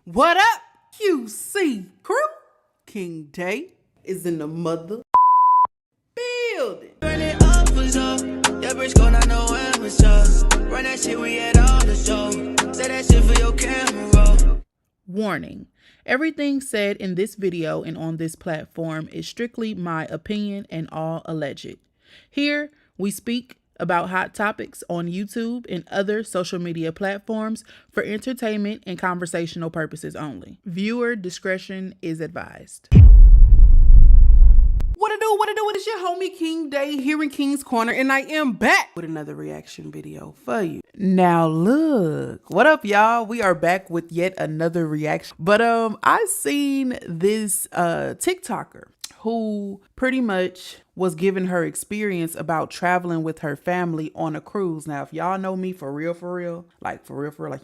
What up, QC crew? King Day is in the mother building. Run it up was up. JBRISKO, not know when was up. Run that shit, we had all the show. Say that shit for your camera. Warning. Everything said in this video and on this platform is strictly my opinion and all alleged. Here, we speak about hot topics on YouTube and other social media platforms for entertainment and conversational purposes only. Viewer discretion is advised. What it do? It is your homie King Day here in King's Corner, and I am back with another reaction video for you. Now look, what up y'all? We are back with yet another reaction. But I seen this TikToker who pretty much was giving her experience about traveling with her family on a cruise. Now, if y'all know me for real, like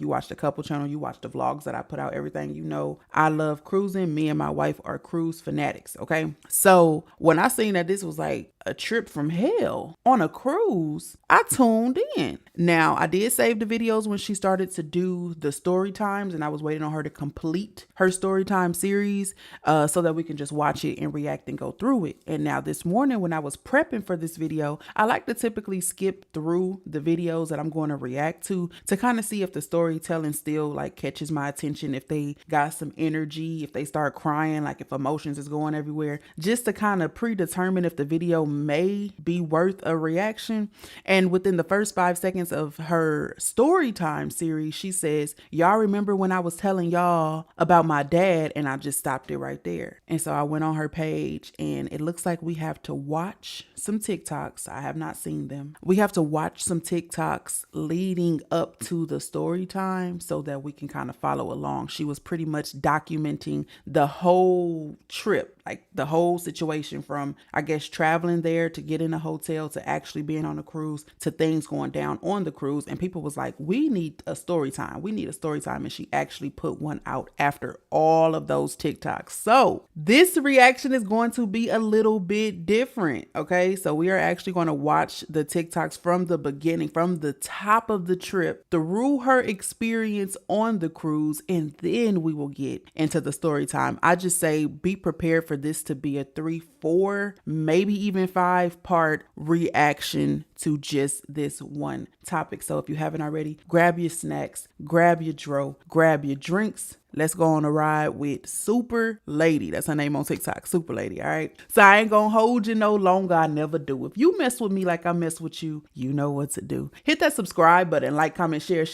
you watch the couple channel, you watch the vlogs that I put out, everything, you know, I love cruising. Me and my wife are cruise fanatics, okay? So when I seen that this was like a trip from hell on a cruise, I tuned in. Now, I did save the videos when she started to do the story times, and I was waiting on her to complete her story time series so that we can just watch it and react and go through it. And now this morning, when I was prepping for this video, I like to typically skip through the videos that I'm going to react to kind of see if the storytelling still like catches my attention, if they got some energy, if they start crying, like if emotions is going everywhere, just to kind of predetermine if the video may be worth a reaction. And within the first 5 seconds of her story time series, she says, y'all remember when I was telling y'all about my dad? And I just stopped it right there. And so I went on her page, and it looks like we have to watch some TikToks. I have not seen them. We have to watch some TikToks leading up to the story time so that we can kind of follow along. She was pretty much documenting the whole trip, like the whole situation from, I guess, traveling there to get in a hotel to actually being on a cruise to things going down on the cruise. And people was like, we need a story time. We need a story time. And she actually put one out after all of those TikToks. So this reaction is going to be a little bit different. Okay, so we are actually going to watch the TikToks from the beginning, from the top of the trip through her experience on the cruise, and then we will get into the story time. I just say be prepared for this to be a 3, 4, maybe even 5-part reaction to just this one topic. So if you haven't already, grab your snacks, grab your dro, grab your drinks. Let's go on a ride with Super Lady. That's her name on TikTok, Super Lady, all right? So I ain't gonna hold you no longer. I never do. If you mess with me like I mess with you, you know what to do. Hit that subscribe button, like, comment, share.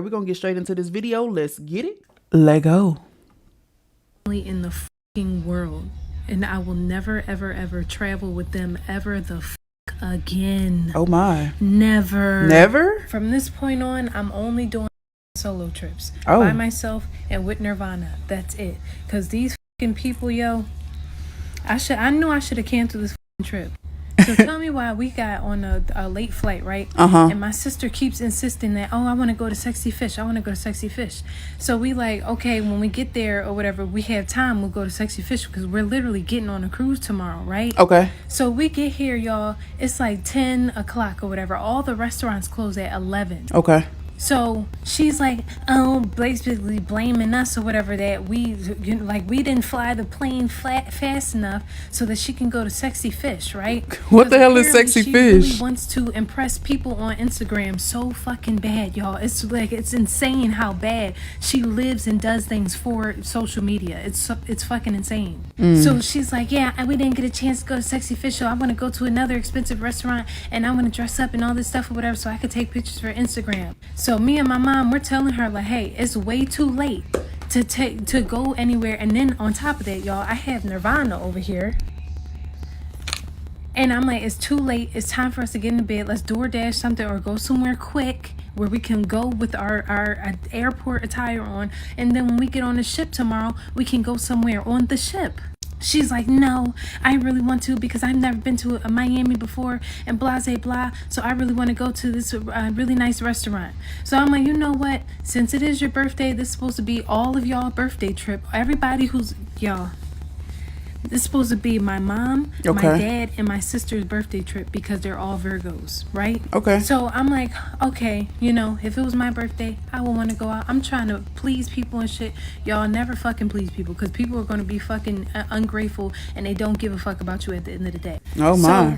We're gonna get straight into this video. Let's get it. Let go. In the fucking world, and I will never, ever travel with them ever the again. Oh my. Never. From this point on, I'm only doing solo trips by myself and with Nirvana. That's it. Because these fucking people, yo, I knew I should have canceled this fucking trip. So tell me why we got on a late flight, right? And my sister keeps insisting that, oh, I want to go to Sexy Fish. I want to go to Sexy Fish. So we like, okay, when we get there or whatever, we have time, we'll go to Sexy Fish because we're literally getting on a cruise tomorrow, right? Okay. So we get here, y'all. It's like 10 o'clock or whatever. All the restaurants close at 11. Okay. So she's like, oh, basically blaming us or whatever that we didn't fly the plane fast enough so that she can go to Sexy Fish, right? What the hell is Sexy Fish? She really wants to impress people on Instagram so fucking bad, y'all. It's like, it's insane how bad she lives and does things for social media. It's fucking insane. So she's like, yeah, we didn't get a chance to go to Sexy Fish, so I want to go to another expensive restaurant and I want to dress up and all this stuff or whatever so I could take pictures for Instagram. So me and my mom, we're telling her like, hey, it's way too late to go anywhere. And then on top of that, y'all, I have Nirvana over here. And I'm like, it's too late. It's time for us to get into bed. Let's DoorDash something or go somewhere quick where we can go with our airport attire on. And then when we get on the ship tomorrow, we can go somewhere on the ship. She's like, no, I really want to because I've never been to a Miami before and blah, blah, blah. So I really want to go to this really nice restaurant. So I'm like, you know what? Since it is your birthday, this is supposed to be all of y'all birthday trip. Everybody who's, y'all, It's supposed to be my mom, my Okay. dad, and my sister's birthday trip because they're all Virgos, right? Okay. So I'm like, okay, you know, if it was my birthday, I would want to go out. I'm trying to please people and shit. Y'all never fucking please people because people are going to be fucking ungrateful and they don't give a fuck about you at the end of the day. Oh, my. So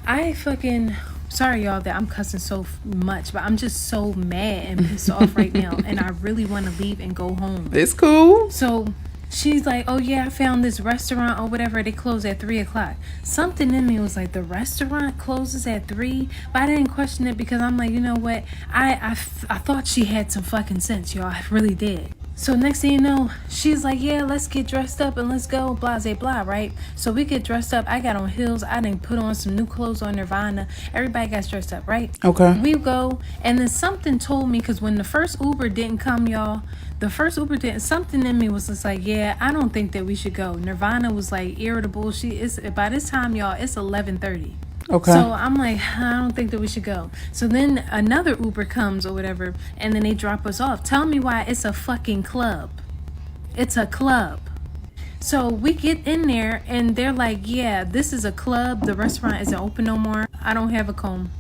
I fucking... Sorry, y'all, that I'm cussing so much, but I'm just so mad and pissed off right now, and I really want to leave and go home. It's cool. So she's like, oh yeah, I found this restaurant or whatever. They close at 3 o'clock. Something in me was like, the restaurant closes at 3? But I didn't question it because I'm like, you know what? I thought she had some fucking sense, y'all. I really did. So next thing you know, she's like, yeah, let's get dressed up and let's go, blah, blah, blah, right? So we get dressed up. I got on heels. I didn't put on some new clothes on Nirvana. Everybody got dressed up, right? Okay. We go, and then something told me, because when the first Uber didn't come, y'all, something in me was just like, yeah, I don't think that we should go. Nirvana was like irritable. By this time, y'all, it's 11:30. Okay. So I'm like, I don't think that we should go. So then another Uber comes or whatever, and then they drop us off. Tell me why it's a fucking club. It's a club. So we get in there, and they're like, yeah, this is a club. The restaurant isn't open no more. I don't have a comb.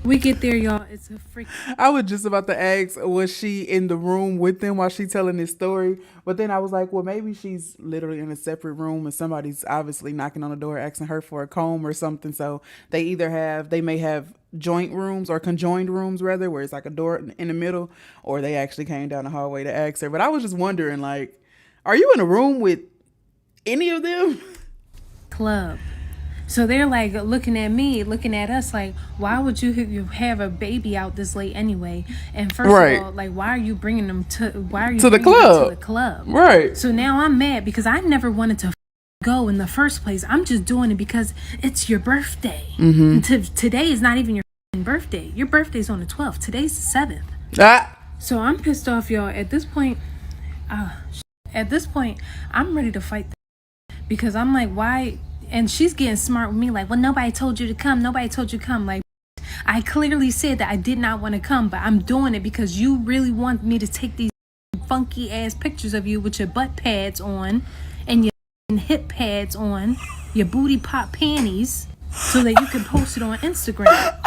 We get there, y'all. It's a freak. I was just about to ask, was she in the room with them while she telling this story? But then I was like, well, maybe she's literally in a separate room and somebody's obviously knocking on the door asking her for a comb or something. So they may have joint rooms or conjoined rooms rather, where it's like a door in the middle, or they actually came down the hallway to ask her. But I was just wondering, like, are you in a room with any of them? Club. So they're like looking at me, looking at us like, why would you have a baby out this late anyway? And first of all, like, why are you bringing them to the club? Right. So now I'm mad because I never wanted to go in the first place. I'm just doing it because it's your birthday. And today is not even your birthday. Your birthday's on the 12th. Today's the 7th. So I'm pissed off, y'all. At this point, I'm ready to fight because I'm like, why? And she's getting smart with me like, well, nobody told you to come. Nobody told you to come. Like, I clearly said that I did not want to come, but I'm doing it because you really want me to take these funky ass pictures of you with your butt pads on and your hip pads on, your booty pop panties, so that you can post it on Instagram.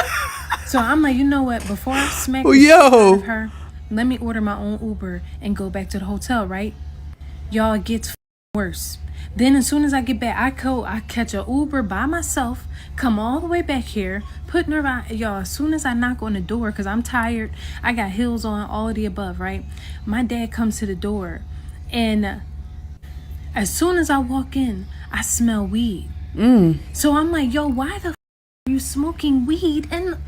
So I'm like, you know what? Before I smack the shit out of her, let me order my own Uber and go back to the hotel, right? Y'all, it gets worse. Then as soon as I get back, I catch a Uber by myself, come all the way back here, put Nirvana, y'all, as soon as I knock on the door, because I'm tired, I got heels on, all of the above, right? My dad comes to the door, and as soon as I walk in, I smell weed. So I'm like, yo, why the f*** are you smoking weed? And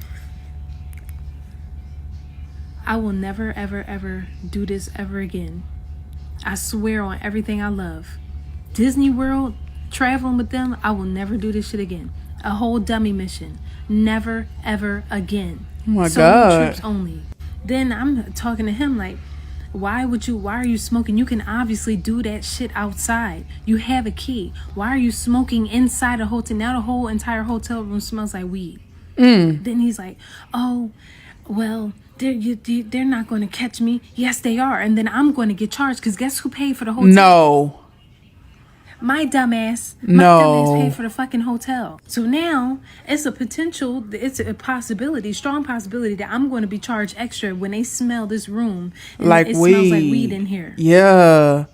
I will never, ever, ever do this ever again. I swear on everything I love. Disney World, traveling with them, I will never do this shit again. A whole dummy mission. Never, ever again. Oh my Solo God. trips only. Then I'm talking to him like, why are you smoking? You can obviously do that shit outside. You have a key. Why are you smoking inside a hotel? Now the whole entire hotel room smells like weed. Then he's like, oh, well, they're not going to catch me. Yes, they are. And then I'm going to get charged because guess who paid for the hotel? No. My dumbass. My dumbass paid for the fucking hotel. So now it's a possibility, strong possibility that I'm going to be charged extra when they smell this room. And Like it weed. smells like weed in here. Yeah.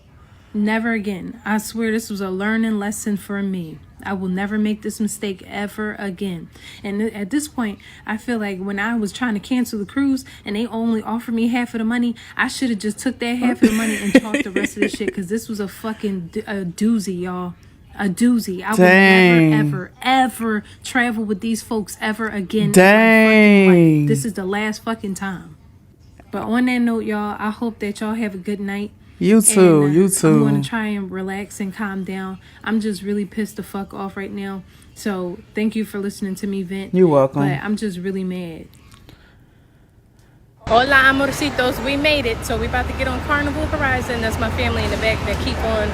Never again. I swear this was a learning lesson for me. I will never make this mistake ever again. And at this point, I feel like when I was trying to cancel the cruise and they only offered me half of the money, I should have just took that half of the money and talked the rest of the shit, because this was a fucking a doozy, y'all. A doozy. I would never, ever, ever travel with these folks ever again. In my fucking life. This is the last fucking time. But on that note, y'all, I hope that y'all have a good night. You too. And, you too. I'm going to try and relax and calm down. I'm just really pissed the fuck off right now. So thank you for listening to me vent. You're welcome. But I'm just really mad. Hola, amorcitos. We made it. So we about to get on Carnival Horizon. That's my family in the back that keep on,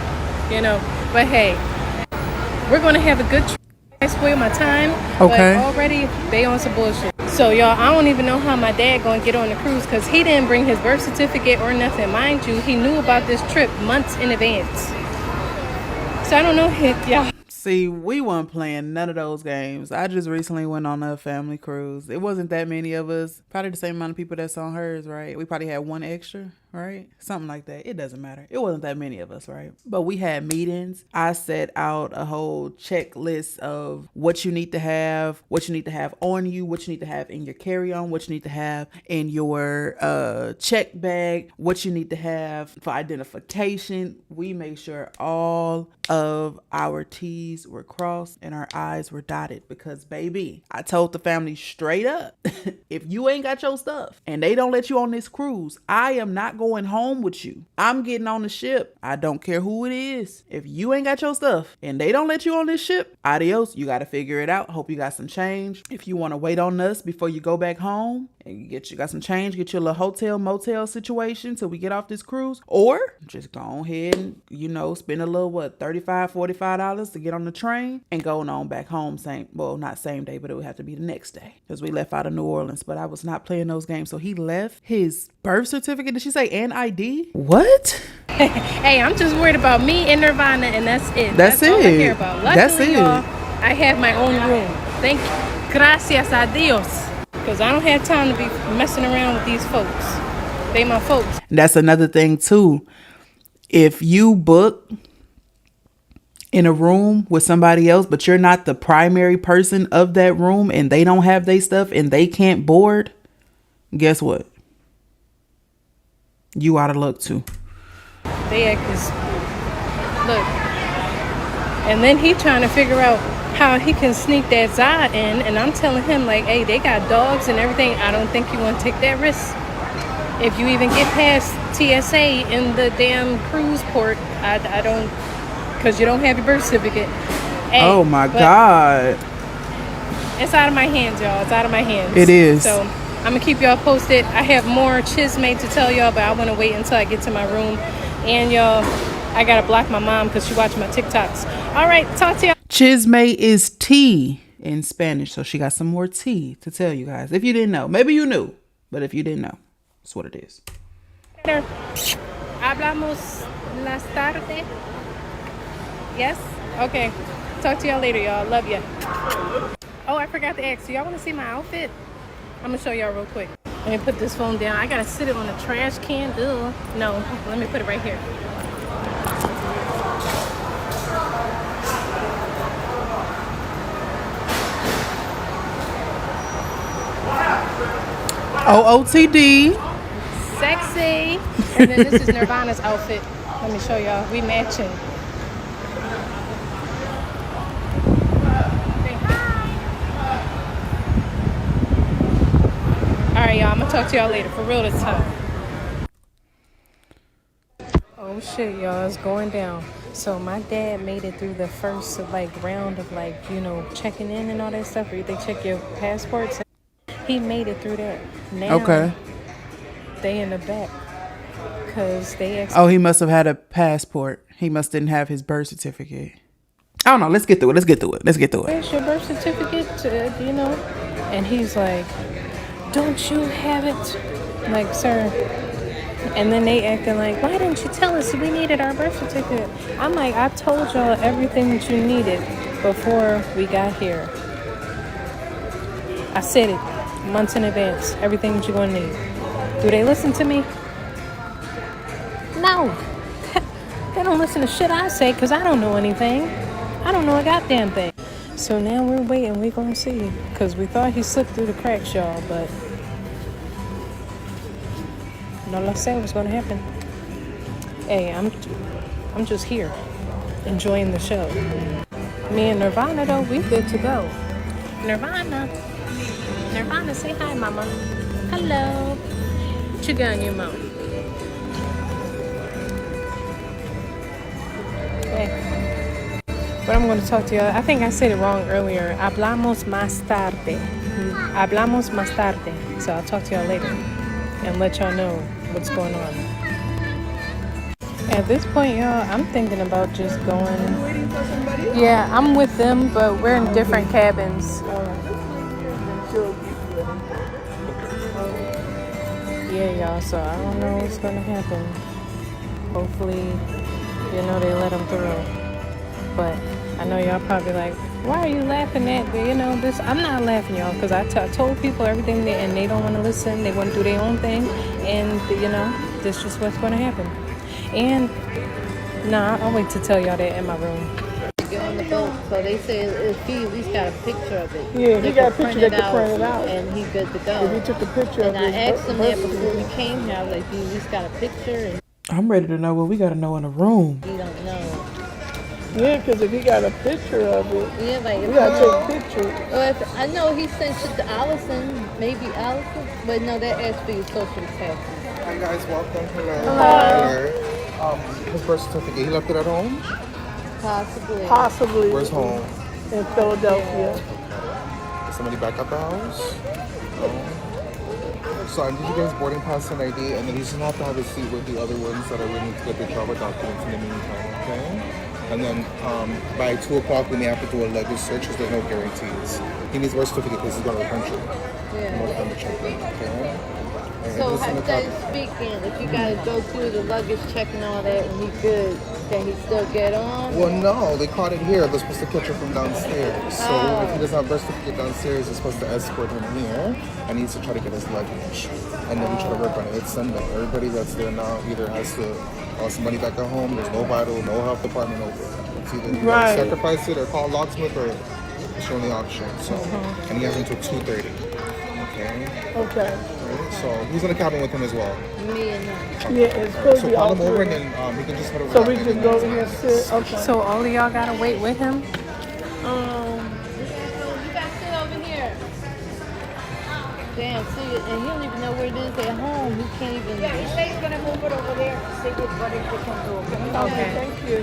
you know. But hey, we're going to have a good trip. I spoil my time. Okay. But already they on some bullshit. So y'all, I don't even know how my dad gonna get on the cruise, because he didn't bring his birth certificate or nothing. Mind you, he knew about this trip months in advance. So I don't know if y'all. See, we weren't playing none of those games. I just recently went on a family cruise. It wasn't that many of us. Probably the same amount of people that's on hers, right? We probably had one extra, right? Something like that. It doesn't matter. It wasn't that many of us, right? But we had meetings. I set out a whole checklist of what you need to have on you, what you need to have in your carry-on, what you need to have in your check bag, what you need to have for identification. We made sure all of our T's were crossed and our I's were dotted because, baby, I told the family straight up, if you ain't got your stuff and they don't let you on this cruise, I am not going home with you. I'm getting on the ship. I don't care who it is. If you ain't got your stuff and they don't let you on this ship, adios. You got to figure it out. Hope you got some change. If you want to wait on us before you go back home and you got some change, get your little hotel motel situation till we get off this cruise, or just go ahead and, spend a little, $35-$45 to get on the train and going on back home not same day, but it would have to be the next day because we left out of New Orleans. But I was not playing those games. So he left his birth certificate, did she say, and ID? What? Hey, I'm just worried about me and Nirvana, and that's it. That's all I it. care about. Luckily, That's it. y'all, I have my own room. Thank you. Gracias a Dios. Because I don't have time to be messing around with these folks. They my folks. That's another thing too. If you book in a room with somebody else, but you're not the primary person of that room and they don't have their stuff and they can't board, guess what? You out of luck too. They act as, look. And then he trying to figure out how he can sneak that Zod in. And I'm telling him, like, hey, they got dogs and everything. I don't think you want to take that risk. If you even get past TSA in the damn cruise port, I don't, because you don't have your birth certificate. Hey, oh my God. It's out of my hands, y'all. It's out of my hands. It is. So I'm going to keep y'all posted. I have more chismate to tell y'all, but I want to wait until I get to my room. And y'all, I got to block my mom because she watching my TikToks. All right, talk to y'all. Chisme is tea in Spanish. So she got some more tea to tell you guys. If you didn't know, maybe you knew, but if you didn't know, that's what it is. Hablamos más tarde. Yes? Okay. Talk to y'all later, y'all. Love ya. Oh, I forgot to ask. Do y'all want to see my outfit? I'm going to show y'all real quick. Let me put this phone down. I got to sit it on a trash can. Ugh. No, let me put it right here. OOTD. Sexy. And then this is Nirvana's outfit. Let me show y'all. We matching. Alright, y'all. I'm going to talk to y'all later. For real this time. Oh, shit, y'all. It's going down. So my dad made it through the first, round of, checking in and all that stuff. Where they check your passports. He made it through that. Now, Okay. They in the back. Because they... Oh, he must have had a passport. He must didn't have his birth certificate. I don't know. Let's get through it. Where's your birth certificate? And he's like, don't you have it? Like, sir. And then they acting like, why didn't you tell us we needed our birth certificate? I'm like, I told y'all everything that you needed before we got here. I said it months in advance. Everything that you're going to need. Do they listen to me? No. They don't listen to shit I say because I don't know anything. I don't know a goddamn thing. So now we're waiting. We're going to see. Because we thought he slipped through the cracks, y'all. But no lo sé what's going to happen. Hey, I'm just here. Enjoying the show. Me and Nirvana, though, we good to go. Nirvana, say hi, mama. Hello. What you got in your mouth? Okay. But I'm going to talk to y'all. I think I said it wrong earlier. Hablamos más tarde. Hablamos más tarde. So I'll talk to y'all later and let y'all know what's going on. At this point, y'all, I'm thinking about just going. Waiting for somebody? Yeah, I'm with them, but we're in different cabins. Yeah, y'all, so I don't know what's gonna happen. Hopefully, they let them through. But I know y'all probably like, why are you laughing at, you know, this? I'm not laughing, y'all, because I told people everything and they don't want to listen. They want to do their own thing. And, you know, this is just what's going to happen. And, nah, I'll wait to tell y'all that in my room. Get on the boat, so they say if he at least got a picture of it. Yeah, he got a picture that could print it out. And he good to go. If he took a picture and of I his asked him that before we came here. I was like, do you at least got a picture? And I'm ready to know what we gotta know in the room. he don't know. Yeah, because if he got a picture of it, Yeah, like we gotta take a picture. Or if, I know he sent it to Allison, maybe Allison, but no, that asks for your social taxes. Hi guys, welcome. Hello. His birth certificate, he left it at home? Possibly. Where's home? In Philadelphia. Is somebody back at the house? No. So I need you guys boarding pass and ID, and then he's gonna have to have a seat with the other ones that are willing to get the travel documents in the meantime, okay? And then by 2 o'clock we may have to do a luggage search because there's no guarantees. He needs birth certificate because he's going to the country. Yeah. More time to check in, okay? So hypothetically speaking, if you gotta go through the luggage check and all that, and he good, can he still get on? Well, no, they caught it here. They're supposed to catch her from downstairs. So if he doesn't have birth certificate downstairs, they're supposed to escort him here. And he needs to try to get his luggage. And then we try to work on it. It's Sunday. Everybody that's there now either has to call somebody back at home. There's no vital, no health department over. It's either you gotta sacrifice it or call a locksmith or it's your only option. So, and he has until 2:30. Okay. Okay. Right? So he's in the cabin with him as well. Me and him. Yeah, it's supposed to So be call all him over three. and then he can just head over. So that we way just and go then- over here and sit. Okay. So all of y'all gotta wait with him? You guys sit over here. Damn, see, and he don't even know where it is at home. He can't even. Yeah, he says he's gonna move it over there. See what they can do. Okay. Thank you.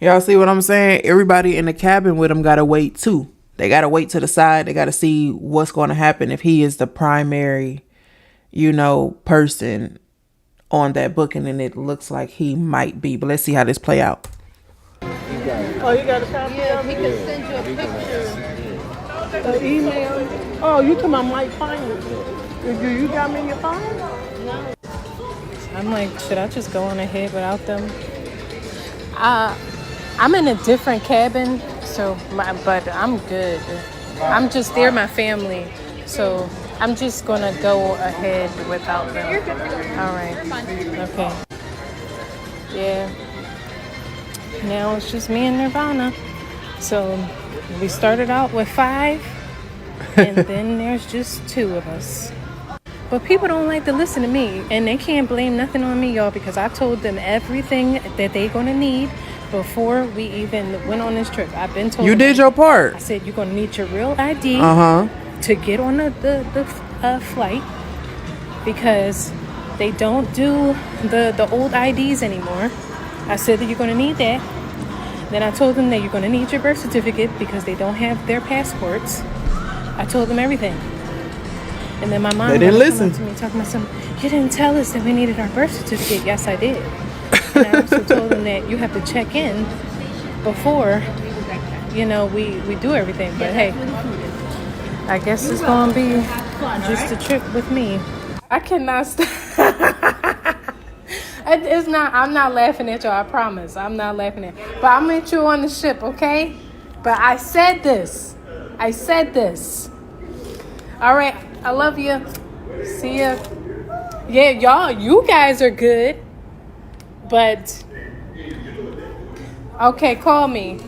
Y'all see what I'm saying? Everybody in the cabin with him gotta wait too. They gotta wait to the side. They gotta see what's gonna happen if he is the primary, you know, person on that booking, and it looks like he might be. But let's see how this play out. Oh, you got a copy Yeah, of he it? can send you a picture. An email? Oh, you talking about Mike find it? Do you got me in your phone? No. I'm like, should I just go on ahead without them? I'm in a different cabin, but I'm good. I'm just there, my family, so I'm just gonna go ahead without them. All right. Okay. Yeah. Now it's just me and Nirvana. So we started out with 5, and then there's just 2 of us. But people don't like to listen to me, and they can't blame nothing on me, y'all, because I told them everything that they're gonna need before we even went on this trip. I've been told. You did your part. I said you're gonna need your real ID to get on the flight, because they don't do the old IDs anymore. I said that you're gonna need that. Then I told them that you're gonna need your birth certificate because they don't have their passports. I told them everything. And then my mom They didn't listen to me talking about something. You didn't tell us that we needed our birth certificate. Yes, I did. And I also told them that you have to check in before, you know, we do everything. But hey, I guess it's gonna be just a trip with me. I cannot stop. It's not. I'm not laughing at y'all. I promise. I'm not laughing at. But I met you on the ship, okay? But I said this. All right. I love you. See ya. Yeah, y'all. You guys are good. But okay, call me.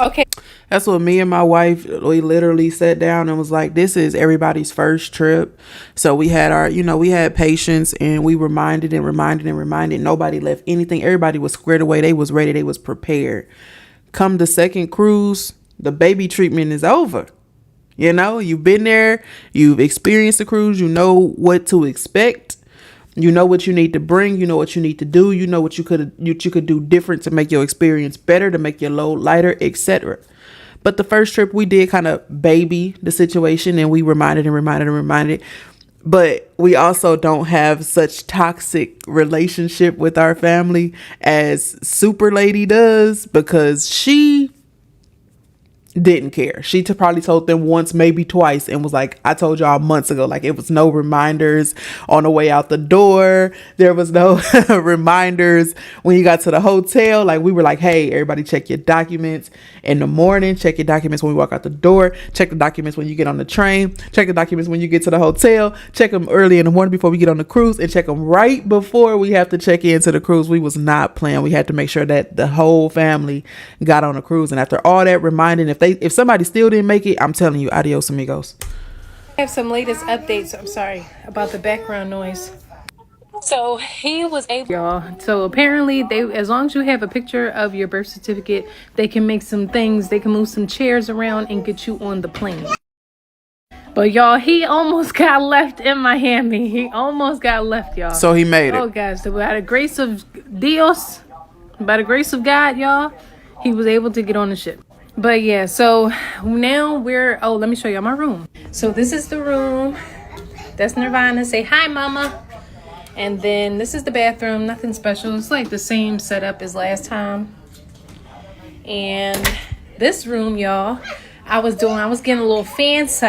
Okay. That's what me and my wife, we literally sat down and was like, this is everybody's first trip. So we had we had patience, and we reminded. Nobody left anything. Everybody was squared away. They was ready. They was prepared. Come the second cruise, the baby treatment is over. You know, you've been there. You've experienced the cruise. You know what to expect. You know what you need to bring. You know what you need to do. You know what you could do different to make your experience better, to make your load lighter, etc. But the first trip we did kind of baby the situation, and we reminded. But we also don't have such toxic relationship with our family as Super Lady does, because she didn't care. She probably told them once, maybe twice, and was like, I told y'all months ago. Like, it was no reminders on the way out the door. There was no reminders when you got to the hotel. Like, we were like, hey, everybody check your documents in the morning, check your documents when we walk out the door, check the documents when you get on the train, check the documents when you get to the hotel, check them early in the morning before we get on the cruise, and check them right before we have to check into the cruise. We was not playing. We had to make sure that the whole family got on the cruise. And after all that reminding, if somebody still didn't make it, I'm telling you, adios amigos. I have some latest updates. I'm sorry about the background noise. So he was able, y'all. So apparently as long as you have a picture of your birth certificate, they can make some things. They can move some chairs around and get you on the plane. But y'all, he almost got left in Miami. He almost got left, y'all. So he made it. Oh gosh, so by the grace of Dios, by the grace of God, y'all, he was able to get on the ship. But yeah, so now let me show y'all my room. So this is the room. That's Nirvana. Say hi, mama. And then this is the bathroom. Nothing special. It's like the same setup as last time. And this room, y'all, I was getting a little fancy.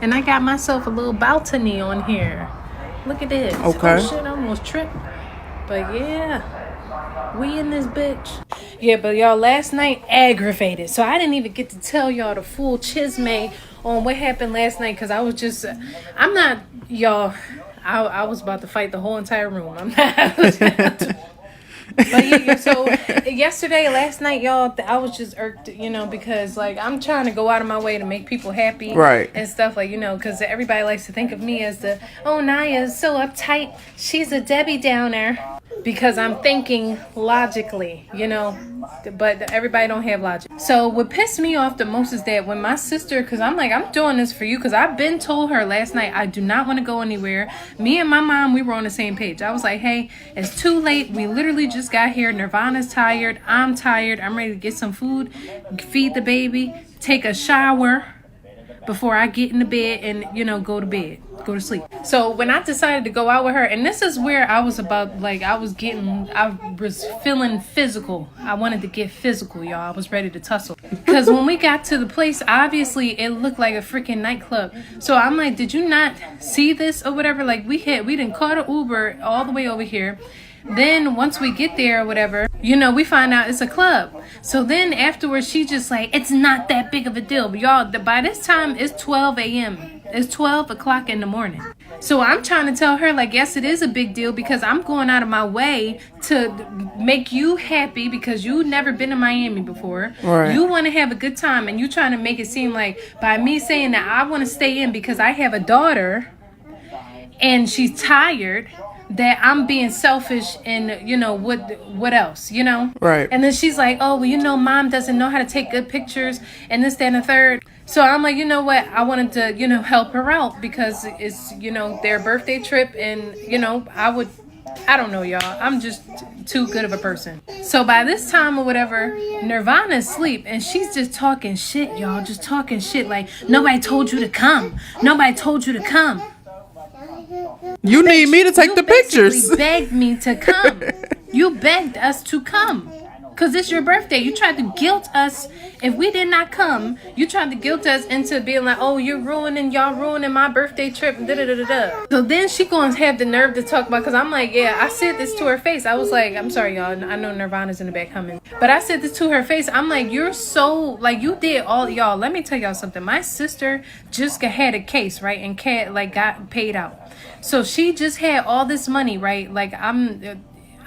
And I got myself a little balcony on here. Look at this. Okay. Oh shit, I almost tripped. But yeah, we in this bitch. Yeah, but y'all, last night aggravated. So I didn't even get to tell y'all the full chisme on what happened last night, because I was just, I'm not, y'all, I was about to fight the whole entire room. I'm not. But yeah, so last night, y'all, I was just irked, because like I'm trying to go out of my way to make people happy, right, and stuff, like, because everybody likes to think of me as Naya's so uptight, she's a Debbie Downer, because I'm thinking logically, but everybody don't have logic. So what pissed me off the most is that when my sister, because I'm like, I'm doing this for you, because I've been told her last night I do not want to go anywhere. Me and my mom, we were on the same page. I was like, hey, it's too late. We literally just got here. Nirvana's tired. I'm tired. I'm ready to get some food, feed the baby, take a shower before I get in the bed and, go to sleep. So when I decided to go out with her, and this is where I was about, like, I was feeling physical. I wanted to get physical, y'all. I was ready to tussle. Because when we got to the place, obviously it looked like a freaking nightclub. So I'm like, did you not see this or whatever? Like, we didn't call the Uber all the way over here. Then once we get there or whatever, we find out it's a club. So then afterwards, she just like, it's not that big of a deal. But y'all, by this time, it's 12 a.m. It's 12 o'clock in the morning. So I'm trying to tell her, like, yes, it is a big deal, because I'm going out of my way to make you happy, because you've never been to Miami before. Right. You want to have a good time, and you trying to make it seem like by me saying that I want to stay in because I have a daughter and she's tired, that I'm being selfish, and what else, Right. And then she's like, oh, well, mom doesn't know how to take good pictures and this, that, and the third. So I'm like, you know what, I wanted to help her out, because it's their birthday trip, and I don't know, y'all, I'm just too good of a person. So by this time or whatever, Nirvana's asleep, and she's just talking shit, y'all, just talking shit, like, nobody told you to come, You need me to take the pictures. You begged me to come. You begged us to come, because it's your birthday. You tried to guilt us. If we did not come, you tried to guilt us into being like, oh, y'all ruining my birthday trip, da da da da da. So then she gonna have the nerve to talk about, because I'm like, yeah, I said this to her face. I was like, I'm sorry, y'all, I know Nirvana's in the back coming, but I said this to her face. I'm like, you're so, like, you did all, y'all, let me tell y'all something. My sister just had a case, right, and got paid out. So she just had all this money, right? Like, I'm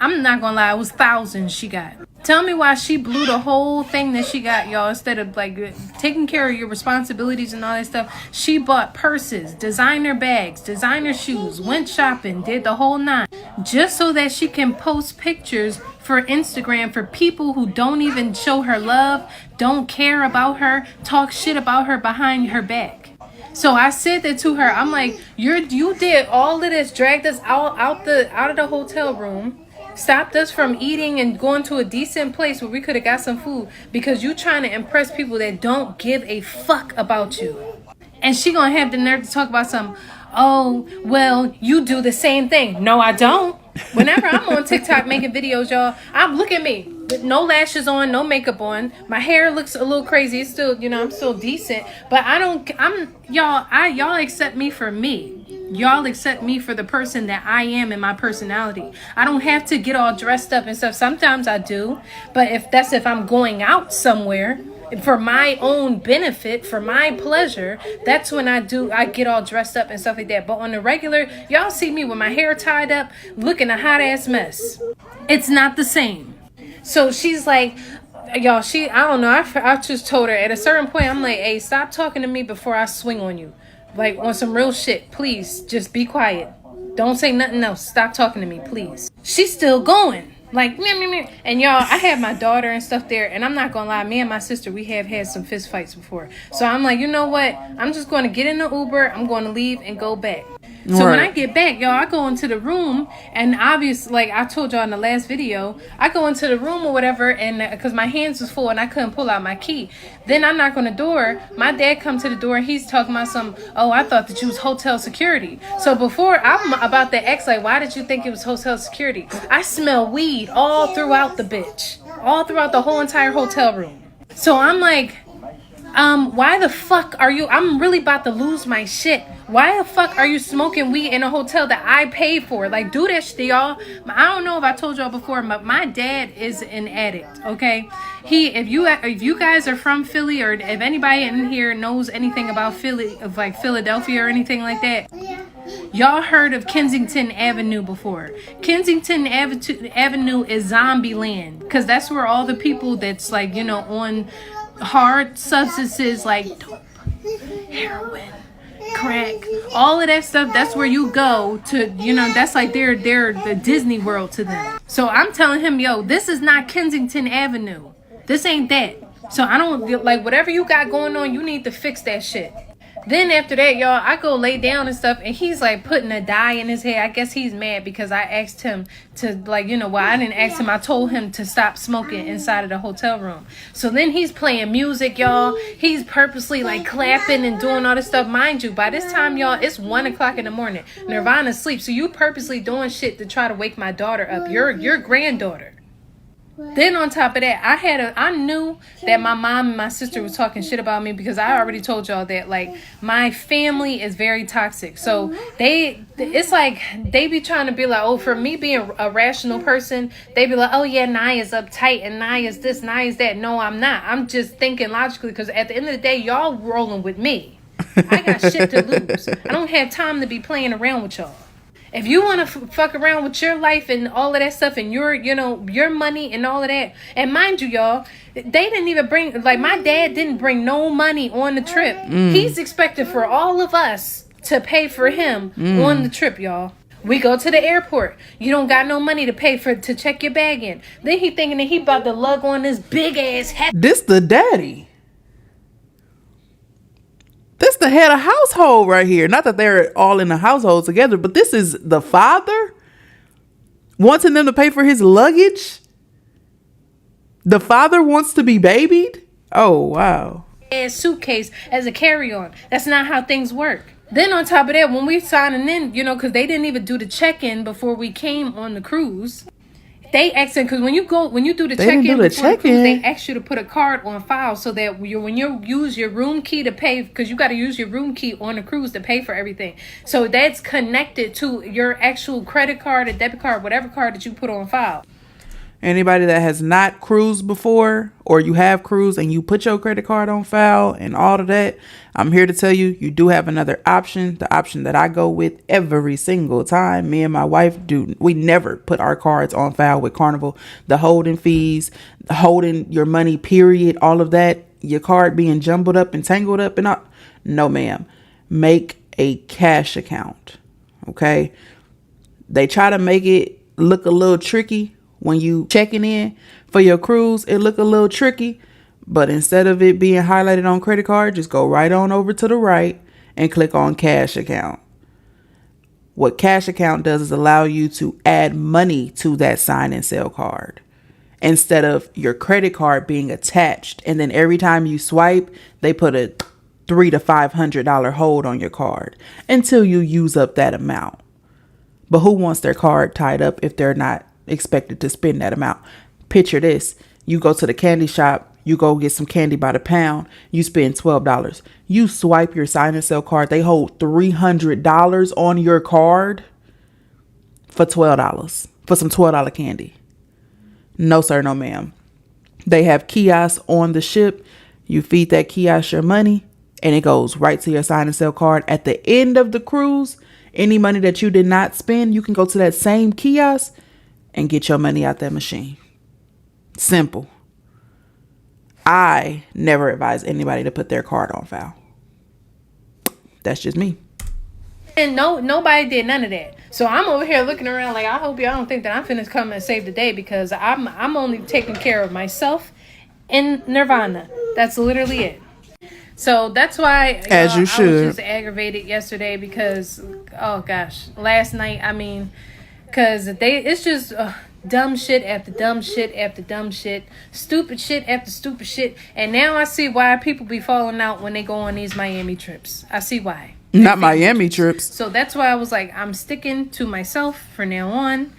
not gonna lie, it was thousands she got. Tell me why she blew the whole thing that she got, y'all, instead of like taking care of your responsibilities and all that stuff. She bought purses, designer bags, designer shoes, went shopping, did the whole nine, just so that she can post pictures for Instagram for people who don't even show her love, don't care about her, talk shit about her behind her back. So I said that to her. I'm like, you did all of this, dragged us out of the hotel room, stopped us from eating and going to a decent place where we could have got some food, because you trying to impress people that don't give a fuck about you. And she gonna have the nerve to talk about some, oh, well, you do the same thing. No, I don't. Whenever I'm on TikTok making videos, y'all, look at me. With no lashes on, no makeup on. My hair looks a little crazy. It's still, I'm still decent. But y'all accept me for me. Y'all accept me for the person that I am and my personality. I don't have to get all dressed up and stuff. Sometimes I do. But if I'm going out somewhere for my own benefit, for my pleasure, that's when I get all dressed up and stuff like that. But on the regular, y'all see me with my hair tied up, looking a hot ass mess. It's not the same. So she's like, y'all, I don't know. I just told her at a certain point, I'm like, hey, stop talking to me before I swing on you. Like, on some real shit, please, just be quiet. Don't say nothing else. Stop talking to me, please. She's still going. Like, meh, meh, meh. And y'all, I had my daughter and stuff there, and I'm not gonna lie, me and my sister, we have had some fist fights before. So I'm like, you know what? I'm just gonna get in the Uber, I'm gonna leave and go back. So when I get back, y'all, I go into the room, and obviously, like I told y'all in the last video, I go into the room or whatever, and because my hands was full and I couldn't pull out my key. Then I knock on the door. My dad comes to the door, and he's talking about I thought that you was hotel security. So before I'm about to ask, like, why did you think it was hotel security? I smell weed all throughout the bitch. All throughout the whole entire hotel room. So I'm like, why the fuck are you, I'm really about to lose my shit. Why the fuck are you smoking weed in a hotel that I paid for? Like, do that shit, y'all. I don't know if I told y'all before, but my dad is an addict, okay? If you guys are from Philly, or if anybody in here knows anything about Philly, of like Philadelphia or anything like that, y'all heard of Kensington Avenue before. Kensington Avenue is zombie land, because that's where all the people that's like, on hard substances like dope, heroin, crack, all of that stuff, that's where you go to, that's like they're the Disney World to them. So I'm telling him, yo, this is not Kensington Avenue. This ain't that. So I don't, like, whatever you got going on, you need to fix that shit. Then after that, y'all, I go lay down and stuff, and he's like putting a dye in his hair. I guess he's mad because I asked him to, like, I didn't ask him. I told him to stop smoking inside of the hotel room. So then he's playing music, y'all. He's purposely like clapping and doing all this stuff. Mind you, by this time, y'all, it's 1 o'clock in the morning. Nirvana's asleep. So you purposely doing shit to try to wake my daughter up. Your granddaughter. Then on top of that, I knew that my mom and my sister was talking shit about me, because I already told y'all that, like, my family is very toxic. So it's like they be trying to be like, oh, for me being a rational person, they be like, oh yeah, Naya's uptight and Naya's this, Naya's that. No, I'm not. I'm just thinking logically, because at the end of the day, y'all rolling with me. I got shit to lose. I don't have time to be playing around with y'all. If you want to fuck around with your life and all of that stuff, and your money and all of that, and mind you, y'all, they didn't even bring, like, my dad didn't bring no money on the trip. He's expected for all of us to pay for him on the trip, y'all. We go to the airport. You don't got no money to pay to check your bag in. Then he thinking that he about to lug on this big ass hat. This the daddy. This the head of household right here. Not that they're all in the household together, but this is the father wanting them to pay for his luggage. The father wants to be babied. Oh, wow. A suitcase as a carry-on. That's not how things work. Then on top of that, when we signing in, because they didn't even do the check-in before we came on the cruise. They ask, because when you do the check-in before the cruise, they ask you to put a card on file, so that when you use your room key to pay, because you got to use your room key on the cruise to pay for everything. So that's connected to your actual credit card or debit card, whatever card that you put on file. Anybody that has not cruised before, or you have cruised and you put your credit card on file and all of that, I'm here to tell you, you do have another option. The option that I go with every single time. Me and my wife we never put our cards on file with Carnival. The holding fees, holding your money, period, all of that, your card being jumbled up and tangled up and all. No, ma'am. Make a cash account. Okay. They try to make it look a little tricky. When you checking in for your cruise, it look a little tricky, but instead of it being highlighted on credit card, just go right on over to the right and click on cash account. What cash account does is allow you to add money to that sign and sell card instead of your credit card being attached. And then every time you swipe, they put a $300 to $500 hold on your card until you use up that amount. But who wants their card tied up if they're not expected to spend that amount? Picture this. You go to the candy shop. You go get some candy by the pound. You spend $12. You swipe your sign and sell card. They hold $300 on your card for $12. For some $12 candy. No, sir. No, ma'am. They have kiosks on the ship. You feed that kiosk your money and it goes right to your sign and sell card. At the end of the cruise, any money that you did not spend, you can go to that same kiosk and get your money out that machine. Simple. I never advise anybody to put their card on file. That's just me. And nobody did none of that. So I'm over here looking around like, I hope y'all don't think that I'm finna come and save the day, because I'm only taking care of myself and Nirvana. That's literally it. So that's why As you should. I was just aggravated yesterday because, oh gosh, last night, I mean, because it's just dumb shit after dumb shit after dumb shit, stupid shit after stupid shit. And now I see why people be falling out when they go on these Miami trips. I see why. Not Miami trips. So that's why I was like, I'm sticking to myself for now on.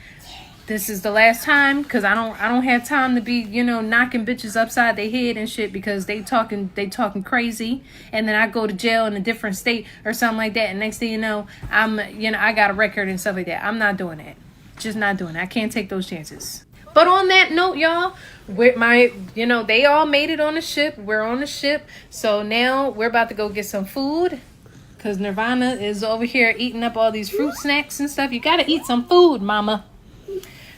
This is the last time, because I don't have time to be, knocking bitches upside their head and shit because they talking crazy, and then I go to jail in a different state or something like that, and next thing you know, I got a record and stuff like that. I'm not doing that. Just not doing it. I can't take those chances. But on that note, y'all, they all made it on the ship. We're on the ship. So now we're about to go get some food, because Nirvana is over here eating up all these fruit snacks and stuff. You got to eat some food, mama.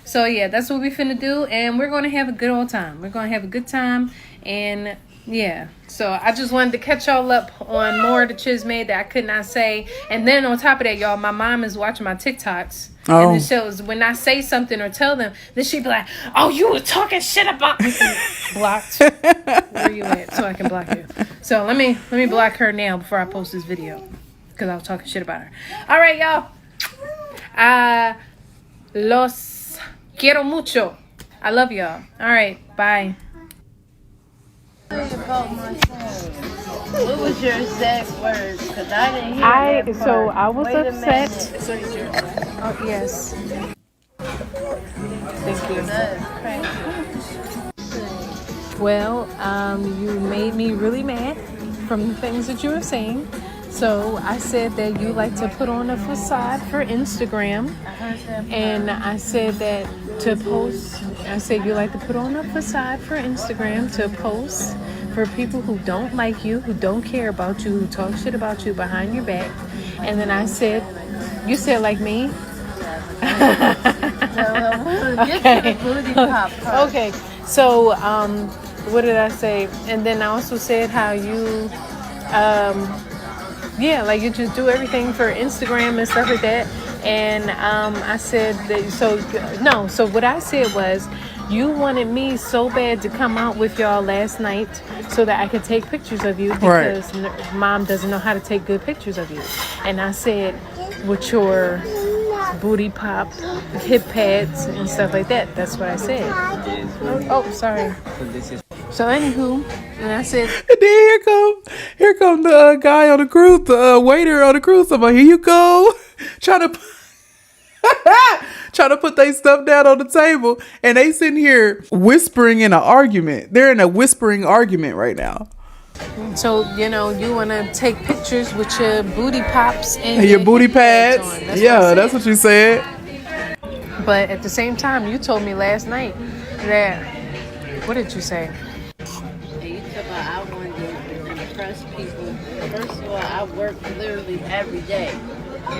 So yeah, that's what we finna do, and we're gonna have a good old time. We're gonna have a good time, and yeah. So I just wanted to catch y'all up on more of the chisme that I could not say. And then on top of that, y'all, my mom is watching my TikToks. Oh. And it shows when I say something or tell them, then she'd be like, "Oh, you were talking shit about me." Blocked. Where you at? So I can block you. So let me block her now before I post this video, because I was talking shit about her. All right, y'all. Los quiero mucho. I love y'all. All right, bye. What was your exact words? Because I didn't hear that part. So I was Wait a upset. minute. Oh yes. Thank you. That's crazy. Well, you made me really mad from the things that you were saying. So I said that you like to put on a facade for Instagram, and I said that to post. I said you like to put on a facade for Instagram to post for people who don't like you, who don't care about you, who talk shit about you behind your back. And then I said, you said like me. Get to the booty pop part. Okay. So what did I say? And then I also said how you like you just do everything for Instagram and stuff like that. And I said that, so what I said was, you wanted me so bad to come out with y'all last night so that I could take pictures of you, because Mom doesn't know how to take good pictures of you. And I said, with your booty pop, hip pads and stuff like that. That's what I said. Oh, sorry. So anywho, and I said, And then here come the guy on the cruise, the waiter on the cruise. I'm like, here you go, trying to put their stuff down on the table, and they sitting here whispering in an argument. They're in a whispering argument right now. so you want to take pictures with your booty pops and Your booty pads. on. That's That's what you said. But at the same time, you told me last night that, what did you say? You talk about I wanted to impress people. First of all, I work literally every day.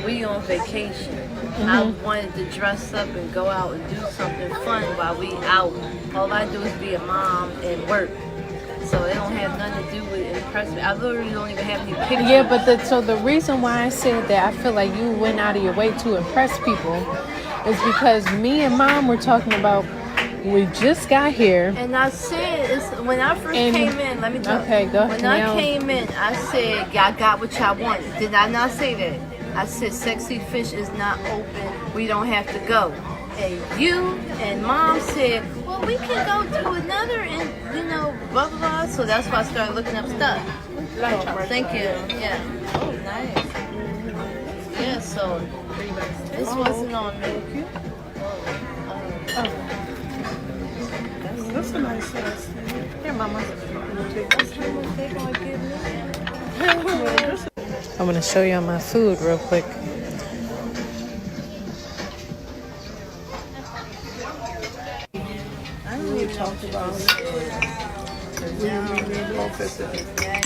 We on vacation. I wanted to dress up and go out and do something fun while we out. All I do is be a mom and work. So it don't have nothing to do with impressing. I literally don't even have any pictures. Yeah, but the reason why I said that I feel like you went out of your way to impress people is because me and Mom were talking about, we just got here. And I said, when I first came in, let me talk. Okay, go ahead. When I came in, I said, y'all got what y'all want. Did I not say that? I said, Sexy Fish is not open. We don't have to go. And you and Mom said, well, we can go to another and, blah, blah, blah. So that's why I started looking up stuff. So, thank you. Yeah. Oh, nice. Yeah, so So this wasn't on me. That's a nice size. Here, Mama. I'm gonna show y'all my food real quick.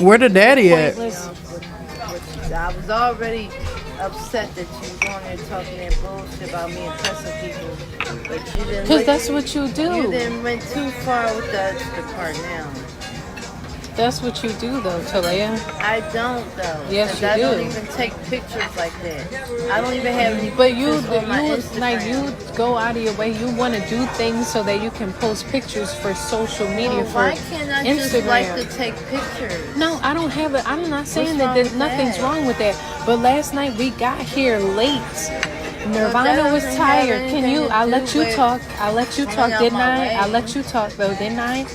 Where the daddy at? I was already upset that you were going there talking that bullshit about me impressing people. But you didn't. Cause that's what you do. You didn't went too far with the extra part now. That's what you do though, Talea. I don't though. Yes, 'Cause you I do. don't even take pictures like that. I don't even have any But you, pictures on my Instagram. like you go out of your way. You want to do things so that you can post pictures for social media Well, for why can't I just Instagram. like to take pictures? No, I don't have it. I'm not saying What's that wrong there's with nothing's that? wrong with that. But last night we got here late. Nirvana was doesn't tired. have Can you? anything to I let do you with talk. I let you coming talk, out didn't my I? way. I let you talk though, didn't I?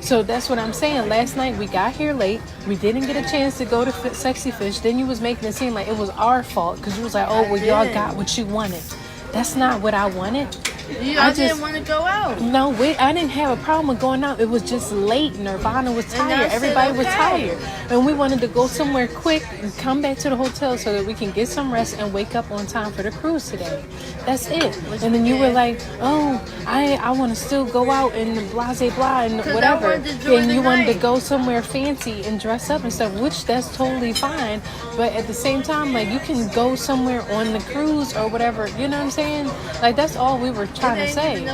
So that's what I'm saying. Last night we got here late. We didn't get a chance to go to Sexy Fish. Then you was making it seem like it was our fault because you was like, oh, well, y'all got what you wanted. That's not what I wanted. I didn't want to go out. No, I didn't have a problem with going out. It was just late. Nirvana was And I tired. said, Everybody was okay. tired. And we wanted to go somewhere quick and come back to the hotel so that we can get some rest and wake up on time for the cruise today. That's it. And then you were like, oh, I want to still go out and blase blah and 'Cause I whatever. wanted to enjoy And the you wanted to night. go somewhere fancy and dress up and stuff, which that's totally fine. But at the same time, like you can go somewhere on the cruise or whatever. You know what I'm saying? Like that's all we were trying to say.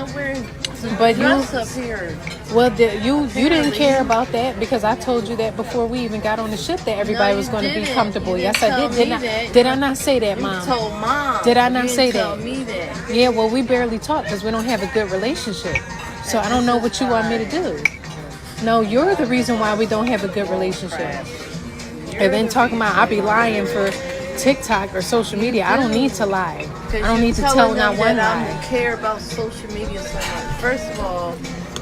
But dress up here. Well, you didn't care about that because I told you that before we even got on the ship that everybody was going to be didn't. comfortable. You Yes, didn't I tell did. Did me I? that. Did I not say that, You Mom? told Mom. Did I You not didn't say tell that? me that. Yeah, well, we barely talk because we don't have a good relationship. So I don't know what you want me to do. No, you're the reason why we don't have a good relationship. And then talking about I be lying for TikTok or social media. I don't need to lie. I don't need to tell not one lie. I care about social media so much. First of all,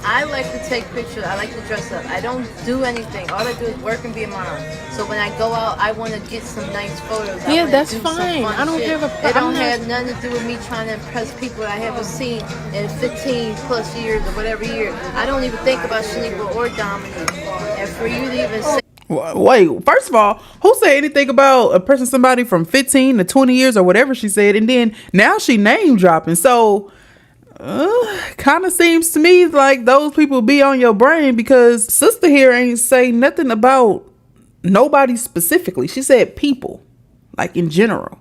I like to take pictures. I like to dress up. I don't do anything. All I do is work and be a mom. So when I go out, I want to get some nice photos. I Yeah, wanna that's do some fine. fun I don't shit. have a It I'm don't not- have nothing to do with me trying to impress people I haven't seen in 15 plus years or whatever year. I don't even think about Shaniqua or Dominique. And for you to even say Wait, first of all, who said anything about impressing somebody from 15 to 20 years or whatever she said? And then now she name dropping. So kind of seems to me like those people be on your brain because sister here ain't say nothing about nobody specifically. She said people, like in general.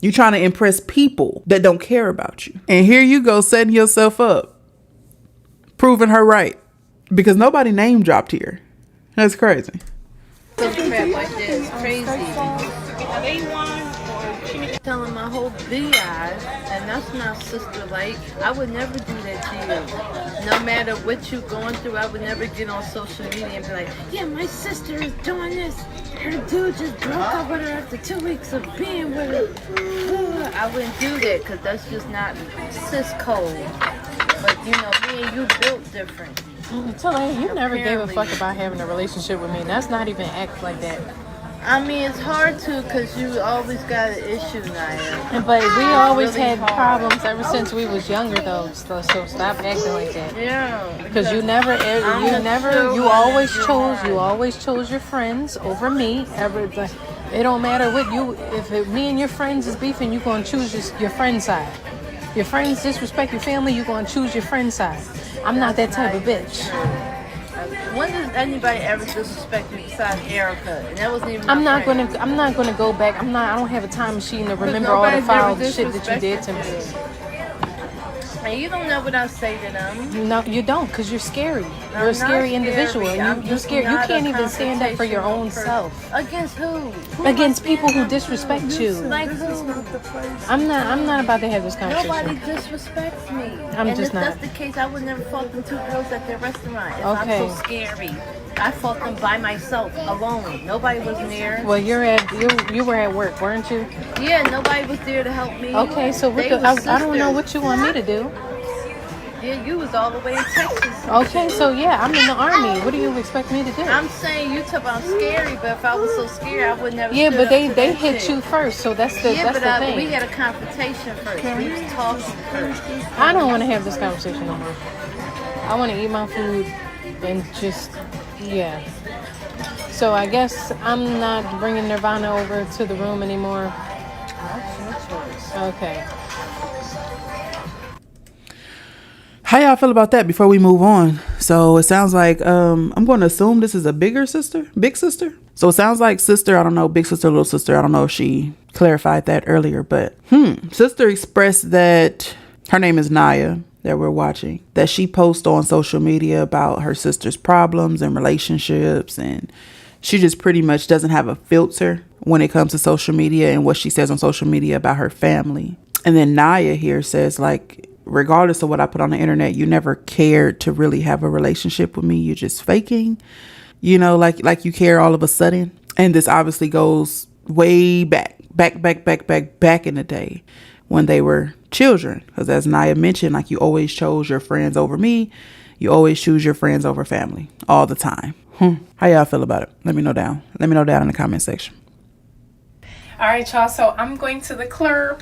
You trying to impress people that don't care about you. And here you go setting yourself up, proving her right because nobody name dropped here. That's crazy. some crap like that, it's crazy. Telling my whole beehive, and that's not sister-like. I would never do that to you. No matter what you're going through, I would never get on social media and be like, yeah, my sister is doing this. Her dude just broke up with her after 2 weeks of being with her. I wouldn't do that because that's just not sis code. But you know, me and you built different. Talea, you never gave a fuck about having a relationship with me. That's not even act like that. I mean, it's hard to because you always got an issue, Naya. But we always really had hard. problems ever since we was younger, though. So stop acting like that. Yeah. Because you always chose your friends over me. It don't matter what me and your friends is beefing, you gonna choose your friend's side. Your friends disrespect your family, you gonna choose your friend's side. I'm not that type of bitch. When does anybody ever disrespect me besides Erica? And that wasn't even. I'm my not friend. gonna go back. I don't have a time machine to remember all the nobody's foul ever shit that you did to me. disrespected you. And you don't know what I say to them. No, you don't, because you're scary. You're a I'm scary not individual. scary. I'm You're just scared. You not can't a even stand up for your own confrontational self. Against who? Who Against am I people who standing disrespect you. up? Like who? I'm not about to have this conversation. Nobody disrespects me. I'm and just if not. that's the case, I would never fought them two girls at their restaurant. If Okay. I'm so scary. I fought them by myself, alone. Nobody was there. Well, you were at work, weren't you? Yeah, nobody was there to help me. Okay, so They I was don't know sisters. what you want me to do. Yeah, you was all the way in Texas. Okay, so yeah, I'm in the Army. What do you expect me to do? I'm saying you talk about scary, but if I was so scared, I would never. Yeah, stood but up they to that hit shit. you first, so that's the Yeah, that's but the thing. we had a confrontation first. We was talking first. I don't want to have this conversation no more. I want to eat my food and just, yeah. So I guess I'm not bringing Nirvana over to the room anymore. Okay. How y'all feel about that before we move on? So it sounds like I'm going to assume this is a big sister. So it sounds like sister, I don't know, big sister, little sister. I don't know if she clarified that earlier, but sister expressed that her name is Naya that we're watching, that she posts on social media about her sister's problems and relationships, and she just pretty much doesn't have a filter when it comes to social media and what she says on social media about her family. And then Naya here says, like, regardless of what I put on the internet, you never cared to really have a relationship with me. You're just faking, you know, like you care all of a sudden. And this obviously goes way back in the day when they were children. Because as Naya mentioned, like, you always chose your friends over me. You always choose your friends over family all the time. How y'all feel about it? Let me know down. Let me know down in the comment section. All right, y'all. So I'm going to the club.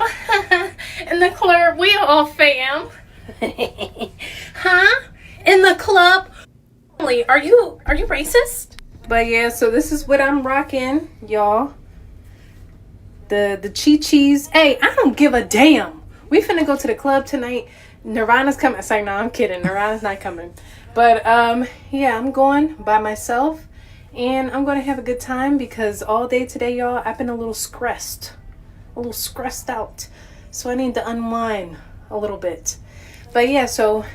In the club, we all fam. Huh? In the club. Are you racist? But yeah, so this is what I'm rocking, y'all. The chi-chis. Hey, I don't give a damn. We finna go to the club tonight. Nirvana's coming. Sorry, no, I'm kidding. Nirvana's not coming. But yeah, I'm going by myself. And I'm going to have a good time because all day today, y'all, I've been a little stressed out. So I need to unwind a little bit. But yeah, so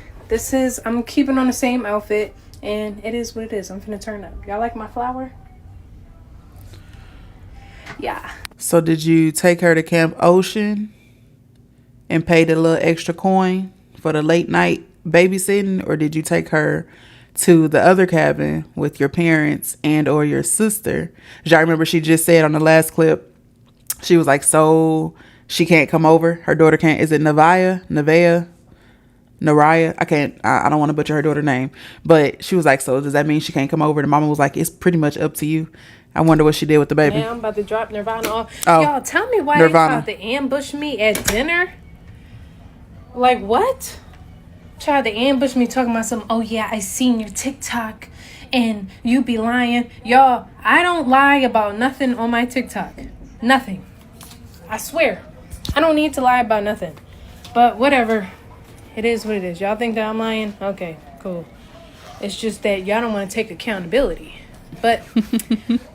I'm keeping on the same outfit. And it is what it is. I'm finna turn up. Y'all like my flower? Yeah. So did you take her to Camp Ocean and pay the little extra coin for the late night babysitting? Or did you take her to the other cabin with your parents and or your sister? I remember she just said on the last clip, she was like, so she can't come over. Her daughter can't. Is it Naraya? I don't want to butcher her daughter's name, but she was like, so does that mean she can't come over? The mama was like, it's pretty much up to you. I wonder what she did with the baby. Now I'm about to drop Nirvana off. Oh, y'all, tell me why Nirvana. they tried to ambush me at dinner. Like, what? Tried to ambush me talking about some, oh yeah, I seen your TikTok and you be lying. Y'all, I don't lie about nothing on my TikTok. Nothing. I swear. I don't need to lie about nothing. But whatever. It is what it is. Y'all think that I'm lying? Okay, cool. It's just that y'all don't want to take accountability. But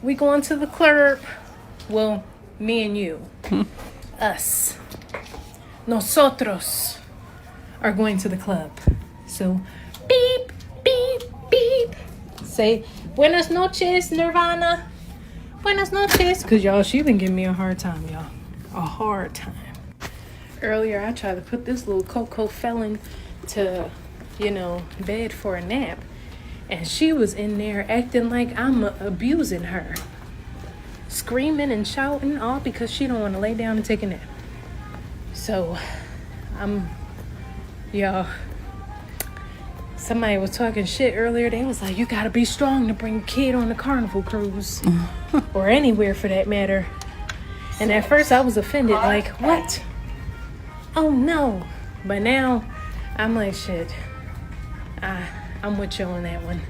we going to the club. Well, me and you. Us. Nosotros are going to the club. So, beep, beep, beep. Say, buenas noches, Nirvana. Buenas noches. Because, y'all, she been giving me a hard time, y'all. A hard time. Earlier, I tried to put this little Coco felon to, bed for a nap. And she was in there acting like I'm abusing her. Screaming and shouting, all because she don't want to lay down and take a nap. So, y'all, somebody was talking shit earlier. They was like, you gotta be strong to bring a kid on a carnival cruise. Or anywhere for that matter. And at first I was offended, like, what? Oh no. But now, I'm like, shit. I'm with you on that one.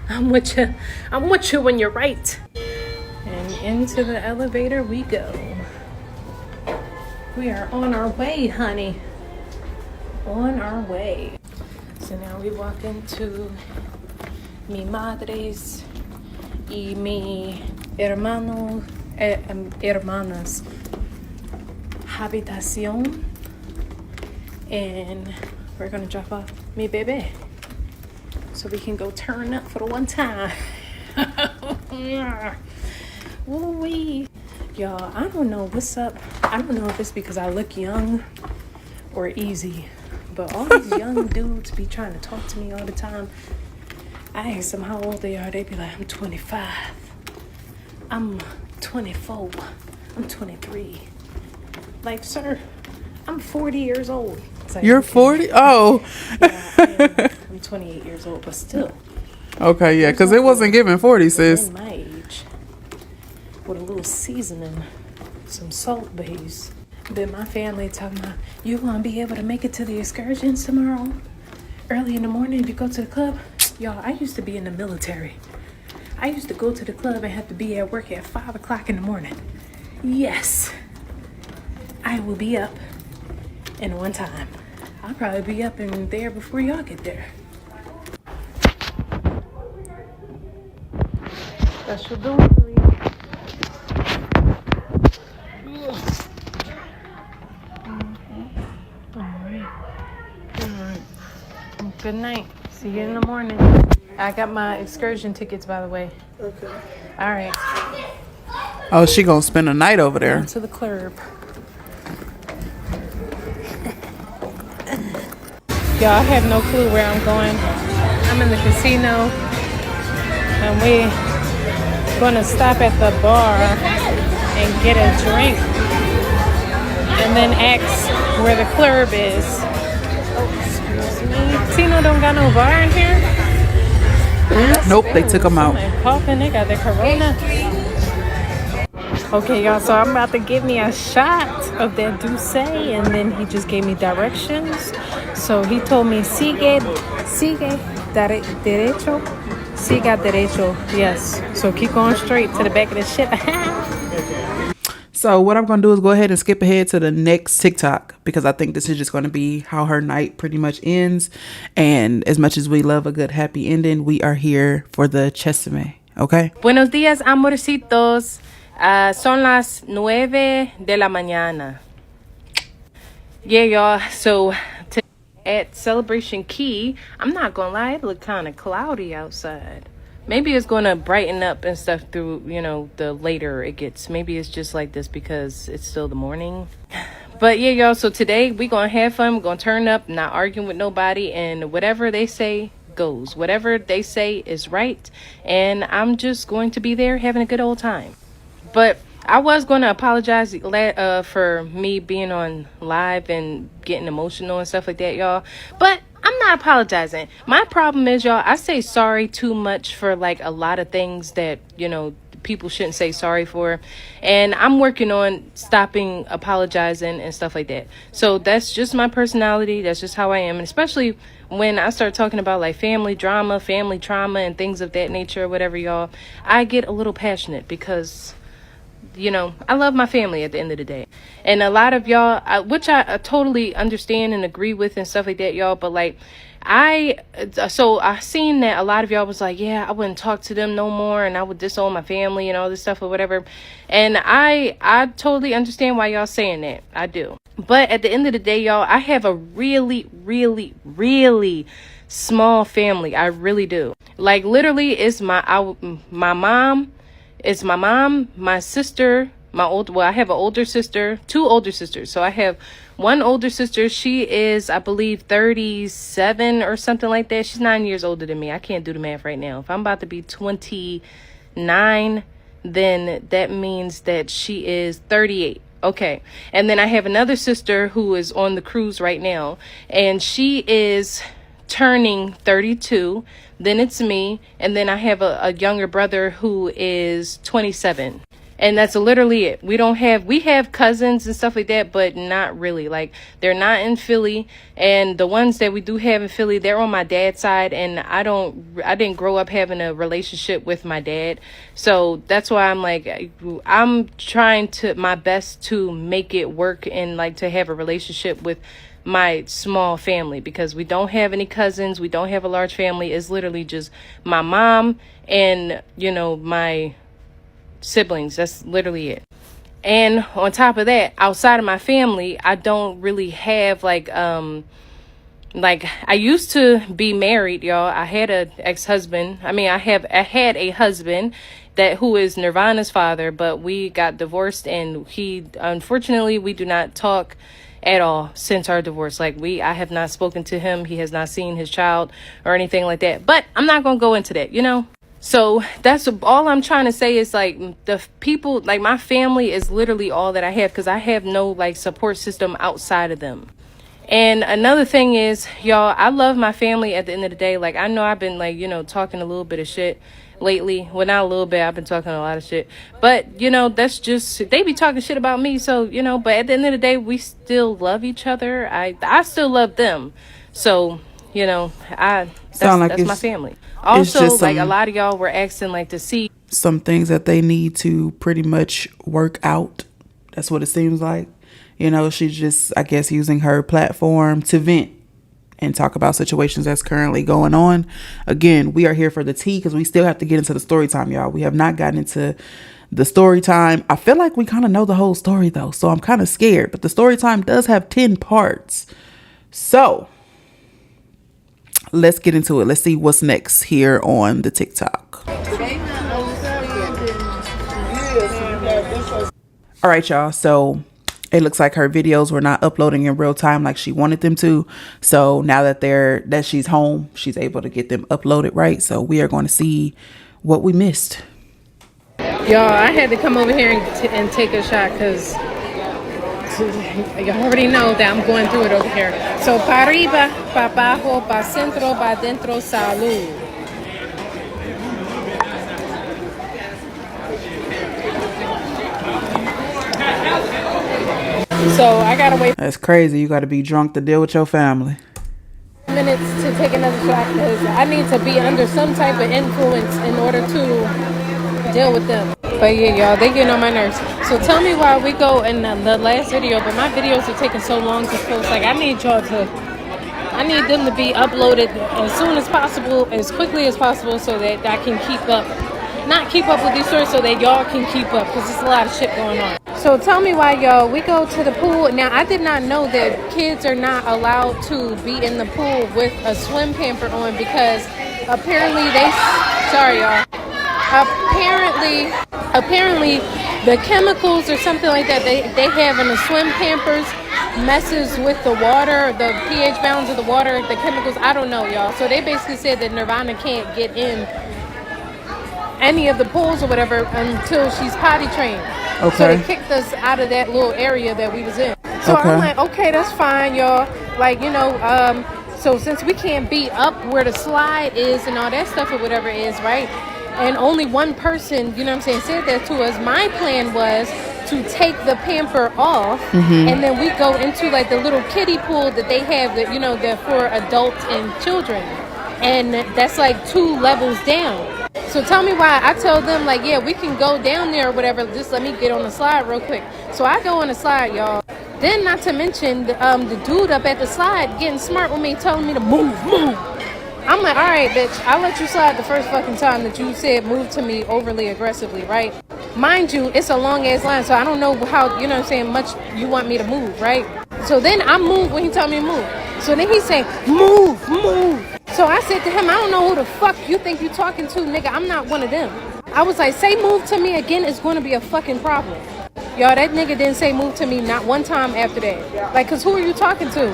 I'm with you when you're right. And into the elevator we go. We are on our way, honey. On our way. So now we walk into mi madre's y mi hermanas habitación. And we're gonna drop off mi bebé so we can go turn up for the one time. Woo-wee. Y'all, I don't know what's up. I don't know if it's because I look young or easy, but all these young dudes be trying to talk to me all the time. I ask them how old they are. They be like, I'm 25. I'm 24. I'm 23. Like, sir, I'm 40 years old. So You're 40? Oh. I'm 28 years old, but still. Okay, yeah, because it wasn't giving 40, sis. In my age. With a little seasoning. Some salt base. Then my family talking about, you gonna be able to make it to the excursions tomorrow? Early in the morning if you go to the club? Y'all, I used to be in the military. I used to go to the club and have to be at work at 5 o'clock in the morning. Yes. I will be up in one time. I'll probably be up in there before y'all get there. Special delivery. Alright. Good night. See you in the morning. I got my excursion tickets, by the way. Okay. All right. Oh, she gonna spend a night over there. To the club. Y'all, I have no clue where I'm going. I'm in the casino. And we're gonna stop at the bar and get a drink. And then ask where the club is. Oh, excuse me. Tino don't got no bar in here? Nope, they took them out. Somebody coughing, they got their corona. Okay, y'all, so I'm about to give me a shot of that Douce, and then he just gave me directions. So he told me, sigue derecho. Siga derecho, yes. So keep going straight to the back of the ship. So what I'm going to do is go ahead and skip ahead to the next TikTok, because I think this is just going to be how her night pretty much ends. And as much as we love a good happy ending, we are here for the chessame, okay? Buenos días, amorcitos. Son las 9 de la mañana. Yeah, y'all. So at Celebration Key, I'm not gonna lie, it looked kind of cloudy outside. Maybe it's gonna brighten up and stuff through, you know, the later it gets. Maybe it's just like this because it's still the morning. But yeah, y'all, so today we gonna have fun. We're gonna turn up, not arguing with nobody, and whatever they say goes. Whatever they say is right, and I'm just going to be there having a good old time. But I was going to apologize for me being on live and getting emotional and stuff like that, y'all. But I'm not apologizing. My problem is, y'all, I say sorry too much for like a lot of things that, you know, people shouldn't say sorry for. And I'm working on stopping apologizing and stuff like that. So that's just my personality. That's just how I am. And especially when I start talking about like family drama, family trauma and things of that nature or whatever, y'all, I get a little passionate because, you know, I love my family at the end of the day. And a lot of y'all, which I totally understand and agree with and stuff like that, y'all. But like, I seen that a lot of y'all was like, yeah, I wouldn't talk to them no more, and I would disown my family and all this stuff or whatever. And I totally understand why y'all saying that. I do. But at the end of the day, y'all, I have a really, really, really small family. I really do. Like literally, it's my mom. It's my mom, my sister, I have an older sister, 2 older sisters. So I have one older sister. She is, I believe, 37 or something like that. She's 9 years older than me. I can't do the math right now. If I'm about to be 29, then that means that she is 38. Okay. And then I have another sister who is on the cruise right now, and she is turning 32. Then it's me, and then I have a younger brother who is 27. And that's literally it. We have cousins and stuff like that, but not really. Like, they're not in Philly, and the ones that we do have in Philly, they're on my dad's side, and I didn't grow up having a relationship with my dad. So that's why I'm like, I'm trying my best to make it work and like to have a relationship with my small family, because we don't have any cousins. We don't have a large family. It's literally just my mom and, you know, my siblings. That's literally it. And on top of that, outside of my family, I don't really have like I used to be married, y'all. I had an ex-husband. I had a husband who is Nirvana's father, but we got divorced, and unfortunately we do not talk at all since our divorce. Like, I have not spoken to him. He has not seen his child or anything like that. But I'm not going to go into that, you know? So that's all I'm trying to say is like the people, like my family is literally all that I have, because I have no like support system outside of them. And another thing is, y'all, I love my family at the end of the day. Like, I know I've been, like, you know, talking a little bit of shit lately. Well, not a little bit. I've been talking a lot of shit. But, you know, that's just, they be talking shit about me. So, you know, but at the end of the day, we still love each other. I still love them. So, you know, that's my family. Also, like, a lot of y'all were asking, like, to see some things that they need to pretty much work out. That's what it seems like. You know, she's just, I guess, using her platform to vent and talk about situations that's currently going on. Again, we are here for the tea because we still have to get into the story time, y'all. We have not gotten into the story time. I feel like we kind of know the whole story, though, so I'm kind of scared. But the story time does have 10 parts. So let's get into it. Let's see what's next here on the TikTok. All right, y'all. So it looks like her videos were not uploading in real time like she wanted them to. So now that she's home, she's able to get them uploaded, right? So we are going to see what we missed. y'all. I had to come over here and take a shot because you already know that I'm going through it over here. So, pa arriba, pa abajo, pa centro, pa dentro, salud. So I gotta wait. That's crazy. You got to be drunk to deal with your family. Minutes to take another shot because I need to be under some type of influence in order to deal with them. But yeah, y'all, they getting on my nerves. So tell me why we go in the last video, but my videos are taking so long to post. Like I need them to be uploaded as soon as possible, as quickly as possible, so that I can not keep up with these stories, so that y'all can keep up, because there's a lot of shit going on. So tell me why, y'all, we go to the pool. Now, I did not know that kids are not allowed to be in the pool with a swim pamper on, because apparently apparently the chemicals or something like that they have in the swim pampers messes with the water, the pH balance of the water, the chemicals. I don't know, y'all. So they basically said that Nirvana can't get in any of the pools or whatever until she's potty trained. Okay. So they kicked us out of that little area that we was in. So okay. I'm like, okay, that's fine, y'all. Like, you know, so since we can't be up where the slide is and all that stuff or whatever it is, right? And only one person, you know what I'm saying, said that to us. My plan was to take the pamper off, and then we go into like the little kiddie pool that they have that, you know, that for adults and children. And that's like 2 levels down. So tell me why I tell them, like, yeah, we can go down there or whatever. Just let me get on the slide real quick. So I go on the slide, y'all. Then, not to mention, the dude up at the slide getting smart with me, telling me to move. I'm like, all right, bitch, I'll let you slide the first fucking time that you said move to me overly aggressively, right? Mind you, it's a long-ass line, so I don't know how, you know what I'm saying, much you want me to move, right? So then I move when he told me to move. So then he said, move. So I said to him, I don't know who the fuck you think you talking to, nigga. I'm not one of them. I was like, say move to me again, it's going to be a fucking problem. Y'all, that nigga didn't say move to me not one time after that. Like, because who are you talking to?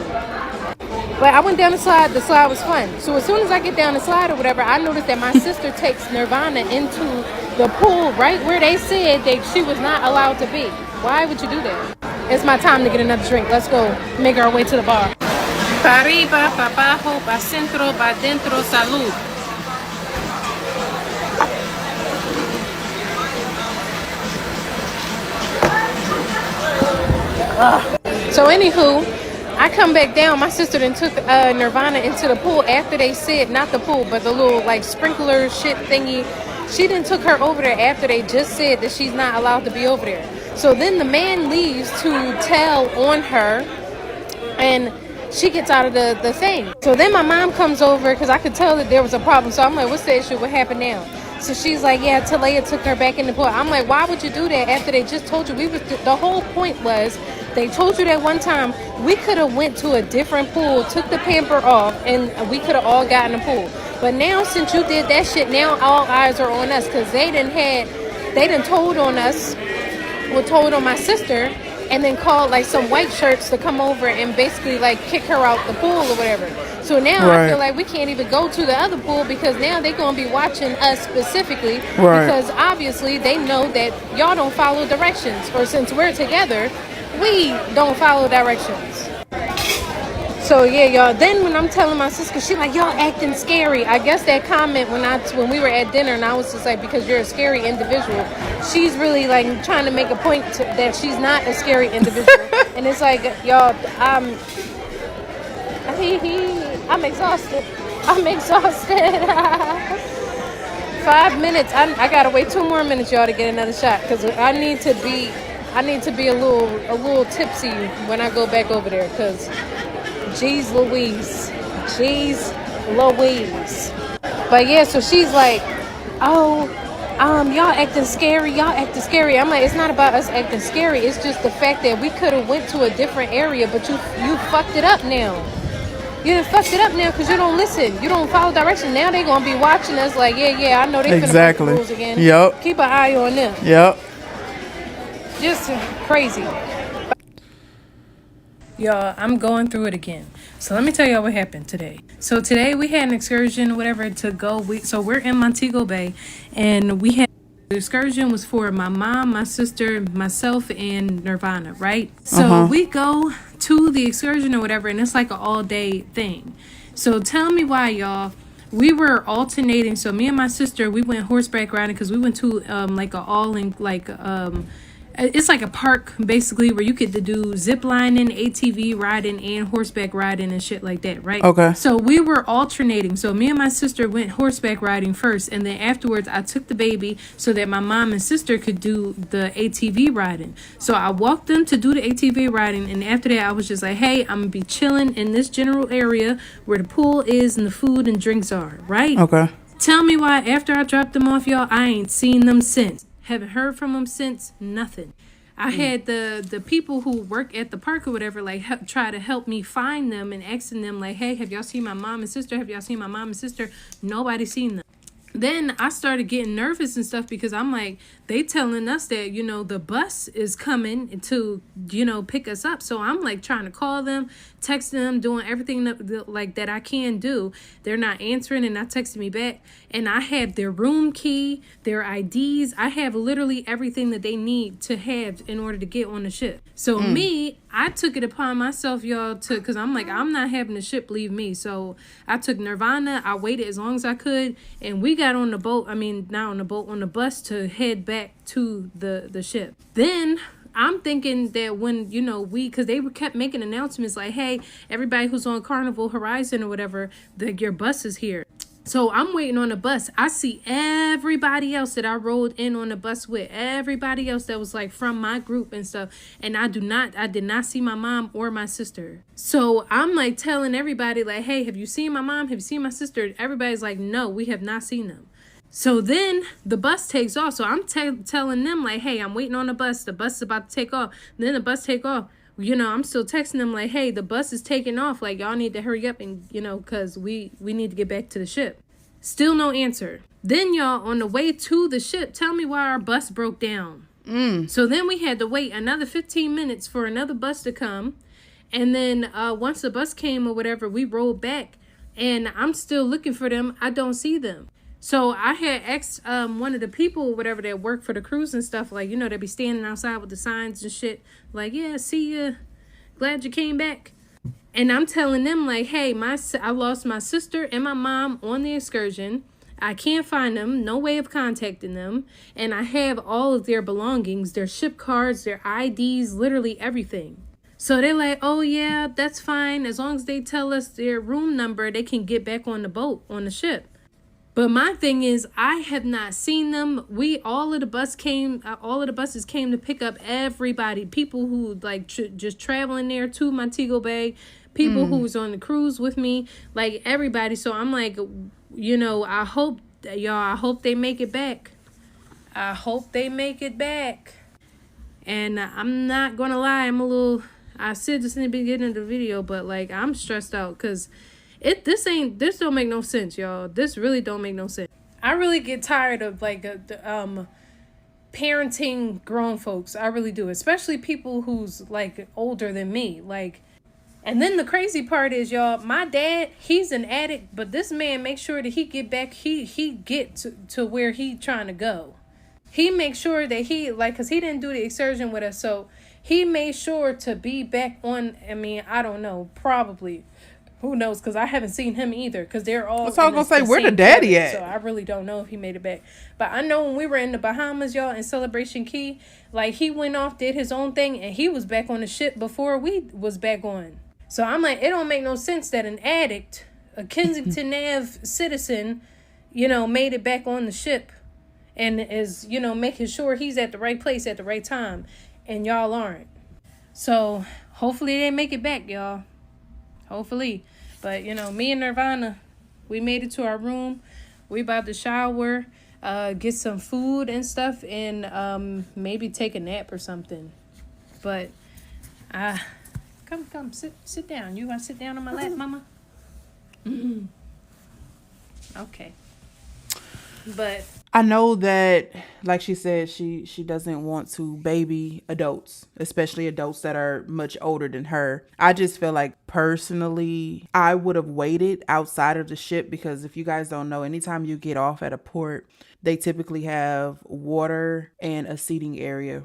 Like, I went down the slide was fun. So as soon as I get down the slide or whatever, I noticed that my sister takes Nirvana into the pool right where they said that she was not allowed to be. Why would you do that? It's my time to get another drink. Let's go make our way to the bar. Pa arriba, pa abajo, pa centro, pa dentro, salud. So anywho, I come back down. My sister then took Nirvana into the pool after they said, not the pool, but the little like sprinkler shit thingy. She then took her over there after they just said that she's not allowed to be over there. So then the man leaves to tell on her, and she gets out of the thing. So then my mom comes over because I could tell that there was a problem. So I'm like, what's the issue? What happened now? So she's like, yeah, Talaya took her back in the pool. I'm like, why would you do that after they just told you? The whole point was they told you that one time we could have went to a different pool, took the pamper off, and we could have all gotten a pool. But now since you did that shit, now all eyes are on us because they done told on us, told on my sister, and then called like some white shirts to come over and basically like kick her out the pool or whatever. So now I feel like we can't even go to the other pool because now they're going to be watching us specifically because obviously they know that y'all don't follow directions, or since we're together, we don't follow directions. So yeah, y'all. Then when I'm telling my sister, she like, y'all acting scary. I guess that comment when we were at dinner, and I was just like, because you're a scary individual. She's really like trying to make a point that she's not a scary individual. And it's like, y'all, I'm exhausted. I'm exhausted. 5 minutes. I gotta wait 2 more minutes, y'all, to get another shot, because I need to be a little tipsy when I go back over there, because Jeez Louise. But yeah, so she's like, oh, y'all acting scary. I'm like, it's not about us acting scary. It's just the fact that we could have went to a different area, but you fucked it up now. You done fucked it up now because you don't listen. You don't follow direction. Now they gonna be watching us like, yeah, I know they finna break the rules again. Yep. Keep an eye on them. Yep. Just crazy. Y'all, I'm going through it again. So let me tell y'all what happened today. So today we had an excursion or whatever to go. So we're in Montego Bay, and the excursion was for my mom, my sister, myself, and Nirvana, right? So we go to the excursion or whatever, and it's like an all-day thing. So tell me why, y'all. We were alternating. So me and my sister, we went horseback riding because we went to it's like a park basically where you get to do zip lining, ATV riding, and horseback riding and shit like that, right? Okay. So we were alternating. So me and my sister went horseback riding first, and then afterwards I took the baby so that my mom and sister could do the ATV riding. So I walked them to do the ATV riding, and after that I was just like, hey, I'm gonna be chilling in this general area where the pool is and the food and drinks are, right? Okay. Tell me why after I dropped them off, y'all, I ain't seen them since. Haven't heard from them since. Nothing. I had the people who work at the park or whatever try to help me find them and asking them like, hey, have y'all seen my mom and sister? Have y'all seen my mom and sister? Nobody seen them. Then I started getting nervous and stuff because I'm like, they telling us that, you know, the bus is coming to, you know, pick us up. So I'm like trying to call them, text them, doing everything that I can do. They're not answering and not texting me back. And I have their room key, their IDs. I have literally everything that they need to have in order to get on the ship. So I took it upon myself, y'all, because I'm like, I'm not having the ship leave me. So I took Nirvana. I waited as long as I could. And we got on the boat. I mean, not on the boat, on the bus to head back to the ship. Then I'm thinking that when, you know, because they kept making announcements like, hey, everybody who's on Carnival Horizon or whatever, your bus is here. So I'm waiting on the bus. I see everybody else that I rode in on the bus with, everybody else that was like from my group and stuff. And I did not see my mom or my sister. So I'm like telling everybody like, hey, have you seen my mom? Have you seen my sister? Everybody's like, no, we have not seen them. So then the bus takes off. So I'm telling them like, hey, I'm waiting on the bus. The bus is about to take off. Then the bus take off. You know, I'm still texting them like, hey, the bus is taking off. Like, y'all need to hurry up and, you know, because we need to get back to the ship. Still no answer. Then, y'all, on the way to the ship, tell me why our bus broke down. So then we had to wait another 15 minutes for another bus to come. And then once the bus came or whatever, we rolled back. And I'm still looking for them. I don't see them. So I had asked one of the people or whatever that work for the cruise and stuff, like, you know, they be standing outside with the signs and shit. Like, yeah, see ya. Glad you came back. And I'm telling them like, hey, I lost my sister and my mom on the excursion. I can't find them. No way of contacting them. And I have all of their belongings, their ship cards, their IDs, literally everything. So they're like, oh, yeah, that's fine. As long as they tell us their room number, they can get back on the boat, on the ship. But my thing is, I have not seen them. All of the buses came to pick up everybody. People who like just traveling there to Montego Bay. People who was on the cruise with me, like everybody. So I'm like, you know, I hope they make it back. I hope they make it back. And I'm not gonna lie, I said this in the beginning of the video, but like I'm stressed out because this don't make no sense, y'all. This really don't make no sense. I really get tired of like parenting grown folks. I really do, especially people who's like older than me. Like, and then the crazy part is, y'all, my dad, he's an addict, but this man makes sure that he get back. He get to where he trying to go. He makes sure that he like, cause he didn't do the excursion with us, so He made sure to be back on. I mean, I don't know, probably. Who knows? Because I haven't seen him either. Because they're all. That's all I'm gonna say. Where the daddy at? So I really don't know if he made it back. But I know when we were in the Bahamas, y'all, in Celebration Key, like he went off, did his own thing, and he was back on the ship before we was back on. So I'm like, it don't make no sense that an addict, a Kensington Ave citizen, you know, made it back on the ship, and is, you know, making sure he's at the right place at the right time, and y'all aren't. So hopefully they make it back, y'all. Hopefully. But, you know, me and Nirvana, we made it to our room. We about to shower, get some food and stuff, and maybe take a nap or something. But, come, sit down. You want to sit down on my lap, mama? Mm-hmm. Okay. But I know that, like she said, she doesn't want to baby adults, especially adults that are much older than her. I just feel like personally, I would have waited outside of the ship, because if you guys don't know, anytime you get off at a port, they typically have water and a seating area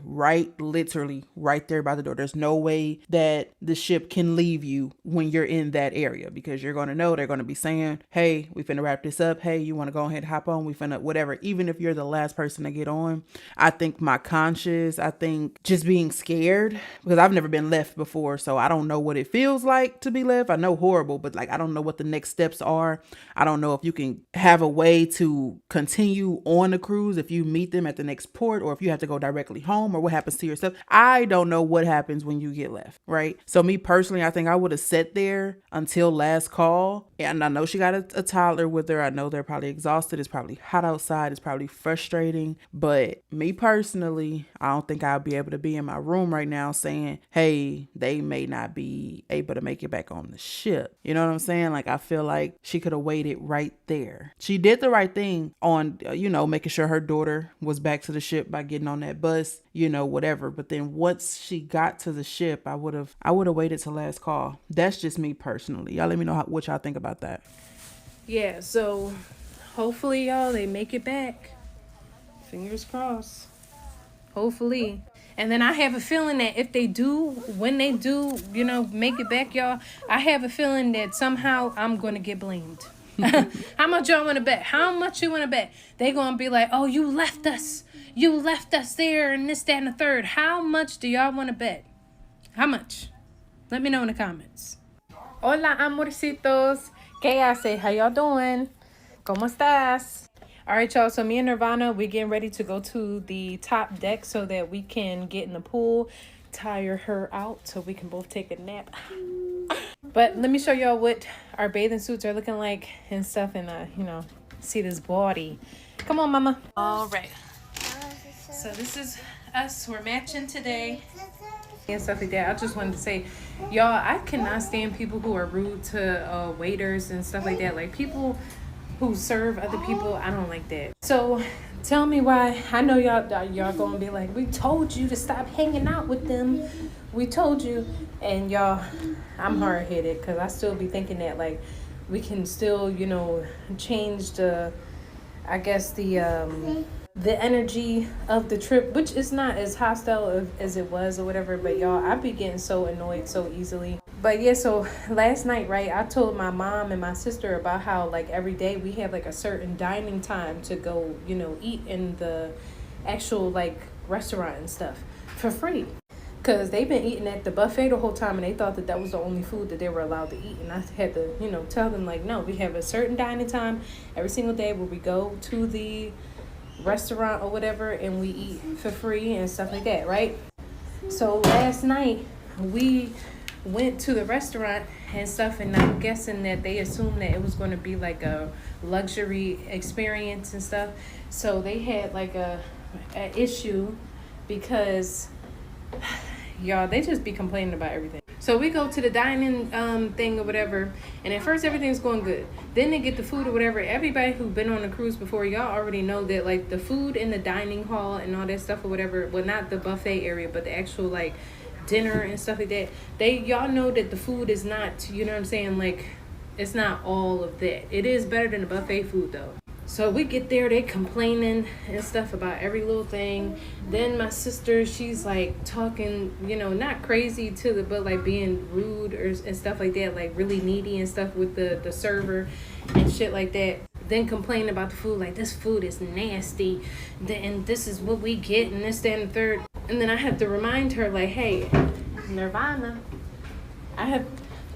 literally right there by the door. There's no way that the ship can leave you when you're in that area, because you're going to know they're going to be saying, hey, we finna wrap this up. Hey, you want to go ahead and hop on? We finna whatever. Even if you're the last person to get on, I think my conscience, I think just being scared, because I've never been left before. So I don't know what it feels like to be left. I know horrible, but like, I don't know what the next steps are. I don't know if you can have a way to continue on the cruise if you meet them at the next port, or if you have to go directly home, or what happens to your stuff. I don't know what happens when you get left, right? So me personally, I think I would have sat there until last call. And I know she got a toddler with her. I know they're probably exhausted. It's probably hot outside. It's probably frustrating. But me personally, I don't think I'll be able to be in my room right now saying, hey, they may not be able to make it back on the ship. You know what I'm saying? Like, I feel like she could have waited right there. She did the right thing on, making sure her daughter was back to the ship by getting on that bus, whatever. But then once she got to the ship, I would have waited till last call. That's just me personally. Y'all let me know what y'all think about that. yeah, so hopefully, y'all, they make it back. Fingers crossed. Hopefully. And then I have a feeling that if they do, when they do, make it back, y'all, I have a feeling that somehow I'm going to get blamed. How much y'all want to bet? How much you want to bet? They going to be like, oh, you left us there and this, that, and the third. How much do y'all want to bet? How much? Let me know in the comments. Hola, amorcitos. ¿Qué hace? How y'all doing? ¿Cómo estás? All right, y'all. So me and Nirvana, we're getting ready to go to the top deck so that we can get in the pool, tire her out so we can both take a nap. But let me show y'all what our bathing suits are looking like and stuff, and see this body. Come on, mama. All right. So this is us. We're matching today and stuff like that. I just wanted to say, y'all, I cannot stand people who are rude to waiters and stuff like that. Like, people who serve other people, I don't like that. So tell me why. I know y'all gonna be like, we told you to stop hanging out with them. We told you. And y'all, I'm hard-headed, because I still be thinking that, like, we can still, change the energy of the trip, which is not as hostile as it was or whatever. But y'all, I be getting so annoyed so easily. But yeah, so last night, right, I told my mom and my sister about how, like, every day we have, like, a certain dining time to go, eat in the actual, like, restaurant and stuff for free. Because they've been eating at the buffet the whole time, and they thought that was the only food that they were allowed to eat. And I had to, tell them, like, no, we have a certain dining time every single day where we go to the restaurant or whatever, and we eat for free and stuff like that, right? So last night, we went to the restaurant and stuff, and I'm guessing that they assumed that it was going to be, like, a luxury experience and stuff. So they had, like, a issue because... y'all, they just be complaining about everything. So we go to the dining thing or whatever, and at first everything's going good. Then they get the food or whatever. Everybody who's been on a cruise before, y'all already know that, like, the food in the dining hall and all that stuff or whatever, well, not the buffet area, but the actual, like, dinner and stuff like that, y'all know that the food is not, like, it's not all of that. It is better than the buffet food, though. So we get there, they complaining and stuff about every little thing. Then my sister, she's like talking, you know, not crazy to the, but like being rude and stuff like that, like really needy and stuff with the server and shit like that. Then complaining about the food, like this food is nasty, and this is what we get, and this, that, and the third. And then I have to remind her, like, hey, Nirvana, I have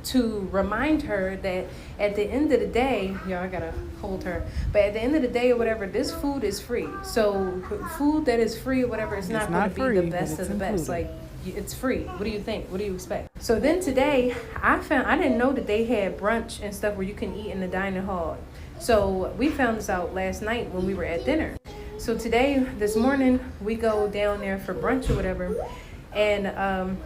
to remind her that at the end of the day, I gotta hold her, but at the end of the day or whatever, this food is free. So food that is free or whatever, it's not going to be the best of the best. Like, it's free. What do you think? What do you expect? So then today, I didn't know that they had brunch and stuff where you can eat in the dining hall. So we found this out last night when we were at dinner. So today, this morning, we go down there for brunch or whatever, and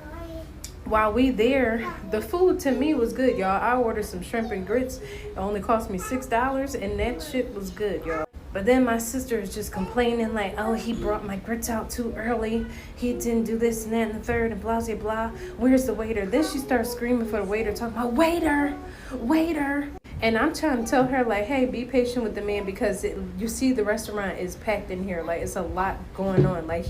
while we there, the food to me was good, y'all. I ordered some shrimp and grits. It only cost me $6, and that shit was good, y'all. But then my sister is just complaining like, oh, he brought my grits out too early. He didn't do this and that and the third and blah, blah, blah. Where's the waiter? Then she starts screaming for the waiter, talking about, waiter, waiter. And I'm trying to tell her, like, hey, be patient with the man, because you see the restaurant is packed in here. Like, it's a lot going on. Like,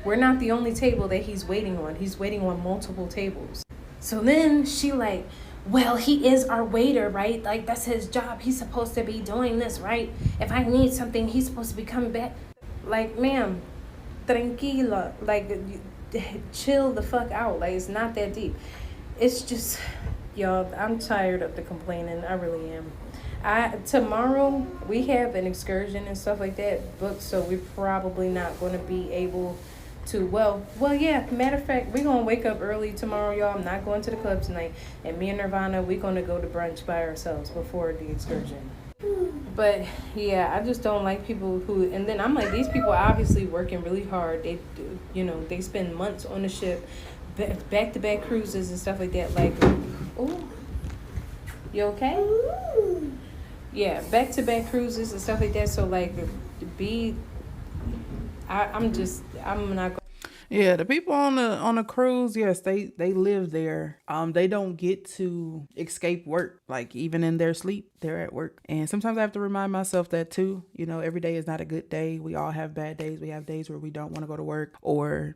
we're not the only table that he's waiting on. He's waiting on multiple tables. So then she like, well, he is our waiter, right? Like, that's his job. He's supposed to be doing this, right? If I need something, he's supposed to be coming back. Like, ma'am, tranquila. Like, chill the fuck out. Like, it's not that deep. It's just... Y'all, I'm tired of the complaining. I really am. Tomorrow we have an excursion and stuff like that booked, so we're probably not going to be able to. Well, yeah. Matter of fact, we're gonna wake up early tomorrow, y'all. I'm not going to the club tonight, and me and Nirvana, we're gonna go to brunch by ourselves before the excursion. But yeah, I just don't like people who. And then I'm like, these people are obviously working really hard. They do, they spend months on the ship, back-to-back cruises and stuff like that. Like. Ooh, you okay? Yeah, back-to-back cruises and stuff like that. So like, I'm not. Yeah, the people on the cruise, yes, they live there. They don't get to escape work. Like, even in their sleep, they're at work. And sometimes I have to remind myself that too. Every day is not a good day. We all have bad days. We have days where we don't want to go to work, or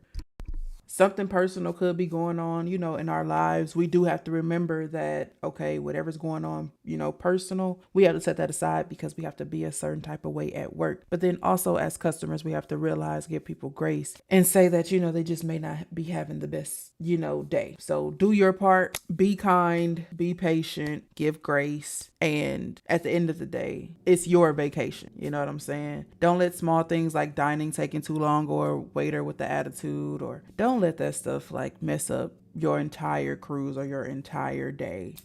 something personal could be going on, in our lives. We do have to remember that, okay, whatever's going on, personal, we have to set that aside because we have to be a certain type of way at work. But then also as customers, we have to realize, give people grace and say that, they just may not be having the best, day. So do your part, be kind, be patient, give grace. And at the end of the day, it's your vacation. You know what I'm saying? Don't let small things like dining taking too long, or waiter with the attitude, or don't let that stuff like mess up your entire cruise or your entire day,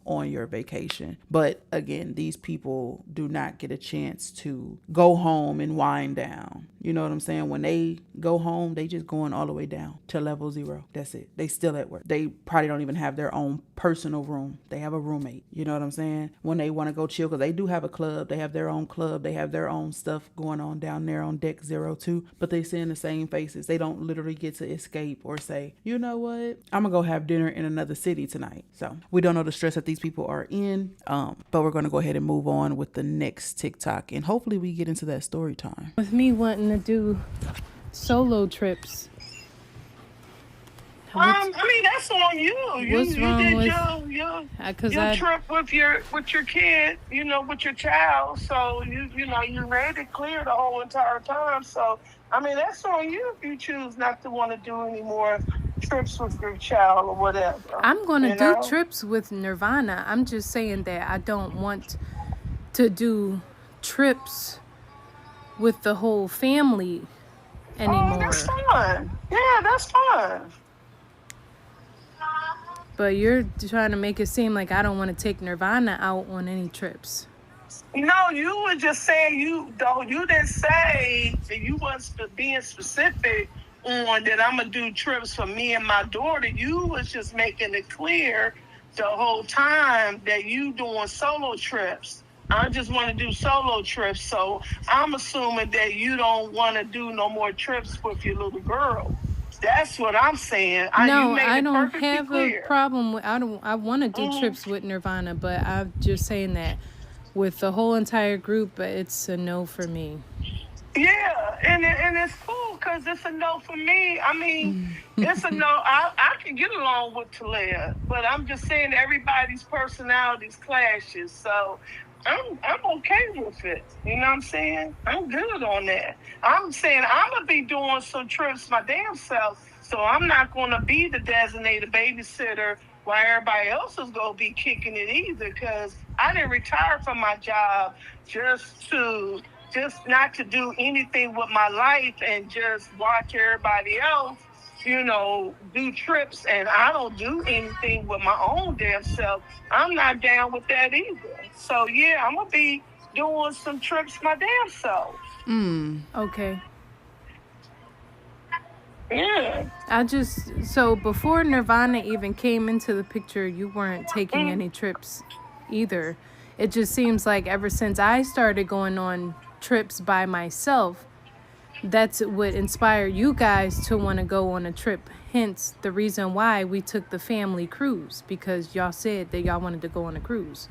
on your vacation. But again, these people do not get a chance to go home and wind down. You know what I'm saying? When they go home, they just going all the way down to level 0. That's it. They still at work. They probably don't even have their own personal room. They have a roommate. You know what I'm saying? When they want to go chill, because they do have a club. They have their own club. They have their own stuff going on down there on deck 02. But they see in the same faces. They don't literally get to escape or say, you know what? I'm going to go have dinner in another city tonight. So we don't know the stress that these people are in. But we're going to go ahead and move on with the next TikTok. And hopefully we get into that story time. With me wanting to do solo trips. I mean, that's on you. What's wrong did with your trip with your kid, with your child. So you made it clear the whole entire time. So I mean, that's on you if you choose not to want to do any more trips with your child or whatever. I'm going to do trips with Nirvana. I'm just saying that I don't want to do trips with the whole family anymore. Oh, that's fine. Yeah, that's fine. But you're trying to make it seem like I don't want to take Nirvana out on any trips. No, you were just saying you didn't say that you wasn't being specific on that I'm going to do trips for me and my daughter. You was just making it clear the whole time that you doing solo trips. I just want to do solo trips. So I'm assuming that you don't want to do no more trips with your little girl. That's what I'm saying. No, I don't have a problem with. I want to do trips with Nirvana, but I'm just saying that with the whole entire group, it's a no for me. Yeah, and it's cool because it's a no for me. I mean, it's a no. I can get along with Talia, but I'm just saying everybody's personalities clashes. So I'm okay with it. You know what I'm saying? I'm good on that. I'm saying I'm gonna be doing some trips my damn self, so I'm not gonna be the designated babysitter while everybody else is gonna be kicking it either. Because I didn't retire from my job just not to do anything with my life and just watch everybody else, do trips, and I don't do anything with my own damn self. I'm not down with that either. So yeah, I'm gonna be doing some trips my damn self. Okay. Yeah. So before Nirvana even came into the picture, you weren't taking any trips either. It just seems like ever since I started going on trips by myself, that's what inspired you guys to want to go on a trip. Hence the reason why we took the family cruise, because y'all said that y'all wanted to go on a cruise.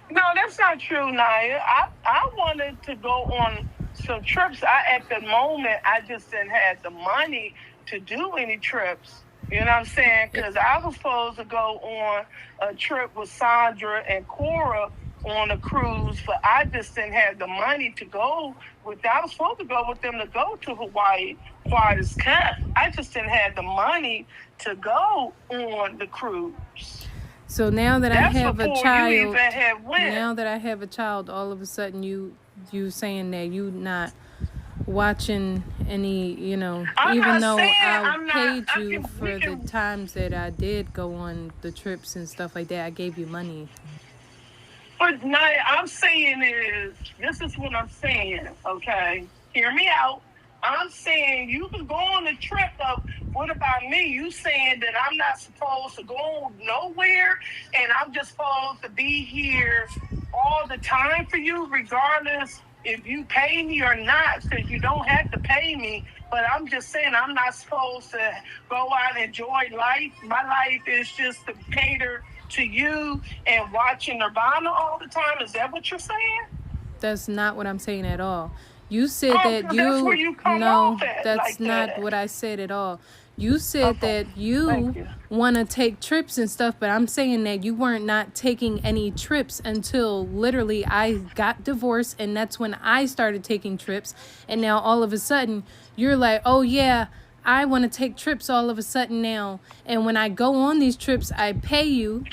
No, that's not true, Naya. I wanted to go on some trips. At the moment, I just didn't have the money to do any trips. You know what I'm saying? Because I was supposed to go on a trip with Sandra and Cora on a cruise, but I just didn't have the money to go with. I was supposed to go with them to go to Hawaii, quiet kept. I just didn't have the money to go on the cruise. So now that I have a child, now that I have a child, all of a sudden you saying that you not watching any, even though I paid you for the times that I did go on the trips and stuff like that, I gave you money. But Naya, I'm saying this is what I'm saying, okay? Hear me out. I'm saying you can go on a trip of, what about me? You saying that I'm not supposed to go nowhere and I'm just supposed to be here all the time for you, regardless if you pay me or not, because you don't have to pay me. But I'm just saying I'm not supposed to go out and enjoy life. My life is just to cater to you and watching Nirvana all the time. Is that what you're saying? That's not what I'm saying at all. You said that that's not what I said at all. You said that you want to take trips and stuff, but I'm saying that you weren't not taking any trips until literally I got divorced, and that's when I started taking trips. And now all of a sudden you're like, oh yeah, I want to take trips all of a sudden now. And when I go on these trips, I pay you,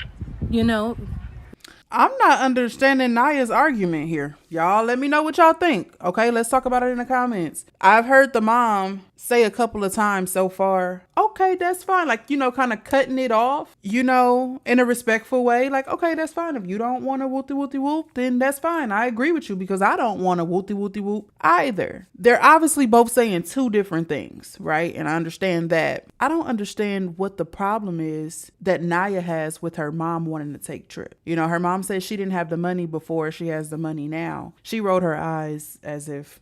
I'm not understanding Naya's argument here. Y'all let me know what y'all think. Okay, let's talk about it in the comments. I've heard the mom say a couple of times so far, okay, that's fine. Like, kind of cutting it off, in a respectful way. Like, okay, that's fine. If you don't want to whoop, then that's fine. I agree with you because I don't want to whoop either. They're obviously both saying two different things, right? And I understand that. I don't understand what the problem is that Naya has with her mom wanting to take trips. Her mom said she didn't have the money before. She has the money now. She rolled her eyes as if,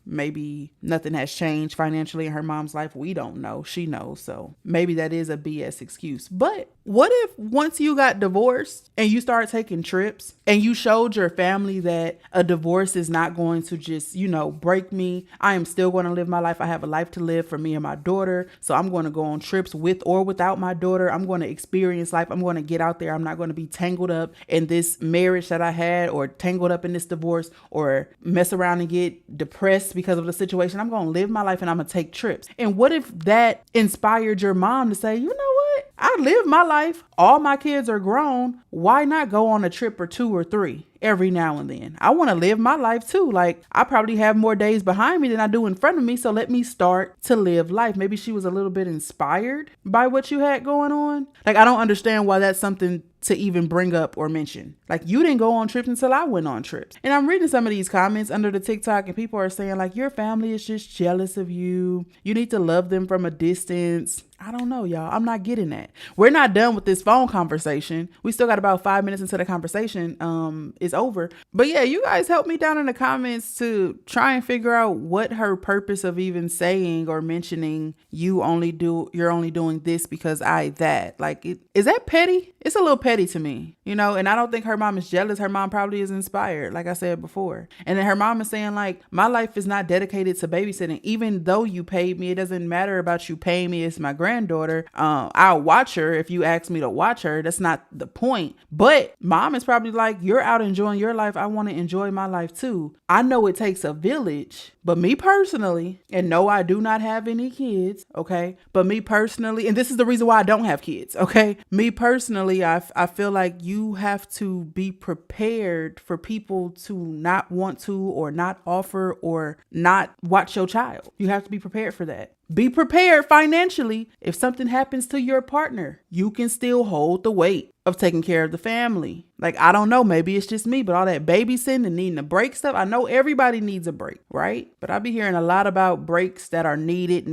maybe nothing has changed financially in her mom's life. We don't know. She knows. So maybe that is a BS excuse. But what if once you got divorced and you start taking trips and you showed your family that a divorce is not going to just, break me? I am still going to live my life. I have a life to live for me and my daughter. So I'm going to go on trips with or without my daughter. I'm going to experience life. I'm going to get out there. I'm not going to be tangled up in this marriage that I had or tangled up in this divorce or mess around and get depressed because of the situation. I'm going to live my life and I'm going to take trips. And what if that inspired your mom to say, you know what? I live my life. All my kids are grown. Why not go on a trip or 2 or 3 every now and then? I want to live my life too. Like, I probably have more days behind me than I do in front of me. So let me start to live life. Maybe she was a little bit inspired by what you had going on. Like, I don't understand why that's something to even bring up or mention. Like, you didn't go on trips until I went on trips. And I'm reading some of these comments under the TikTok and people are saying like, your family is just jealous of you. You need to love them from a distance. I don't know, y'all. I'm not getting that. We're not done with this phone conversation. We still got about 5 minutes until the conversation is over. But yeah, you guys help me down in the comments to try and figure out what her purpose of even saying or mentioning you're only doing this because that. Like, is that petty? It's a little petty to me, you know, and I don't think her mom is jealous. Her mom probably is inspired, like I said before. And then her mom is saying, like, my life is not dedicated to babysitting. Even though you paid me, it doesn't matter about you paying me. It's my granddaughter. I'll watch her if you ask me to watch her. That's not the point. But mom is probably like, you're out enjoying your life. I want to enjoy my life too. I know it takes a village, but me personally, and no, I do not have any kids. Okay. But me personally, and this is the reason why I don't have kids. Okay. Me personally, I feel like you have to be prepared for people to not want to or not offer or not watch your child. You have to be prepared for that. Be prepared financially. If something happens to your partner, you can still hold the weight of taking care of the family. Like, I don't know, maybe it's just me, but all that babysitting and needing a break stuff, I know everybody needs a break, right? But I be hearing a lot about breaks that are needed.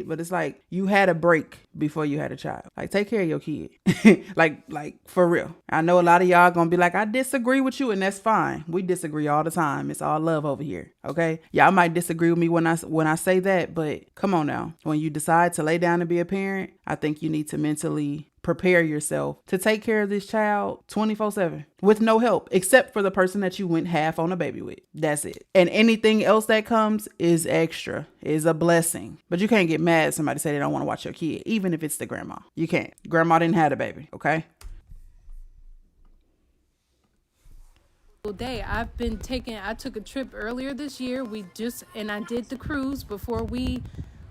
But it's like, you had a break before you had a child. Like, take care of your kid. like for real. I know a lot of y'all gonna be like, I disagree with you, and that's fine. We disagree all the time. It's all love over here. Okay. Y'all might disagree with me when I say that, but come on now. When you decide to lay down and be a parent, I think you need to mentally prepare yourself to take care of this child 24/7 with no help, except for the person that you went half on a baby with. That's it. And anything else that comes is extra, is a blessing. But you can't get mad if somebody say they don't want to watch your kid, even if it's the grandma. You can't. Grandma didn't have a baby. Okay. Day I took a trip earlier this year. I did the cruise before we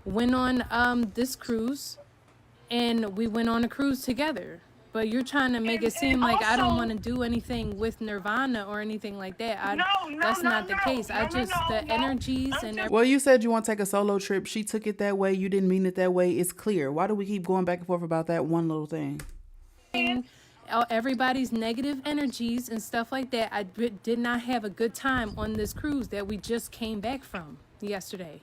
went on this cruise, and we went on a cruise together. But you're trying to make it seem like I don't want to do anything with Nirvana or anything like that. That's not the case. The energies and everything. Well, you said you want to take a solo trip. She took it that way. You didn't mean it that way. It's clear. Why do we keep going back and forth about that one little thing? Everybody's negative energies and stuff like that. I did not have a good time on this cruise that we just came back from yesterday.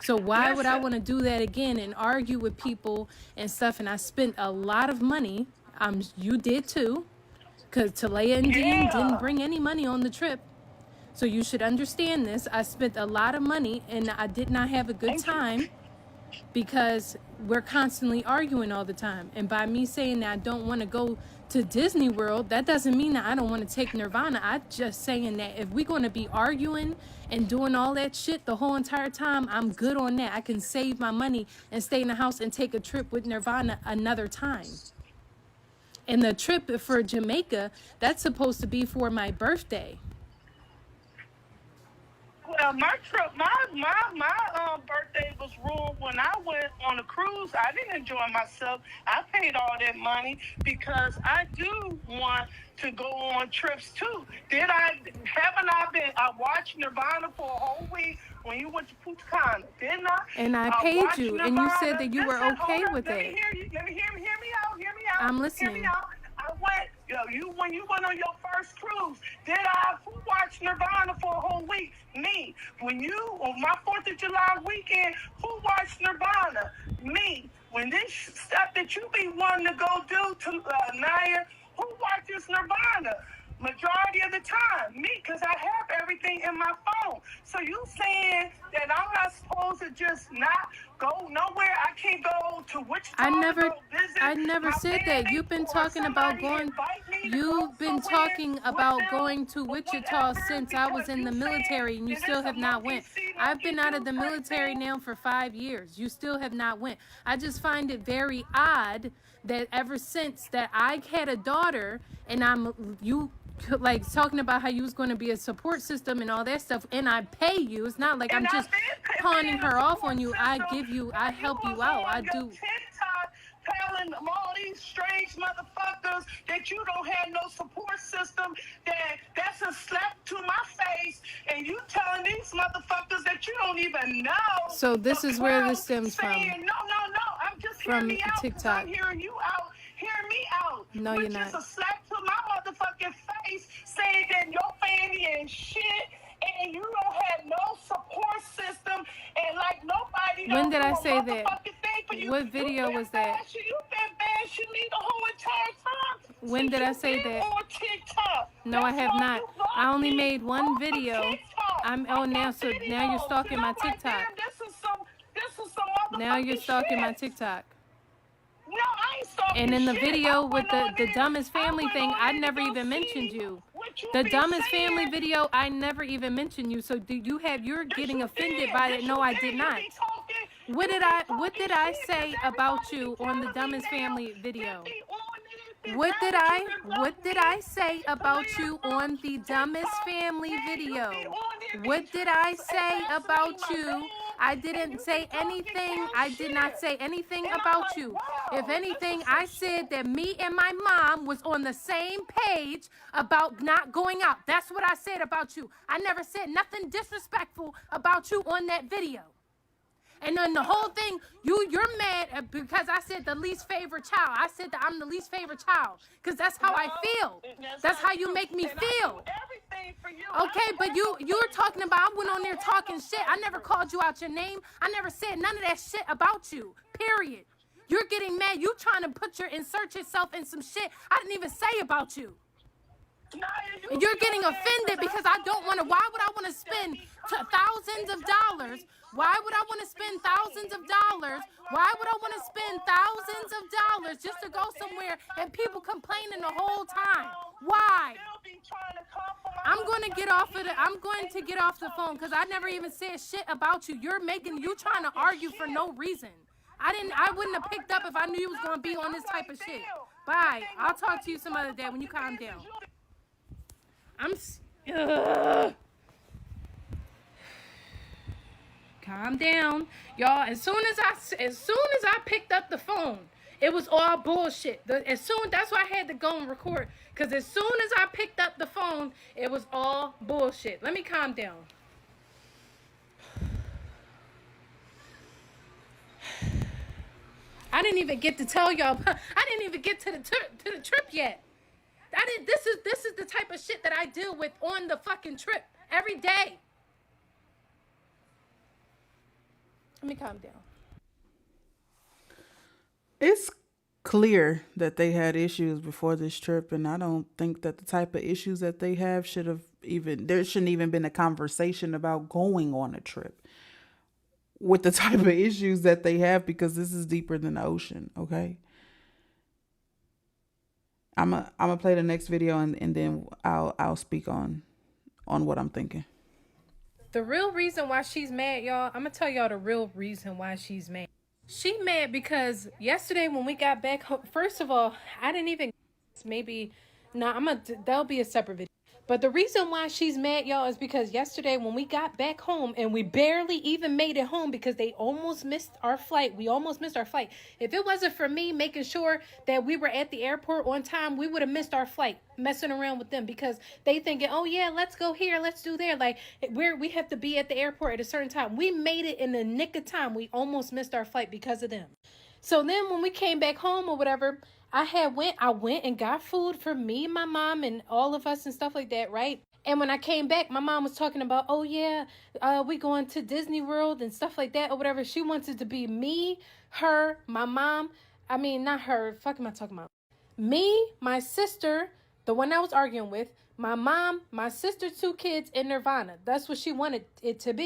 So why would I want to do that again and argue with people and stuff? And I spent a lot of money. You did too, because Talaya and Dean didn't bring any money on the trip. So you should understand this. I spent a lot of money and I did not have a good time because we're constantly arguing all the time. And by me saying that I don't want to go to Disney World, that doesn't mean that I don't want to take Nirvana. I'm just saying that if we're going to be arguing and doing all that shit the whole entire time, I'm good on that. I can save my money and stay in the house and take a trip with Nirvana another time. And the trip for Jamaica, that's supposed to be for my birthday. Well, my trip, my birthday was ruined when I went on a cruise. I didn't enjoy myself. I paid all that money because I do want to go on trips too. I watched Nirvana for a whole week when you went to Punta Cana, didn't I? And I paid you, Nirvana, and you said that you were okay with it. Let me hear me out. I'm listening. Hear me out. When you went on your first cruise, who watched Nirvana for a whole week? Me. On my 4th of July weekend, who watched Nirvana? Me. When this stuff that you be wanting to go do to Naya, who watches Nirvana? Majority of the time, me, because I have everything in my phone. So you saying that I'm not supposed to just not go nowhere? I can't go to Wichita. I never said that. You've been talking about going. You've been talking about going to Wichita since I was in the military, and you still have not went. I've been out of the military now for 5 years. You still have not went. I just find it very odd that ever since that I had a daughter, and like talking about how you was going to be a support system and all that stuff, and I pay you. It's not like I'm just pawning her off on you. I help you out. I do. Telling all these strange motherfuckers that you don't have no support system, that's a slap to my face, and you telling these motherfuckers that you don't even know. So this is where this stems from. No, I'm just hearing me out. TikTok. I'm hearing you out. Hear me out. No, you're not. Which is a slap to my motherfucking face, saying that your family ain't shit, and you don't have no support system, and like nobody. When did I say that? Thing What video was that? You've been bashing me the whole entire time. When did I say that? On TikTok. No, I have not. I only made one on video. TikTok. I'm now, so now you're stalking my TikTok. Damn, this is some Now you're motherfucking stalking my shit. TikTok. No, I ain't stalking And in the shit. video I with went on the there- dumbest family went thing, on I there never to go even see mentioned you. what you The been dumbest saying. family video, I never even mentioned you. So do you have, you're getting You offended did. by Yes, it? No, you I did. did You not. be talking- What you did be I talking what did I shit, say 'cause about everybody you be on the telling dumbest me now family that video? they on it, What that did you I love say me. about you Please, on the dumbest TikTok, family yeah, you be video? on there What did I and say impersonating about my you? man, I and didn't you say be talking anything. down I did not shit. say anything And I'm about like, you. wow, If this anything, is I some said shit. that me and my mom was on the same page about not going out. That's what I said about you. I never said nothing disrespectful about you on that video. And then the whole thing, you're mad because I said the least favorite child. I said that I'm the least favorite child because that's how I feel. That's how you make me feel. Everything for you. Okay, but you're talking about, I went on there talking shit. I never called you out your name. I never said none of that shit about you, period. You're getting mad. You trying to insert yourself in some shit I didn't even say about you. And you're getting offended because I don't want to. Why would I want to spend thousands of dollars? Why would I want to spend thousands of dollars? Why would I want to spend thousands of dollars just to go somewhere and people complaining the whole time? Why? I'm going to get off the phone because I never even said shit about you. You're trying to argue for no reason. I wouldn't have picked up if I knew you was going to be on this type of shit. Bye. I'll talk to you some other day when you calm down. Calm down, y'all. As soon as I picked up the phone, it was all bullshit. That's why I had to go and record, because as soon as I picked up the phone, it was all bullshit. Let me calm down. I didn't even get to tell y'all. I didn't even get to the trip yet. This is the type of shit that I deal with on the fucking trip every day. Let me calm down. It's clear that they had issues before this trip, and I don't think that the type of issues that they have there shouldn't even been a conversation about going on a trip with the type of issues that they have, because this is deeper than the ocean. Okay. I'm gonna play the next video and then I'll speak on what I'm thinking. The real reason why she's mad, y'all, I'm gonna tell y'all the real reason why she's mad. She mad because yesterday when we got back home, first of all, I didn't even, that'll be a separate video. But the reason why she's mad, y'all, is because yesterday when we got back home and we barely even made it home because they almost missed our flight. We almost missed our flight. If it wasn't for me making sure that we were at the airport on time, we would have missed our flight messing around with them, because they thinking, oh yeah, let's go here, let's do there. Like we have to be at the airport at a certain time. We made it in the nick of time. We almost missed our flight because of them. So then when we came back home or whatever, I went and got food for me, my mom, and all of us and stuff like that, right? And when I came back, my mom was talking about, oh yeah, we going to Disney World and stuff like that or whatever. She wanted to be me, her, my mom. I mean, not her. Fuck am I talking about? Me, my sister, the one I was arguing with, my mom, my sister, 2 kids, and Nirvana. That's what she wanted it to be.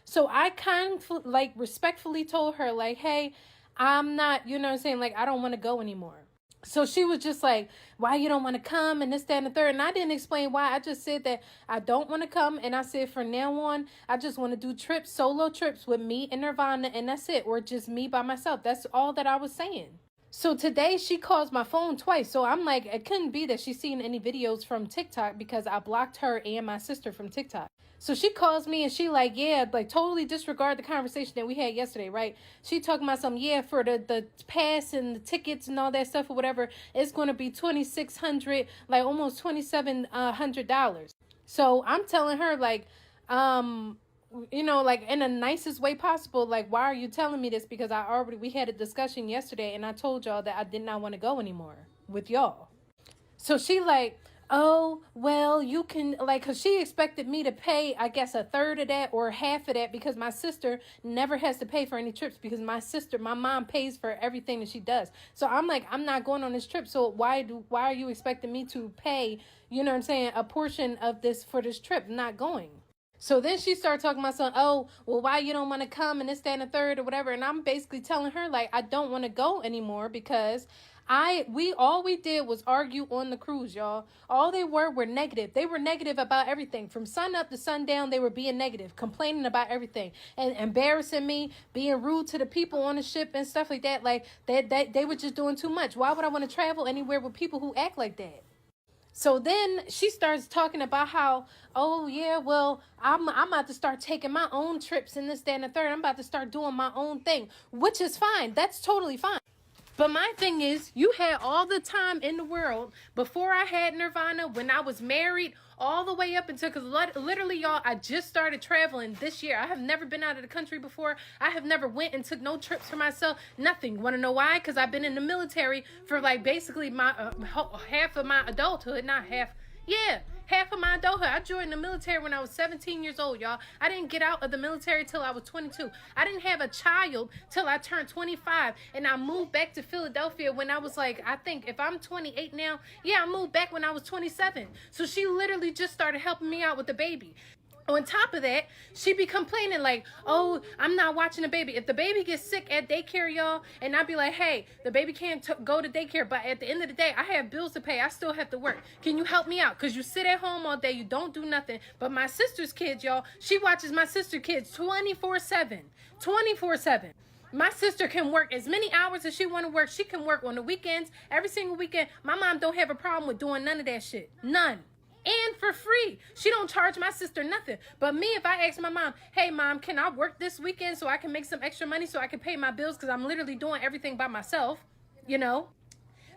So I kind of like respectfully told her, like, hey, I'm not, you know what I'm saying? Like, I don't want to go anymore. So she was just like, why you don't want to come and this, that, and the third. And I didn't explain why. I just said that I don't want to come. And I said from now on, I just want to do trips, solo trips with me and Nirvana. And that's it. Or just me by myself. That's all that I was saying. So today she calls my phone twice. So I'm like, it couldn't be that she's seen any videos from TikTok, because I blocked her and my sister from TikTok. So she calls me and she like, yeah, like totally disregard the conversation that we had yesterday, right? She talking about something, yeah, for the pass and the tickets and all that stuff or whatever, it's going to be $2,600, like almost $2,700. So I'm telling her, like, you know, like in the nicest way possible, like, why are you telling me this? Because we had a discussion yesterday and I told y'all that I did not want to go anymore with y'all. So she like, oh, well, you can, like, because she expected me to pay, I guess, a third of that or half of that, because my sister never has to pay for any trips, because my mom pays for everything that she does. So I'm like, I'm not going on this trip. So why are you expecting me to pay, you know what I'm saying, a portion of this for this trip? I'm not going. So then she started talking about something, oh, well, why you don't want to come and this, that, and the third or whatever. And I'm basically telling her, like, I don't want to go anymore because all we did was argue on the cruise, y'all. All they were negative. They were negative about everything. From sun up to sundown, they were being negative, complaining about everything and embarrassing me, being rude to the people on the ship and stuff like that. Like, they were just doing too much. Why would I want to travel anywhere with people who act like that? So then she starts talking about how, oh, yeah, well, I'm about to start taking my own trips and this, that, and the third. I'm about to start doing my own thing, which is fine. That's totally fine. But my thing is, you had all the time in the world before I had Nirvana, when I was married, all the way up until, because literally, y'all, I just started traveling this year. I have never been out of the country before. I have never went and took no trips for myself. Nothing. Want to know why? Because I've been in the military for like basically my half of my adulthood. Not half. Yeah, half of my adulthood. I joined the military when I was 17 years old, y'all. I didn't get out of the military till I was 22. I didn't have a child till I turned 25. And I moved back to Philadelphia when I was like, I think if I'm 28 now, yeah, I moved back when I was 27. So she literally just started helping me out with the baby. On top of that, she be complaining like, oh, I'm not watching the baby. If the baby gets sick at daycare, y'all, and I be like, hey, the baby can't go to daycare, but at the end of the day, I have bills to pay. I still have to work. Can you help me out? Because you sit at home all day. You don't do nothing. But my sister's kids, y'all, she watches my sister's kids 24/7. 24/7. My sister can work as many hours as she want to work. She can work on the weekends, every single weekend. My mom don't have a problem with doing none of that shit. None. And for free. She don't charge my sister nothing. But me, if I ask my mom, hey, mom, can I work this weekend so I can make some extra money so I can pay my bills, because I'm literally doing everything by myself, you know?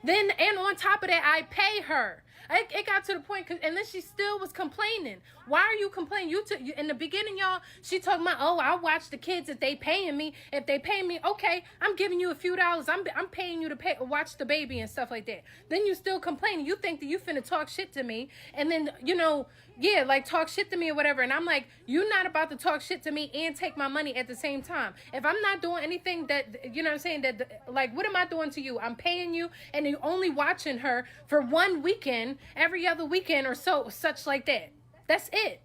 Then, and on top of that, I pay her. It got to the point, and then she still was complaining. Why are you complaining? In the beginning, y'all, she talking about, oh, I watch the kids if they paying me. If they pay me, okay, I'm giving you a few dollars. I'm paying you to watch the baby and stuff like that. Then you still complaining. You think that you finna talk shit to me, and then, you know, yeah, like talk shit to me or whatever. And I'm like, you're not about to talk shit to me and take my money at the same time. If I'm not doing anything that, you know what I'm saying, that, like, what am I doing to you? I'm paying you, and you're only watching her for one weekend, every other weekend or so, such like that. That's it.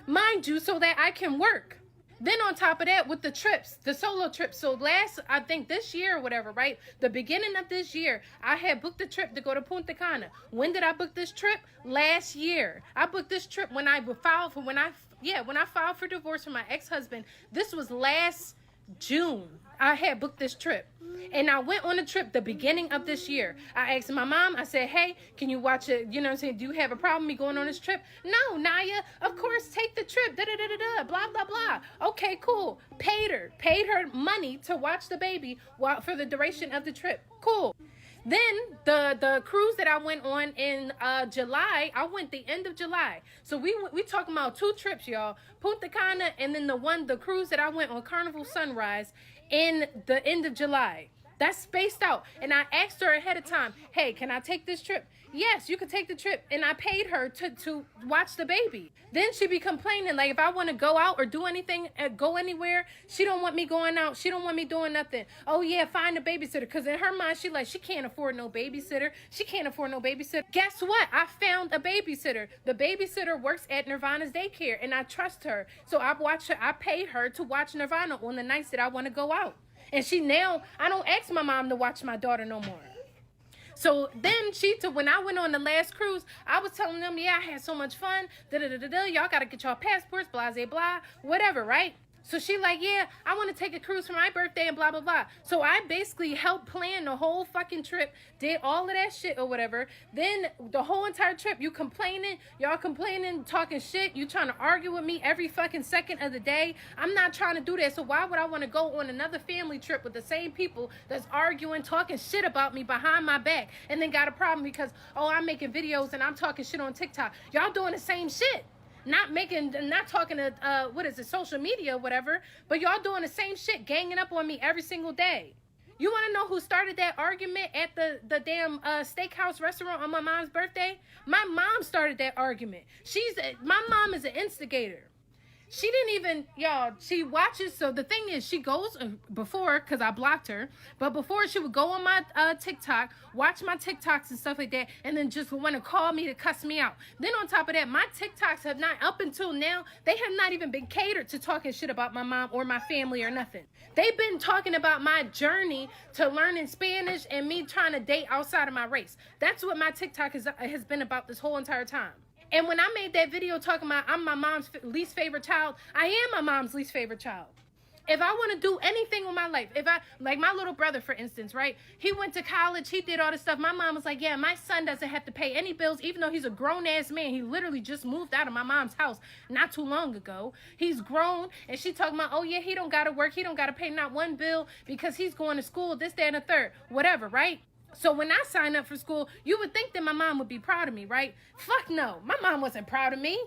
Mind you, so that I can work. Then on top of that, with the trips, the solo trips. So I think this year or whatever, right? The beginning of this year, I had booked a trip to go to Punta Cana. When did I book this trip? Last year. I booked this trip when I filed for divorce from my ex-husband. This was last June. I had booked this trip. And I went on a trip the beginning of this year. I asked my mom, I said, hey, can you watch it? You know what I'm saying? Do you have a problem me going on this trip? No, Naya, of course, take the trip. Blah, blah, blah. Okay, cool. Paid her money to watch the baby for the duration of the trip. Cool. Then the cruise that I went on in July, I went the end of July. So we talking about 2 trips, y'all. Punta Cana, and then the cruise that I went on, Carnival Sunrise, in the end of July. That's spaced out. And I asked her ahead of time, hey, can I take this trip? Yes, you could take the trip. And I paid her to watch the baby. Then she be complaining, like, if I want to go out or do anything, go anywhere, she don't want me going out. She don't want me doing nothing. Oh, yeah, find a babysitter. Because in her mind, she can't afford no babysitter. She can't afford no babysitter. Guess what? I found a babysitter. The babysitter works at Nirvana's daycare, and I trust her. So I pay her to watch Nirvana on the nights that I want to go out. And I don't ask my mom to watch my daughter no more. So then when I went on the last cruise, I was telling them, yeah, I had so much fun. Y'all got to get y'all passports, blah, blah, blah, whatever, right? So she like, yeah, I want to take a cruise for my birthday and blah, blah, blah. So I basically helped plan the whole fucking trip, did all of that shit or whatever. Then the whole entire trip, y'all complaining, talking shit. You trying to argue with me every fucking second of the day. I'm not trying to do that. So why would I want to go on another family trip with the same people that's arguing, talking shit about me behind my back, and then got a problem because, oh, I'm making videos and I'm talking shit on TikTok. Y'all doing the same shit. Not talking to, social media or whatever, but y'all doing the same shit, ganging up on me every single day. You want to know who started that argument at the damn steakhouse restaurant on my mom's birthday? My mom started that argument. My mom is an instigator. She didn't even, y'all, she watches. So the thing is, she goes before, because I blocked her, but before she would go on my TikTok, watch my TikToks and stuff like that, and then just want to call me to cuss me out. Then on top of that, my TikToks have not, up until now, they have not even been catered to talking shit about my mom or my family or nothing. They've been talking about my journey to learning Spanish and me trying to date outside of my race. That's what my TikTok has been about this whole entire time. And when I made that video talking about I'm my mom's least favorite child, I am my mom's least favorite child. If I want to do anything with my life, like my little brother, for instance, right? He went to college, he did all this stuff. My mom was like, yeah, my son doesn't have to pay any bills, even though he's a grown-ass man. He literally just moved out of my mom's house not too long ago. He's grown, and she talking about, oh, yeah, he don't got to work. He don't got to pay not one bill because he's going to school, this, that, and the third, whatever, right? So when I signed up for school, you would think that my mom would be proud of me, right? Fuck no. My mom wasn't proud of me.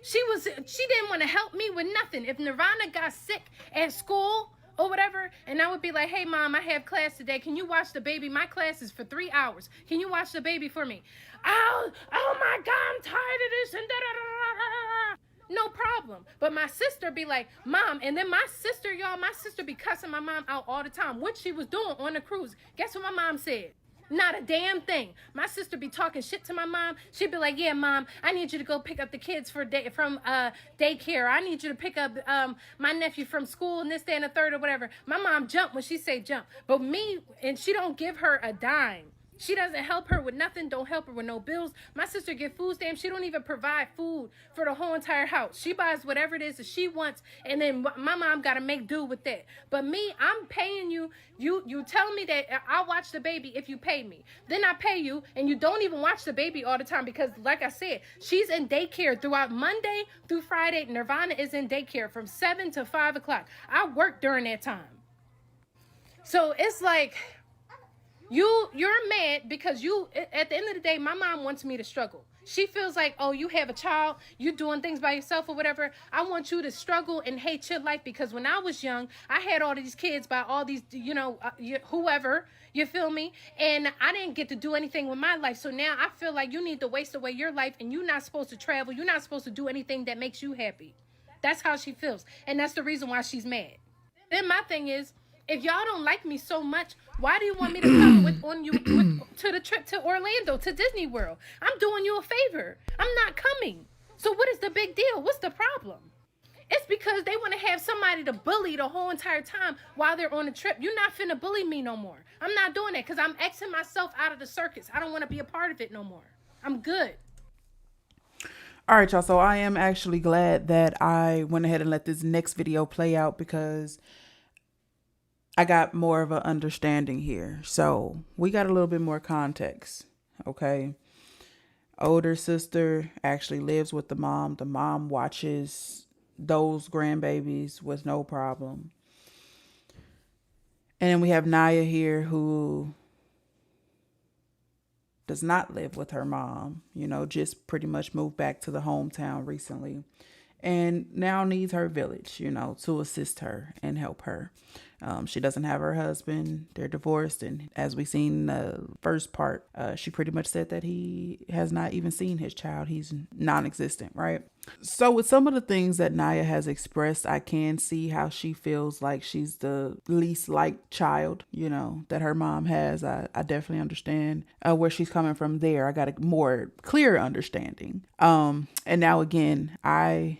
She didn't want to help me with nothing. If Nirvana got sick at school or whatever, and I would be like, hey, Mom, I have class today. Can you watch the baby? My class is for 3 hours. Can you watch the baby for me? Oh my God, I'm tired of this and da-da-da-da-da-da. No problem. But my sister be like, Mom, and then my sister be cussing my mom out all the time. What she was doing on the cruise. Guess what my mom said? Not a damn thing. My sister be talking shit to my mom. She'd be like, yeah, Mom, I need you to go pick up the kids from daycare. I need you to pick up my nephew from school and this, that, and the third or whatever. My mom jumped when she say jump. But me, and she don't give her a dime. She doesn't help her with nothing, don't help her with no bills. My sister get food stamps. She don't even provide food for the whole entire house. She buys whatever it is that she wants, and then my mom got to make do with that. But me, I'm paying you. You tell me that I'll watch the baby if you pay me. Then I pay you, and you don't even watch the baby all the time because, like I said, she's in daycare throughout Monday through Friday. Nirvana is in daycare from 7 to 5 o'clock. I work during that time. So it's like... You're mad because at the end of the day, my mom wants me to struggle. She feels like, oh, you have a child, you're doing things by yourself or whatever. I want you to struggle and hate your life because when I was young, I had all these kids by all these, whoever, you feel me? And I didn't get to do anything with my life. So now I feel like you need to waste away your life and you're not supposed to travel. You're not supposed to do anything that makes you happy. That's how she feels. And that's the reason why she's mad. Then my thing is, if y'all don't like me so much, why do you want me to come to the trip to Orlando, to Disney World? I'm doing you a favor. I'm not coming. So what is the big deal? What's the problem? It's because they want to have somebody to bully the whole entire time while they're on the trip. You're not finna bully me no more. I'm not doing that because I'm Xing myself out of the circus. I don't want to be a part of it no more. I'm good. All right, y'all. So I am actually glad that I went ahead and let this next video play out because I got more of an understanding here. So we got a little bit more context. Okay. Older sister actually lives with the mom. The mom watches those grandbabies with no problem. And then we have Naya here who does not live with her mom, just pretty much moved back to the hometown recently and now needs her village, to assist her and help her. She doesn't have her husband. They're divorced. And as we seen in the first part, she pretty much said that he has not even seen his child. He's non-existent, right? So with some of the things that Naya has expressed, I can see how she feels like she's the least liked child, that her mom has. I definitely understand where she's coming from there. I got a more clear understanding. And now again, I,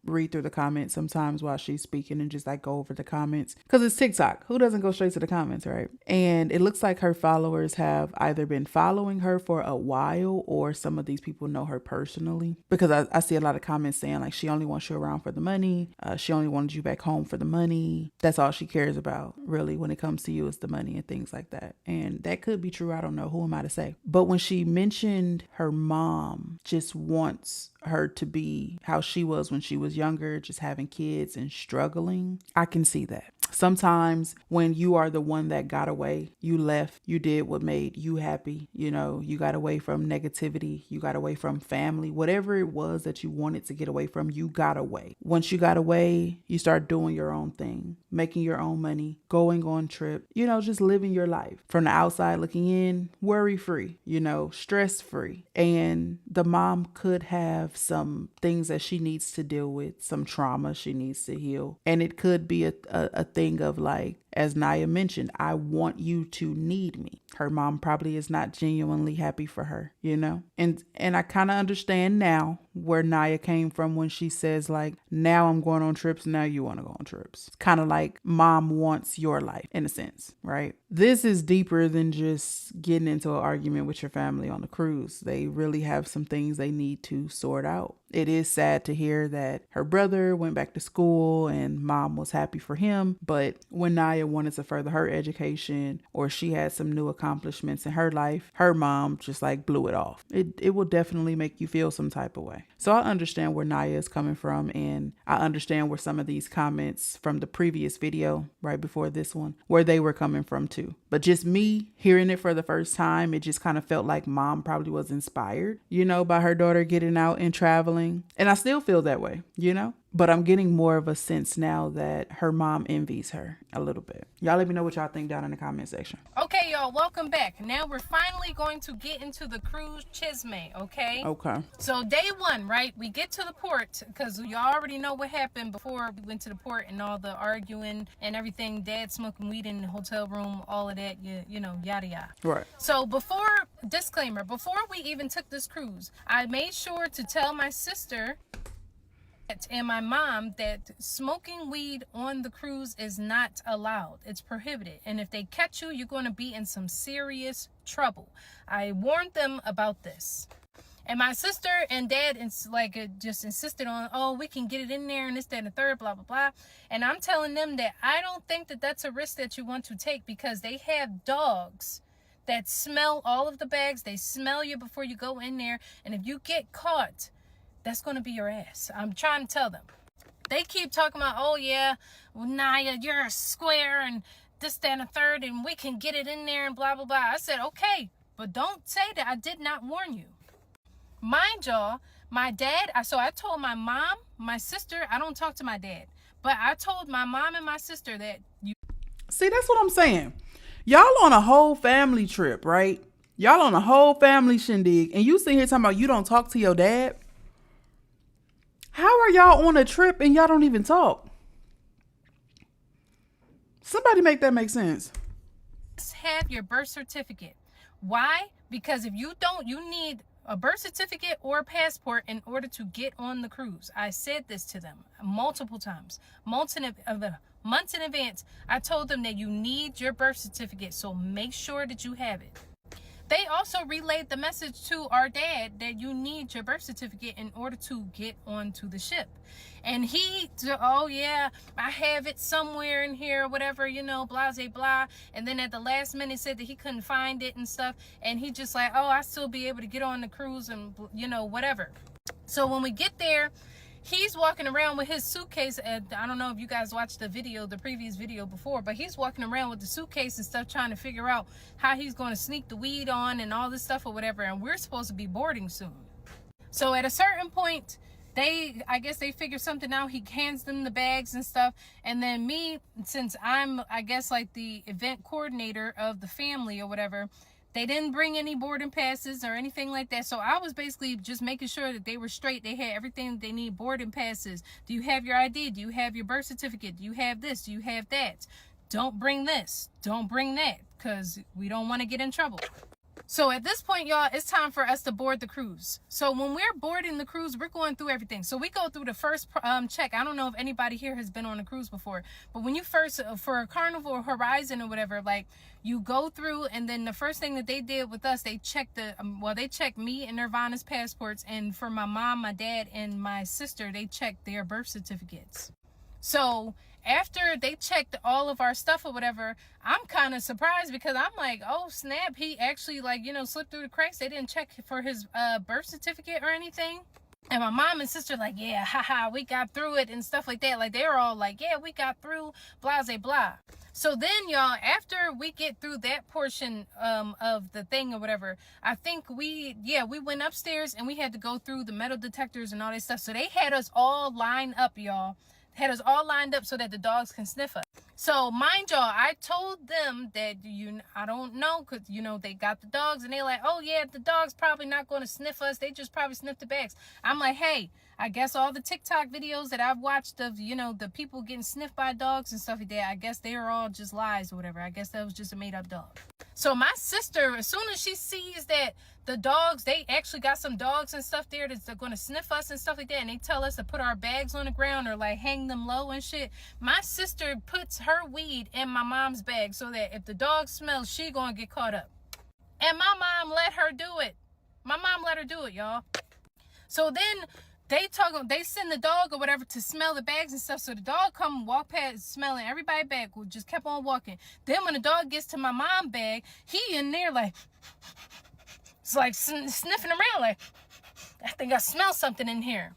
read through the comments sometimes while she's speaking and just go over the comments because it's TikTok. Who doesn't go straight to the comments, right? And it looks like her followers have either been following her for a while or some of these people know her personally because I see a lot of comments saying she only wants you around for the money. She only wanted you back home for the money. That's all she cares about really when it comes to you is the money and things like that. And that could be true. I don't know. Who am I to say? But when she mentioned her mom just wants her to be how she was when she was younger, just having kids and struggling, I can see that. Sometimes when you are the one that got away, you left, you did what made you happy. You know, you got away from negativity, you got away from family, whatever it was that you wanted to get away from, you got away. Once you got away, you start doing your own thing, making your own money, going on trip, you know, just living your life. From the outside looking in, worry free, you know, stress free. And the mom could have some things that she needs to deal with, some trauma she needs to heal. And it could be a thing of like, as Naya mentioned, I want you to need me. Her mom probably is not genuinely happy for her, you know? And I kind of understand now where Naya came from when she says like, now I'm going on trips, now you want to go on trips. It's kind of like mom wants your life in a sense, right? This is deeper than just getting into an argument with your family on a cruise. They really have some things they need to sort out. It is sad to hear that her brother went back to school and mom was happy for him. But when Naya wanted to further her education or she had some new accomplishments in her life, her mom just like blew it off. It will definitely make you feel some type of way. So I understand where Naya is coming from, and I understand where some of these comments from the previous video right before this one, where they were coming from too. But just me hearing it for the first time, it just kind of felt like mom probably was inspired, you know, by her daughter getting out and traveling. And I still feel that way, you know? But I'm getting more of a sense now that her mom envies her a little bit. Y'all let me know what y'all think down in the comment section. Okay, y'all, welcome back. Now we're finally going to get into the cruise chisme, okay? Okay. So day one, right? We get to the port because you already know what happened before we went to the port and all the arguing and everything. Dad smoking weed in the hotel room, all of that, you know, yada yada. Right. So disclaimer, before we even took this cruise, I made sure to tell my sister and my mom that smoking weed on the cruise is not allowed. It's prohibited. And if they catch you, you're going to be in some serious trouble. I warned them about this. And my sister and dad just insisted on, oh, we can get it in there and this, that, and the third, blah, blah, blah. And I'm telling them that I don't think that that's a risk that you want to take because they have dogs that smell all of the bags. They smell you before you go in there. And if you get caught, that's going to be your ass. I'm trying to tell them. They keep talking about, oh, yeah, well, Naya, you're a square and this, that, and the third, and we can get it in there and blah, blah, blah. I said, okay, but don't say that I did not warn you. Mind y'all, my dad, so I told my mom, my sister, I don't talk to my dad, but I told my mom and my sister that you. See, that's what I'm saying. Y'all on a whole family trip, right? Y'all on a whole family shindig, and you sit here talking about you don't talk to your dad? How are y'all on a trip and y'all don't even talk? Somebody make that make sense. Have your birth certificate. Why? Because if you don't, you need a birth certificate or a passport in order to get on the cruise. I said this to them multiple times, months in advance. I told them that you need your birth certificate, so make sure that you have it. They also relayed the message to our dad that you need your birth certificate in order to get onto the ship. And he, oh yeah, I have it somewhere in here, whatever, you know, blah, blah, blah. And then at the last minute said that he couldn't find it and stuff. And he just like, oh, I still be able to get on the cruise and, you know, whatever. So when we get there, he's walking around with his suitcase. I don't know if you guys watched the previous video before, but he's walking around with the suitcase and stuff trying to figure out how he's going to sneak the weed on and all this stuff or whatever. And we're supposed to be boarding soon. So at a certain point, I guess they figure something out. He hands them the bags and stuff. And then me, since I'm, I guess, like the event coordinator of the family or whatever, they didn't bring any boarding passes or anything like that. So I was basically just making sure that they were straight. They had everything they need, boarding passes. Do you have your ID? Do you have your birth certificate? Do you have this? Do you have that? Don't bring this. Don't bring that, because we don't want to get in trouble. So at this point, y'all, it's time for us to board the cruise. So when we're boarding the cruise, we're going through everything. So we go through the first check. I don't know if anybody here has been on a cruise before, but when you first, for a Carnival or Horizon or whatever, like you go through, and then the first thing that they did with us, they checked they checked me and Nirvana's passports. And for my mom, my dad, and my sister, they checked their birth certificates. So after they checked all of our stuff or whatever, I'm kind of surprised because I'm like, oh snap, he actually, like, you know, slipped through the cracks. They didn't check for his birth certificate or anything. And my mom and sister like, yeah, haha, we got through it and stuff like that. Like, they were all like, yeah, we got through, blah, blah, blah. So then, y'all, after we get through that portion of the thing or whatever, I think we went upstairs and we had to go through the metal detectors and all that stuff. So they had us all lined up, y'all. Had us all lined up so that the dogs can sniff us. So mind y'all, I told them that I don't know, because they got the dogs and they like, oh yeah, the dog's probably not going to sniff us, they just probably sniff the bags. I'm like, hey, I guess all the TikTok videos that I've watched of the people getting sniffed by dogs and stuff like that, I guess they are all just lies or whatever. I guess that was just a made up dog. So my sister, as soon as she sees that the dogs, they actually got some dogs and stuff there that's going to sniff us and stuff like that, and they tell us to put our bags on the ground or like hang them low and shit, my sister puts her weed in my mom's bag so that if the dog smells, she gonna get caught up. And my mom let her do it. My mom let her do it, y'all. So then they send the dog or whatever to smell the bags and stuff. So the dog come and walk past smelling everybody's bag, just kept on walking. Then when the dog gets to my mom's bag, he in there like, it's like sniffing around like, I think I smell something in here.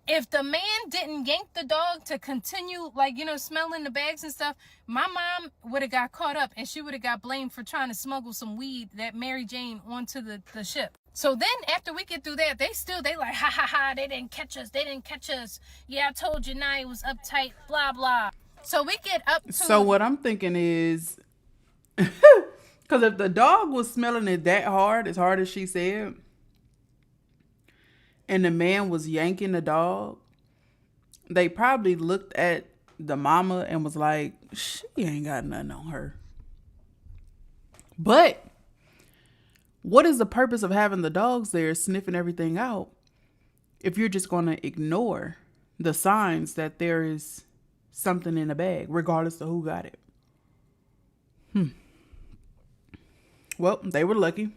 If the man didn't yank the dog to continue, like, smelling the bags and stuff, my mom would have got caught up and she would have got blamed for trying to smuggle some weed, that Mary Jane, onto the ship. So then after we get through that, they like, ha ha ha, they didn't catch us. Yeah, I told you, Nye was uptight, blah, blah. So we get up to... So what I'm thinking is, because if the dog was smelling it that hard, as hard as she said, and the man was yanking the dog, they probably looked at the mama and was like, she ain't got nothing on her. But what is the purpose of having the dogs there sniffing everything out if you're just going to ignore the signs that there is something in the bag, regardless of who got it? Well, they were lucky.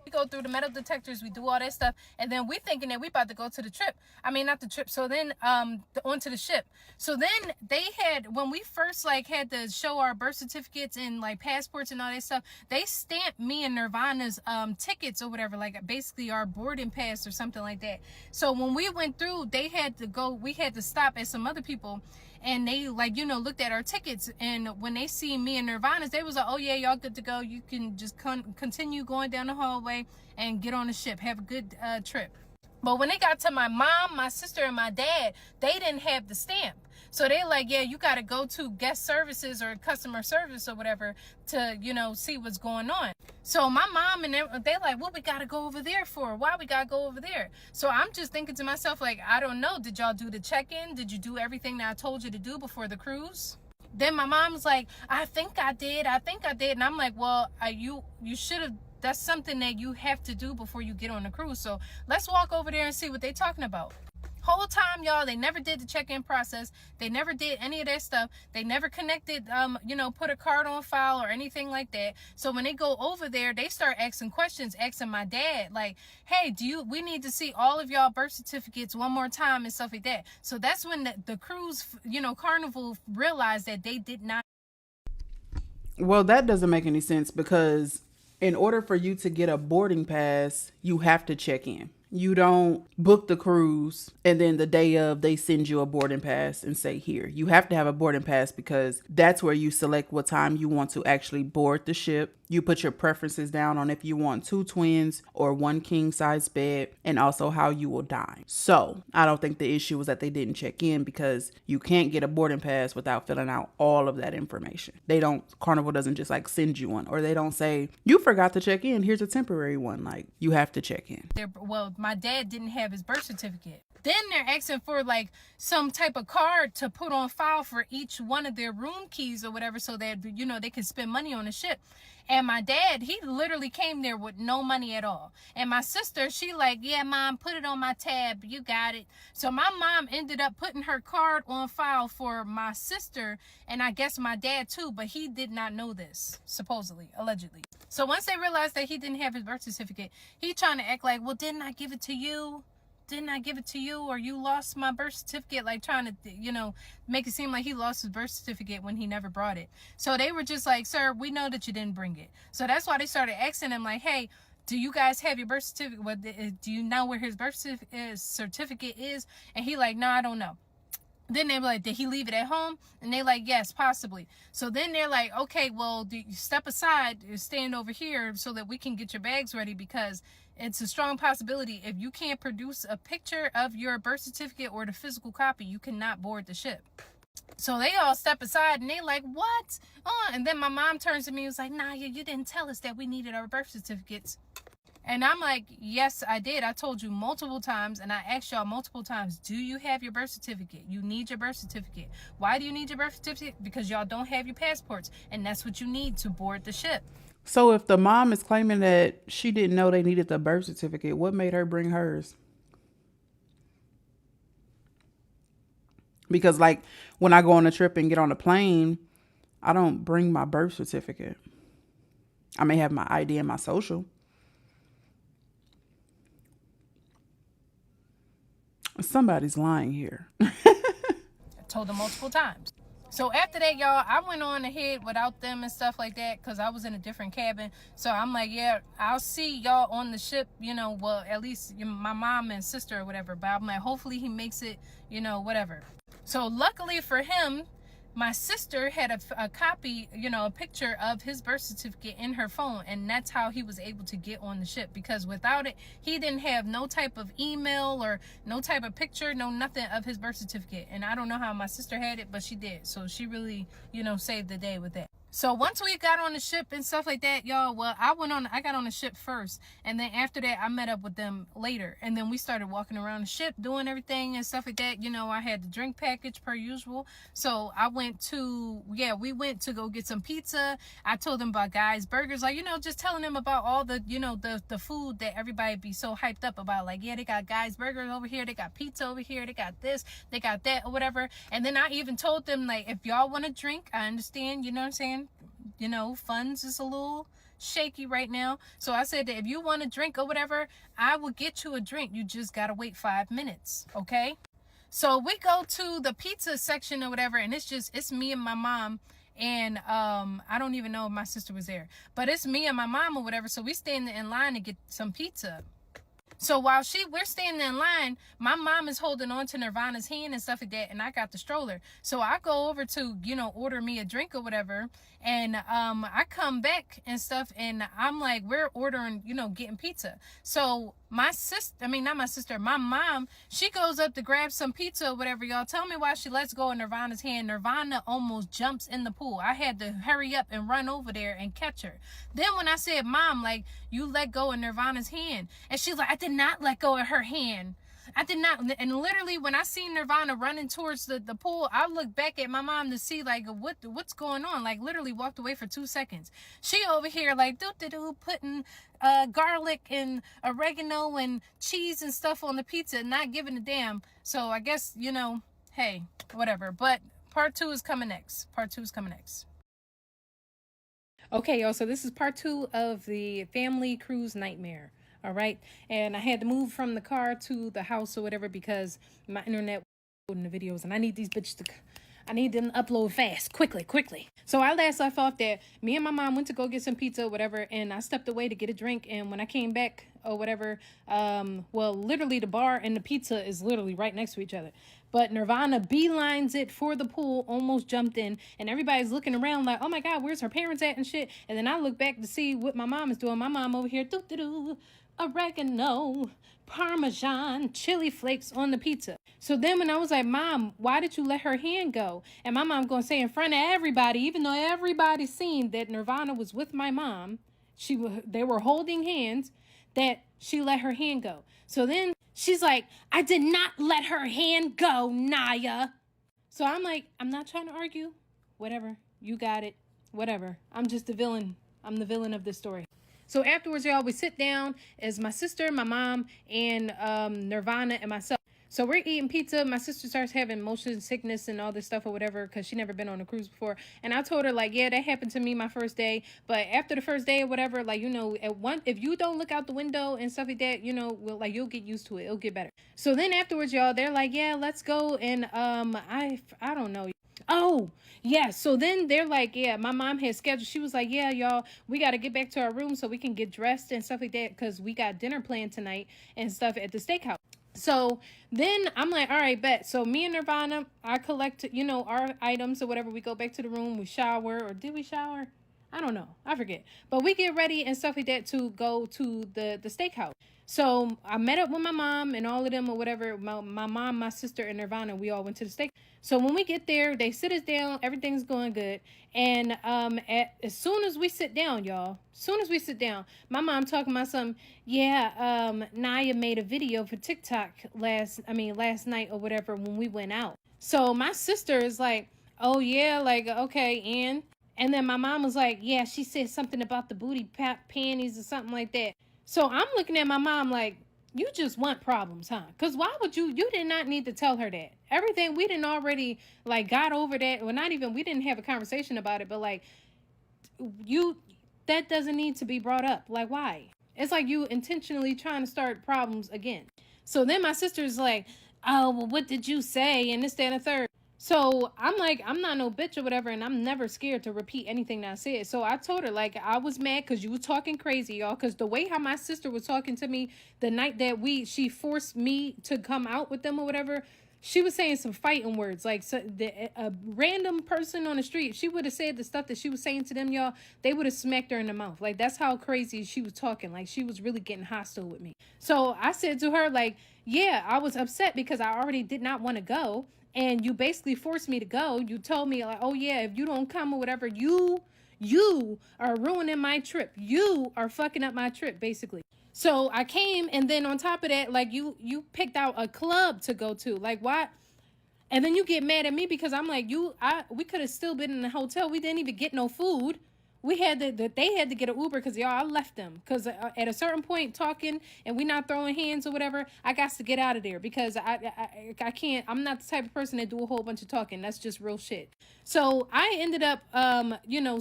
We go through the metal detectors, we do all that stuff, and then we thinking that we about to go to the trip. I mean, not the trip. So then, onto the ship. So then they had, when we first like had to show our birth certificates and like passports and all that stuff, they stamped me and Nirvana's tickets or whatever, like basically our boarding pass or something like that. So when we went through, we had to stop at some other people. And they like, looked at our tickets, and when they see me and Nirvana's, they was like, oh yeah, y'all good to go. You can just continue going down the hallway and get on the ship. Have a good trip. But when they got to my mom, my sister, and my dad, they didn't have the stamp. So they like, yeah, you got to go to guest services or customer service or whatever to, see what's going on. So my mom and they like, what we got to go over there for? Why we got to go over there? So I'm just thinking to myself, like, I don't know. Did y'all do the check-in? Did you do everything that I told you to do before the cruise? Then my mom's like, I think I did. And I'm like, well, you should have. That's something that you have to do before you get on the cruise. So let's walk over there and see what they're talking about. Whole time, y'all, they never did the check-in process. They never did any of that stuff. They never connected, put a card on file or anything like that. So when they go over there, they start asking questions, asking my dad, like, hey, we need to see all of y'all birth certificates one more time and stuff like that. So that's when the cruise, Carnival realized that they did not. Well, that doesn't make any sense, because in order for you to get a boarding pass, you have to check in. You don't book the cruise and then the day of they send you a boarding pass and say, here. You have to have a boarding pass, because that's where you select what time you want to actually board the ship. You put your preferences down on if you want 2 twins or 1 king size bed, and also how you will dine. So I don't think the issue was that they didn't check in, because you can't get a boarding pass without filling out all of that information. Carnival doesn't just like send you one, or they don't say, you forgot to check in, here's a temporary one. Like, you have to check in. Well, my dad didn't have his birth certificate. Then they're asking for like some type of card to put on file for each one of their room keys or whatever, so that, they can spend money on the ship. And my dad, he literally came there with no money at all. And my sister, she like, yeah, mom, put it on my tab. You got it. So my mom ended up putting her card on file for my sister, and I guess my dad too, but he did not know this, supposedly, allegedly. So once they realized that he didn't have his birth certificate, he trying to act like, well, didn't I give it to you? Or you lost my birth certificate, like trying to, make it seem like he lost his birth certificate when he never brought it. So they were just like, sir, we know that you didn't bring it. So that's why they started asking him like, hey, do you guys have your birth certificate? Do you know where his birth certificate is? And he like, no, I don't know. Then they were like, did he leave it at home? And they like, yes, possibly. So then they're like, okay, well, do you step aside, stand over here so that we can get your bags ready, because it's a strong possibility if you can't produce a picture of your birth certificate or the physical copy, you cannot board the ship. So they all step aside and they like, what? And then my mom turns to me and was like, nah, you didn't tell us that we needed our birth certificates. And I'm like, yes, I did. I told you multiple times, and I asked y'all multiple times, do you have your birth certificate? You need your birth certificate. Why do you need your birth certificate? Because y'all don't have your passports, and that's what you need to board the ship. So if the mom is claiming that she didn't know they needed the birth certificate, what made her bring hers? Because like when I go on a trip and get on a plane, I don't bring my birth certificate. I may have my ID and my social. Somebody's lying here. I told them multiple times. So after that, y'all, I went on ahead without them and stuff like that because I was in a different cabin. So I'm like, yeah, I'll see y'all on the ship, you know, well, at least my mom and sister or whatever. But I'm like, hopefully he makes it, you know, whatever. So luckily for him, my sister had a copy, you know, a picture of his birth certificate in her phone. And that's how he was able to get on the ship, because without it, he didn't have no type of email or no type of picture, no nothing of his birth certificate. And I don't know how my sister had it, but she did. So she really, you know, saved the day with that. So once we got on the ship and stuff like that, y'all, well, I got on the ship first. And then after that, I met up with them later. And then we started walking around the ship, doing everything and stuff like that. You know, I had the drink package per usual. So I went to, we went to go get some pizza. I told them about Guys Burgers, like, you know, just telling them about all the, you know, the food that everybody be so hyped up about. Like, yeah, they got Guys Burgers over here. They got pizza over here. They got this, they got that or whatever. And then I even told them, like, if y'all want to drink, I understand, you know what I'm saying? You know, funds is a little shaky right now. So I said that if you want to drink or whatever, I will get you a drink. You just got to wait 5 minutes. Okay. So we go to the pizza section or whatever. And it's me and my mom. And I don't even know if my sister was there, but it's me and my mom or whatever. So we stand in line to get some pizza. So while we're standing in line, my mom is holding on to Nirvana's hand and stuff like that, and I got the stroller. So I go over to, you know, order me a drink or whatever, and I come back and stuff, and I'm like, we're ordering, you know, getting pizza. So my mom, she goes up to grab some pizza or whatever, y'all. Tell me why she lets go of Nirvana's hand. Nirvana almost jumps in the pool. I had to hurry up and run over there and catch her. Then when I said, Mom, like, you let go of Nirvana's hand, and she's like, I did not let go of her hand. I did not. And literally when I seen Nirvana running towards the pool, I looked back at my mom to see like what's going on. Like literally walked away for 2 seconds. She over here like putting garlic and oregano and cheese and stuff on the pizza, not giving a damn. So I guess, you know, hey, whatever. But part 2 is coming next. Okay, y'all, so this is part 2 of the family cruise nightmare. All right. And I had to move from the car to the house or whatever because my internet was in the videos and I need these bitches I need them to upload fast, quickly. So I left off that me and my mom went to go get some pizza or whatever, and I stepped away to get a drink. And when I came back or whatever, well, literally the bar and the pizza is literally right next to each other. But Nirvana beelines it for the pool, almost jumped in, and everybody's looking around like, oh my God, where's her parents at and shit. And then I look back to see what my mom is doing. My mom over here, oregano, Parmesan, chili flakes on the pizza. So then when I was like, Mom, why did you let her hand go? And my mom gonna say in front of everybody, even though everybody's seen that Nirvana was with my mom, they were holding hands, that she let her hand go. So then she's like, I did not let her hand go, Naya. So I'm like, I'm not trying to argue. Whatever. You got it. Whatever. I'm just the villain. I'm the villain of this story. So afterwards, y'all, we sit down as my sister, my mom, and Nirvana and myself. So we're eating pizza. My sister starts having motion sickness and all this stuff or whatever because she never been on a cruise before. And I told her, like, yeah, that happened to me my first day. But after the first day or whatever, like, you know, if you don't look out the window and stuff like that, you know, like, you'll get used to it. It'll get better. So then afterwards, y'all, they're like, yeah, let's go. And I don't know. Oh, yeah. So then they're like, yeah, my mom had scheduled. She was like, yeah, y'all, we got to get back to our room so we can get dressed and stuff like that because we got dinner planned tonight and stuff at the steakhouse. So then I'm like, all right, bet. So me and Nirvana, I collect, our items or whatever. We go back to the room, we shower, or did we shower? I don't know. I forget. But we get ready and stuff like that to go to the steakhouse. So I met up with my mom and all of them or whatever. My mom, my sister, and Nirvana, we all went to the steak. So when we get there, they sit us down. Everything's going good. And as soon as we sit down, y'all, my mom talking about something. Yeah, Naya made a video for TikTok last night or whatever when we went out. So my sister is like, oh yeah, like, okay, and then my mom was like, yeah, she said something about the booty panties or something like that. So I'm looking at my mom like, you just want problems, huh? Because why would you did not need to tell her that. Everything, we didn't already, like, got over that. Well, not even, we didn't have a conversation about it, but, like, that doesn't need to be brought up. Like, why? It's like you intentionally trying to start problems again. So then my sister's like, oh, well, what did you say? And this, that, and the third. So I'm like, I'm not no bitch or whatever, and I'm never scared to repeat anything that I said. So I told her, like, I was mad because you were talking crazy, y'all, because the way how my sister was talking to me the night that she forced me to come out with them or whatever, she was saying some fighting words. Like, a random person on the street, she would have said the stuff that she was saying to them, y'all, they would have smacked her in the mouth. Like, that's how crazy she was talking. Like, she was really getting hostile with me. So I said to her, like, yeah, I was upset because I already did not want to go. And you basically forced me to go. You told me, like, oh, yeah, if you don't come or whatever, you are ruining my trip. You are fucking up my trip, basically. So I came, and then on top of that, like, you picked out a club to go to. Like, why? And then you get mad at me because I'm like, we could have still been in the hotel. We didn't even get no food. They had to get an Uber because, y'all, I left them. Because at a certain point, talking and we not throwing hands or whatever, I got to get out of there because I can't. I'm not the type of person that do a whole bunch of talking. That's just real shit. So I ended up,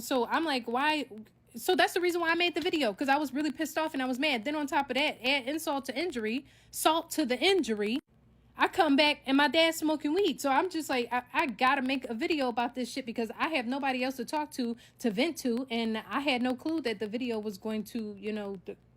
so I'm like, why? So that's the reason why I made the video, because I was really pissed off and I was mad. Then on top of that, add insult to injury, salt to the injury. I come back and my dad's smoking weed. So I'm just like, I gotta make a video about this shit because I have nobody else to talk to vent to. And I had no clue that the video was going to,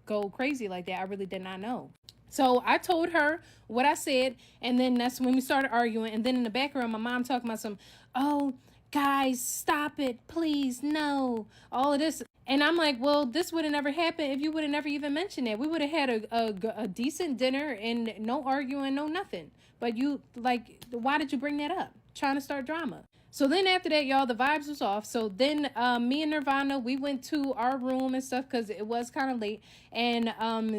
go crazy like that. I really did not know. So I told her what I said. And then that's when we started arguing. And then in the background, my mom talking about oh, guys, stop it. Please, no. All of this. And I'm like, well, this would have never happened if you would have never even mentioned it. We would have had a decent dinner and no arguing, no nothing. But why did you bring that up? Trying to start drama. So then after that, y'all, the vibes was off. So then me and Nirvana, we went to our room and stuff because it was kind of late. And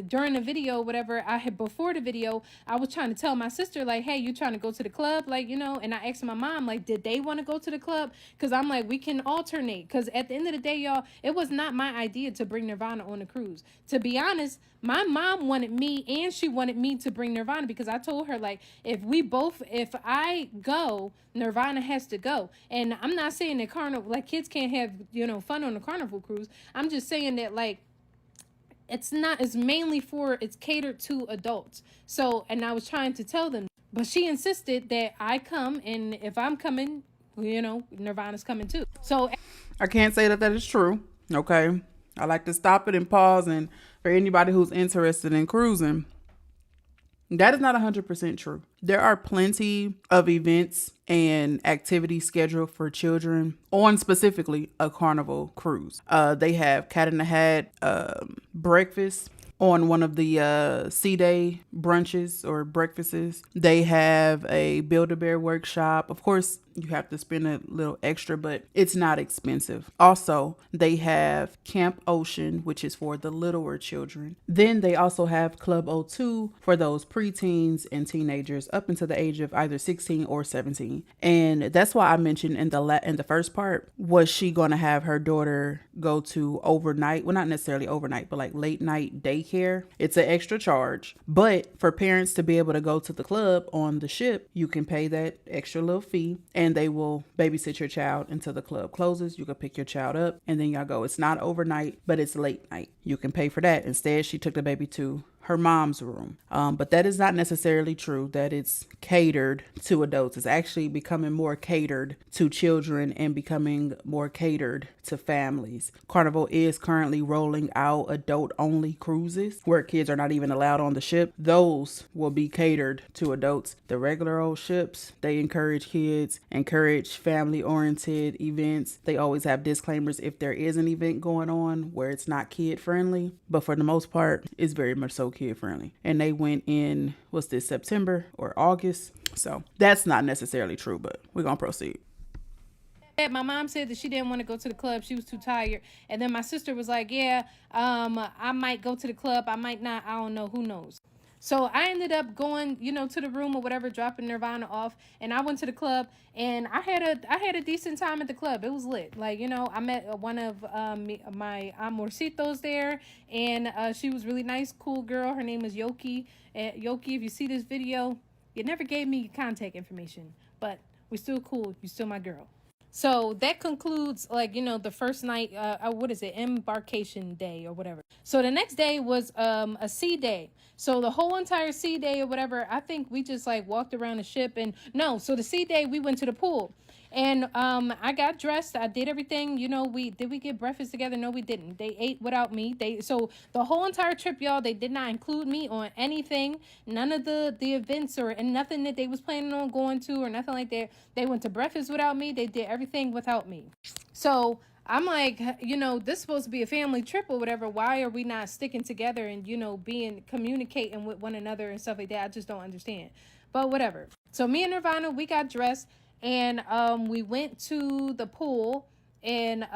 during the video, before the video, I was trying to tell my sister, like, hey, you trying to go to the club? Like, and I asked my mom, like, did they want to go to the club? Because I'm like, we can alternate. Because at the end of the day, y'all, it was not my idea to bring Nirvana on the cruise. To be honest, my mom wanted me and she wanted me to bring Nirvana because I told her, like, if I go, Nirvana has to go. And I'm not saying that kids can't have, fun on the Carnival cruise. I'm just saying that, like, it's catered to adults. So, and I was trying to tell them, but she insisted that I come, and if I'm coming, Nirvana's coming too. So I can't say that is true. Okay. I like to stop it and pause. And for anybody who's interested in cruising, that is not 100% true. There are plenty of events and activities scheduled for children on specifically a Carnival cruise. They have Cat in the Hat breakfast on one of the C-Day brunches or breakfasts. They have a Build-A-Bear workshop. Of course, you have to spend a little extra, but it's not expensive. Also, they have Camp Ocean, which is for the littler children. Then they also have Club O2 for those preteens and teenagers up until the age of either 16 or 17. And that's why I mentioned in the first part, was she going to have her daughter go to overnight? Well, not necessarily overnight, but like late night daycare. It's an extra charge. But for parents to be able to go to the club on the ship, you can pay that extra little fee. And they will babysit your child until the club closes. You can pick your child up and then y'all go. It's not overnight, but it's late night. You can pay for that. Instead, she took the baby to her mom's room. But that is not necessarily true that it's catered to adults. It's actually becoming more catered to children and becoming more catered to families. Carnival is currently rolling out adult-only cruises where kids are not even allowed on the ship. Those will be catered to adults. The regular old ships, they encourage kids, encourage family-oriented events. They always have disclaimers if there is an event going on where it's not kid-friendly. But for the most part, it's very much so kid-friendly. And they went in, what's this, September or August? So that's not necessarily true, but we're going to proceed. My mom said that she didn't want to go to the club. She was too tired. And then my sister was like, yeah, I might go to the club. I might not. I don't know. Who knows? So I ended up going, to the room or whatever, dropping Nirvana off. And I went to the club and I had a decent time at the club. It was lit. Like, I met one of my amorcitos there, and she was really nice, cool girl. Her name is Yoki. Yoki, if you see this video, you never gave me your contact information, but we're still cool. You're still my girl. So that concludes, the first night, embarkation day or whatever. So the next day was a sea day. So the whole entire sea day or whatever, I think we just walked around the ship so the sea day, we went to the pool. And I got dressed. I did everything. We get breakfast together? No, we didn't. They ate without me. So the whole entire trip, y'all, they did not include me on anything. None of the events and nothing that they was planning on going to or nothing like that. They went to breakfast without me. They did everything without me. So I'm like, this is supposed to be a family trip or whatever. Why are we not sticking together and, communicating with one another and stuff like that? I just don't understand. But whatever. So me and Nirvana, we got dressed. And we went to the pool and,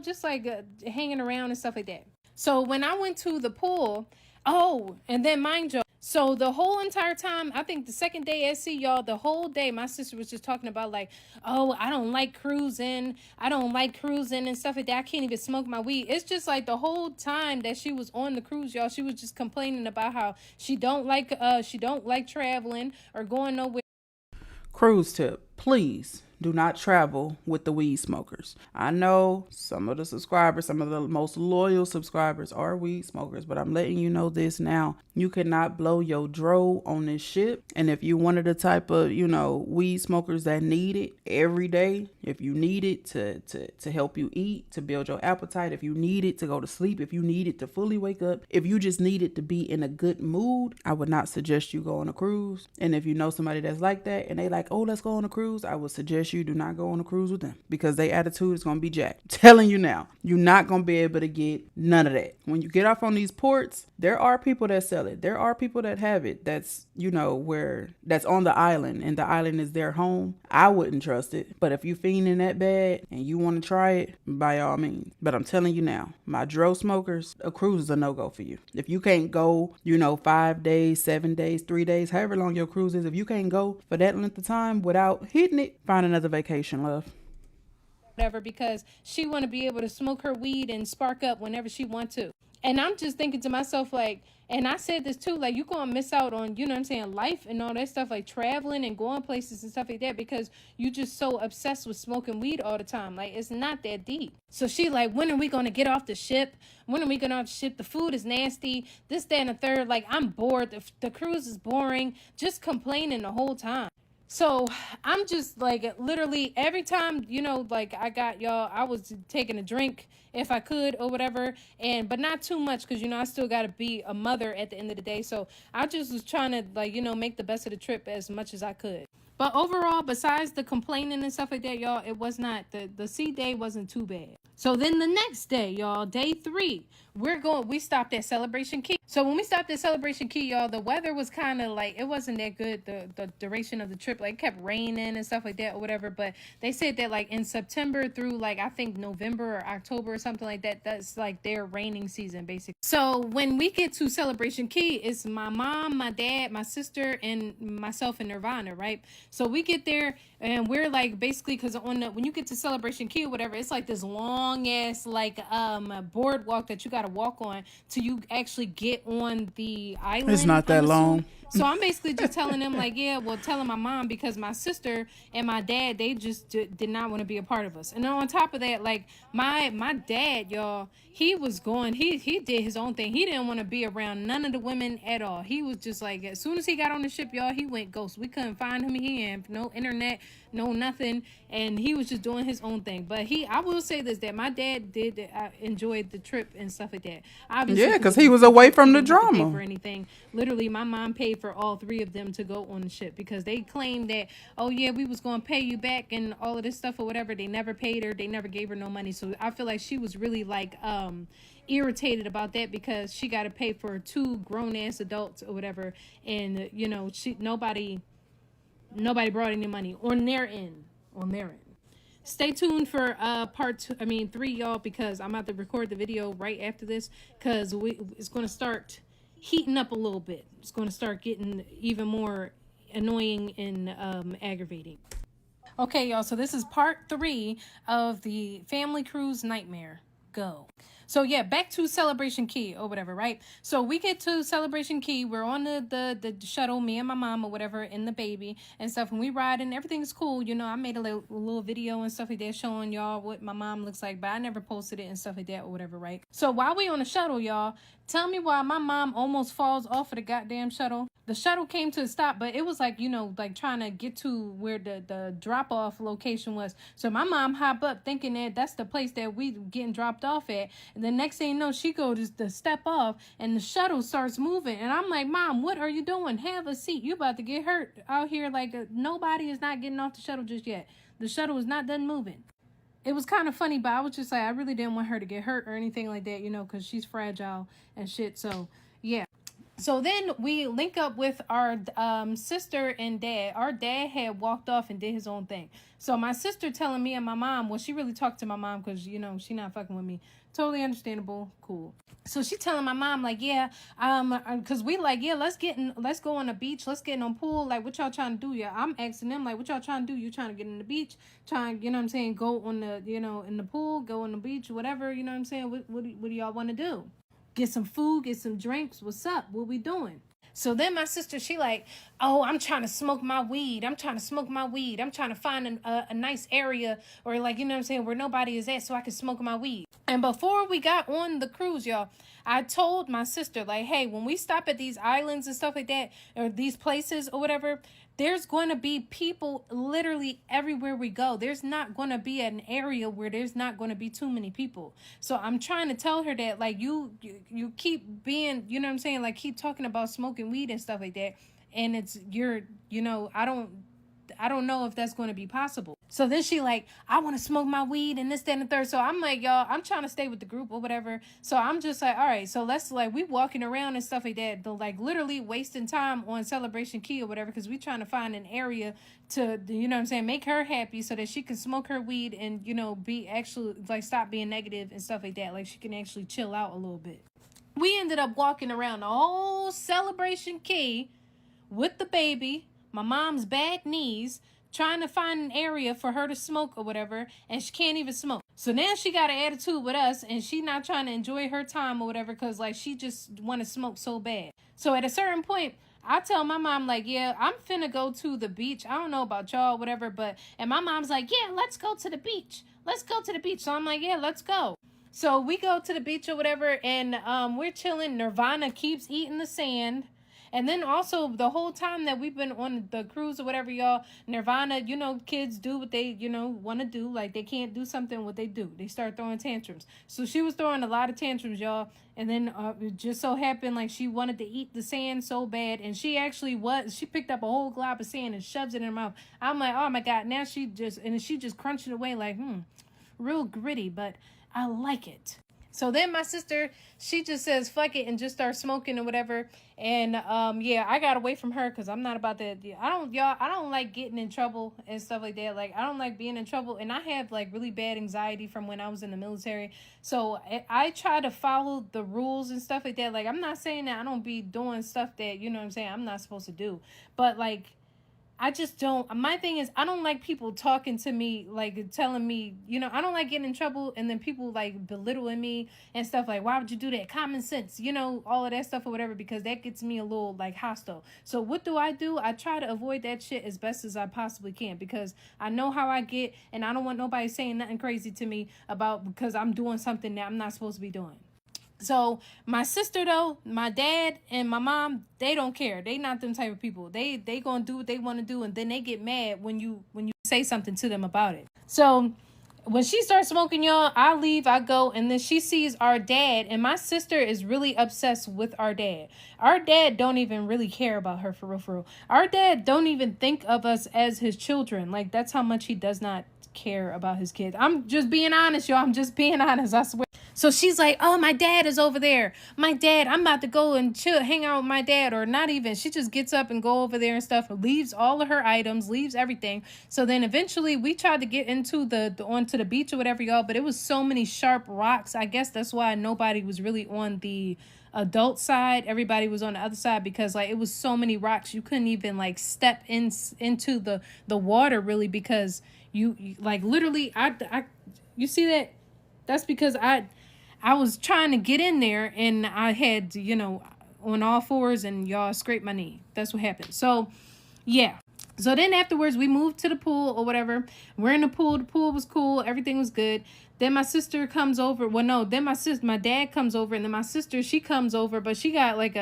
just hanging around and stuff like that. So when I went to the pool, and then mind you, so the whole entire time, I think the second day at sea, y'all, the whole day, my sister was just talking about I don't like cruising. I don't like cruising and stuff like that. I can't even smoke my weed. It's just the whole time that she was on the cruise, y'all, she was just complaining about how she don't like traveling or going nowhere. Cruise tip, please do not travel with the weed smokers. I know some of the subscribers, some of the most loyal subscribers are weed smokers, but I'm letting you know this now. You cannot blow your dro on this ship. And if you one of the type of, weed smokers that need it every day, if you need it to help you eat, to build your appetite, if you need it to go to sleep, if you need it to fully wake up, if you just need it to be in a good mood, I would not suggest you go on a cruise. And if you know somebody that's like that and they like, oh, let's go on a cruise, I would suggest you do not go on a cruise with them because their attitude is going to be jacked. Telling you now, you're not going to be able to get none of that. When you get off on these ports, there are people that sell it. There are people that have it. That's, where that's on the island and the island is their home. I wouldn't trust it. But if you fiending that bad and you want to try it, by all means. But I'm telling you now, my dro smokers, a cruise is a no-go for you. If you can't go, 5 days, 7 days, 3 days, however long your cruise is, if you can't go for that length of time without hitting it, find another vacation, love. Whatever, because she want to be able to smoke her weed and spark up whenever she want to. And I'm just thinking to myself, and I said this too, you're going to miss out on, life and all that stuff, traveling and going places and stuff like that, because you just so obsessed with smoking weed all the time. It's not that deep. So she when are we going to get off the ship? When are we going to off the ship? The food is nasty. This, that, and the third. I'm bored. The cruise is boring. Just complaining the whole time. So I'm just literally every time, I got y'all, I was taking a drink if I could or whatever, but not too much because, I still got to be a mother at the end of the day. So I just was trying to, make the best of the trip as much as I could. But overall, besides the complaining and stuff like that, y'all, it was not, the sea day wasn't too bad. So then the next day, y'all, day 3, we stopped at Celebration Key. So when we stopped at Celebration Key, y'all, the weather was kind of it wasn't that good, the duration of the trip. It kept raining and stuff like that or whatever. But they said that in September through I think November or October or something like that, that's their raining season, basically. So when we get to Celebration Key, it's my mom, my dad, my sister, and myself and Nirvana, right? So we get there and we're basically, because when you get to Celebration Key or whatever, it's this long ass boardwalk that you got to walk on till you actually get on the island. It's not that long. So I'm basically just telling them like, yeah, well, telling my mom because my sister and my dad, they just did not want to be a part of us. And on top of that, like my dad, y'all, he was going, he did his own thing. He didn't want to be around none of the women at all. He was just like, as soon as he got on the ship, y'all, he went ghost. We couldn't find him. He had no internet, no nothing, and he was just doing his own thing. But I will say this, that my dad did enjoy the trip and stuff like that. Obviously, Yeah, because he was away from the didn't have to pay drama. for anything. Literally, my mom paid for all 3 of them to go on the ship because they claimed that, oh yeah, we was going to pay you back and all of this stuff or whatever. They never paid her. They never gave her no money. So I feel like she was really like irritated about that because she got to pay for 2 grown-ass adults or whatever, and you know, nobody brought any money on their end. Stay tuned for part 3, y'all, because I'm about to record the video right after this because it's going to start heating up a little bit. It's going to start getting even more annoying and aggravating. Okay, y'all, so this is part 3 of the family cruise nightmare. Go. So yeah, back to Celebration Key or whatever, right? So we get to Celebration Key. We're on the shuttle, me and my mom or whatever, and the baby and stuff. And we ride and everything's cool. You know, I made a little video and stuff like that showing y'all what my mom looks like, but I never posted it and stuff like that or whatever, right? So while we on the shuttle, y'all, tell me why my mom almost falls off of the goddamn shuttle. The shuttle came to a stop, but it was like, you know, like trying to get to where the drop-off location was. So my mom hop up thinking that that's the place that we getting dropped off at. And the next thing you know, she goes to step off and the shuttle starts moving. And I'm like, Mom, what are you doing? Have a seat. You about to get hurt out here. Like nobody is not getting off the shuttle just yet. The shuttle is not done moving. It was kind of funny, but I was just like, I really didn't want her to get hurt or anything like that, you know, because she's fragile and shit. So, yeah. So then we link up with our sister and dad. Our dad had walked off and did his own thing. So my sister telling me and my mom, well, she really talked to my mom because, you know, she not fucking with me. Totally understandable. Cool. So she telling my mom, like, yeah, because we like, yeah, let's go on the beach. Let's get in on pool. Like, what y'all trying to do? Yeah, I'm asking them, like, what y'all trying to do? You trying to get in the beach? Trying, you know what I'm saying? Go on the, you know, in the pool, go on the beach, whatever, you know what I'm saying? What do y'all want to do? Get some food, get some drinks. What's up? What we doing? So then my sister, she like, oh, I'm trying to smoke my weed. I'm trying to find a nice area or like, you know what I'm saying, where nobody is at so I can smoke my weed. And before we got on the cruise, y'all, I told my sister, like, hey, when we stop at these islands and stuff like that, or these places or whatever, there's going to be people literally everywhere we go. There's not going to be an area where there's not going to be too many people. So I'm trying to tell her that, like, you keep being, you know what I'm saying, like, keep talking about smoking weed and stuff like that. And it's, you know, I don't know if that's going to be possible. So then she like, I want to smoke my weed and this, that, and the third. So I'm like, y'all, I'm trying to stay with the group or whatever. So I'm just like, all right, so let's like, we walking around and stuff like that. Like literally wasting time on Celebration Key or whatever. Cause we trying to find an area to, you know what I'm saying, make her happy so that she can smoke her weed and, you know, be actually like, stop being negative and stuff like that. Like she can actually chill out a little bit. We ended up walking around the whole Celebration Key with the baby, my mom's bad knees, trying to find an area for her to smoke or whatever, and she can't even smoke. So now she got an attitude with us, and she not trying to enjoy her time or whatever, because, like, she just want to smoke so bad. So at a certain point, I tell my mom, like, yeah, I'm finna go to the beach. I don't know about y'all, whatever, but, and my mom's like, yeah, let's go to the beach. Let's go to the beach. So I'm like, yeah, let's go. So we go to the beach or whatever, and we're chilling. Nirvana keeps eating the sand. And then also the whole time that we've been on the cruise or whatever, y'all, Nirvana, you know, kids do what they, you know, want to do. Like they can't do something, what they do. They start throwing tantrums. So she was throwing a lot of tantrums, y'all. And then it just so happened like she wanted to eat the sand so bad. And she actually she picked up a whole glob of sand and shoves it in her mouth. I'm like, oh my God. Now she just crunched it away like, real gritty, but I like it. So then my sister, she just says, fuck it, and just starts smoking or whatever. And, yeah, I got away from her because I'm not about that. I don't like getting in trouble and stuff like that. Like, I don't like being in trouble. And I have, like, really bad anxiety from when I was in the military. So I try to follow the rules and stuff like that. Like, I'm not saying that I don't be doing stuff that, you know what I'm saying, I'm not supposed to do. But, like, I just don't. My thing is, I don't like people talking to me, like telling me, you know, I don't like getting in trouble and then people like belittling me and stuff like, why would you do that? Common sense, you know, all of that stuff or whatever, because that gets me a little like hostile. So what do? I try to avoid that shit as best as I possibly can, because I know how I get and I don't want nobody saying nothing crazy to me about because I'm doing something that I'm not supposed to be doing. So my sister though, my dad and my mom, they don't care. They not them type of people. They gonna do what they want to do, and then they get mad when you say something to them about it. So when she starts smoking, y'all, I leave, I go, and then she sees our dad, and my sister is really obsessed with our dad. Our dad don't even really care about her, for real, for real. Our dad don't even think of us as his children. Like, that's how much he does not care about his kids. I'm just being honest, y'all. I'm just being honest, I swear. So she's like, oh, my dad is over there. My dad, I'm about to go and chill, hang out with my dad. Or not even. She just gets up and go over there and stuff. Leaves all of her items. Leaves everything. So then eventually we tried to get into onto the beach or whatever, y'all. But it was so many sharp rocks. I guess that's why nobody was really on the adult side. Everybody was on the other side, because like it was so many rocks. You couldn't even like step into the water really, because you like literally I you see that? That's because I was trying to get in there and I had, you know, on all fours, and y'all scraped my knee. That's what happened. So, yeah. So then afterwards, we moved to the pool or whatever. We're in the pool. The pool was cool. Everything was good. Then my sister comes over. Well, no. Then my dad comes over, and then my sister, she comes over, but she got like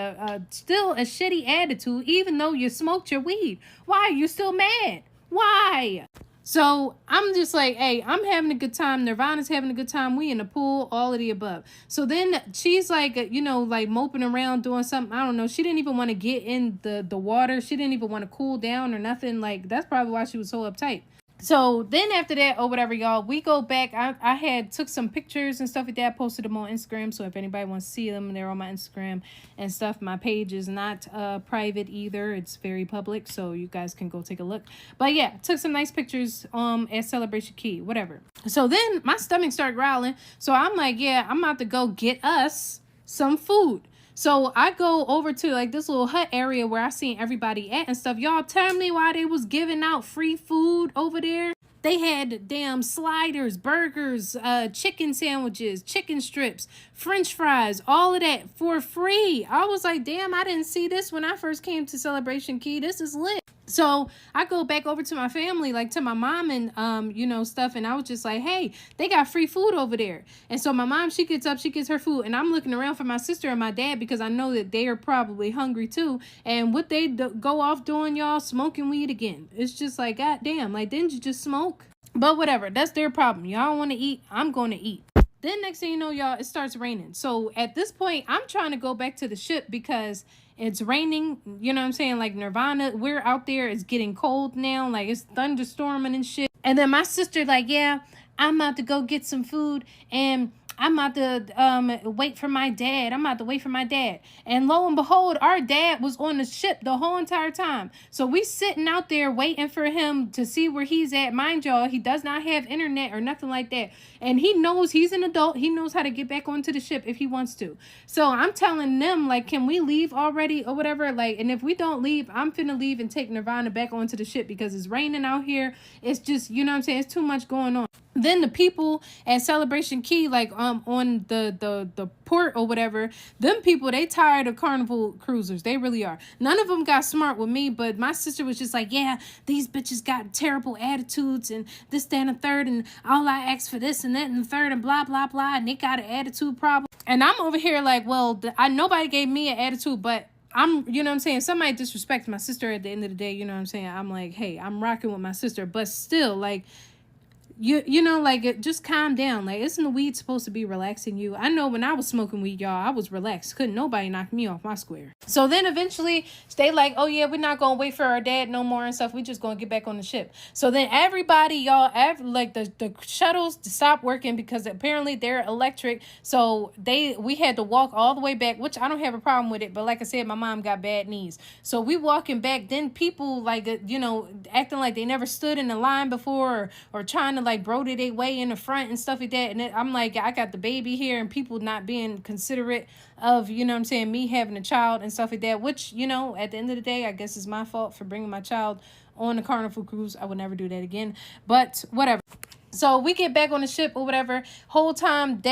still a shitty attitude, even though you smoked your weed. Why are you still mad? Why? So I'm just like, hey, I'm having a good time. Nirvana's having a good time. We in the pool, all of the above. So then she's like, you know, like moping around doing something. I don't know. She didn't even want to get in the water. She didn't even want to cool down or nothing. Like, that's probably why she was so uptight. So then after that or whatever, y'all, we go back. I had took some pictures and stuff like that, posted them on Instagram. So if anybody wants to see them, they're on my Instagram and stuff. My page is not private either. It's very public, so you guys can go take a look. But yeah, took some nice pictures at Celebration Key, whatever. So then my stomach started growling. So I'm like, yeah, I'm about to go get us some food. So I go over to like this little hut area where I seen everybody at and stuff. Y'all tell me why they was giving out free food over there. They had damn sliders, burgers, chicken sandwiches, chicken strips, French fries, all of that for free. I was like, damn, I didn't see this when I first came to Celebration Key. This is lit. So I go back over to my family, like to my mom and, you know, stuff. And I was just like, hey, they got free food over there. And so my mom, she gets up, she gets her food. And I'm looking around for my sister and my dad, because I know that they are probably hungry too. And what they go off doing, y'all, smoking weed again. It's just like, God damn, like, didn't you just smoke? But whatever, that's their problem. Y'all don't want to eat, I'm going to eat. Then next thing you know, y'all, it starts raining. So at this point, I'm trying to go back to the ship because it's raining. You know what I'm saying? Like Nirvana, we're out there. It's getting cold now. Like it's thunderstorming and shit. And then my sister like, yeah, I'm about to go get some food and I'm about to wait for my dad. I'm about to wait for my dad. And lo and behold, our dad was on the ship the whole entire time. So we sitting out there waiting for him to see where he's at. Mind y'all, he does not have internet or nothing like that. And he knows he's an adult. He knows how to get back onto the ship if he wants to. So I'm telling them, like, can we leave already or whatever? Like, and if we don't leave, I'm finna leave and take Nirvana back onto the ship because it's raining out here. It's just, you know what I'm saying? It's too much going on. Then the people at Celebration Key, like on the port or whatever, them people, they tired of Carnival cruisers. They really are. None of them got smart with me, but my sister was just like, yeah, these bitches got terrible attitudes and this, that, and the third, and all I asked for this and that and the third and blah, blah, blah, and they got an attitude problem. And I'm over here like, well, nobody gave me an attitude, but I'm, you know what I'm saying, somebody disrespects my sister at the end of the day, you know what I'm saying? I'm like, hey, I'm rocking with my sister, but still, like, you know, like, just calm down. Like, isn't the weed supposed to be relaxing you? I know when I was smoking weed, y'all, I was relaxed. Couldn't nobody knock me off my square. So then eventually they like, oh yeah, we're not gonna wait for our dad no more and stuff. We just gonna get back on the ship. So then everybody, y'all, like the shuttles stopped working because apparently they're electric. So we had to walk all the way back, which I don't have a problem with it. But like I said, my mom got bad knees. So we walking back. Then people like, you know, acting like they never stood in the line before or trying to like broder their way in the front and stuff like that. And I'm like, I got the baby here and people not being considerate of, you know what I'm saying, me having a child and stuff like that, which, you know, at the end of the day, I guess is my fault for bringing my child on the Carnival cruise. I would never do that again, but whatever. So we get back on the ship or whatever. Whole time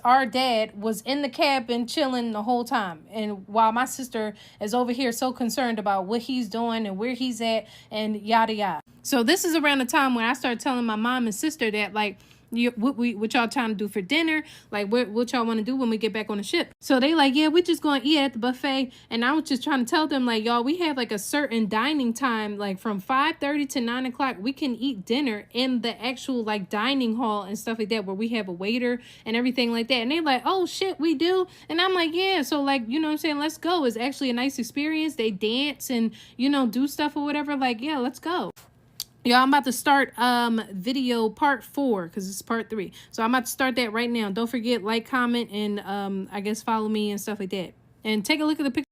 our dad was in the cabin chilling the whole time. And while my sister is over here so concerned about what he's doing and where he's at and yada yada. So this is around the time when I started telling my mom and sister that, like, what y'all trying to do for dinner, like what y'all want to do when we get back on the ship. So they like, yeah, we just gonna eat at the buffet. And I was just trying to tell them, like, y'all, we have like a certain dining time, like from 5:30 to 9 o'clock. We can eat dinner in the actual like dining hall and stuff like that, where we have a waiter and everything like that. And they like, oh shit, we do. And I'm like, yeah. So like, you know what I'm saying, let's go. It's actually a nice experience. They dance and, you know, do stuff or whatever. Like, yeah, let's go. Y'all, I'm about to start video part 4 because it's part 3. So I'm about to start that right now. Don't forget, like, comment, and I guess follow me and stuff like that. And take a look at the picture.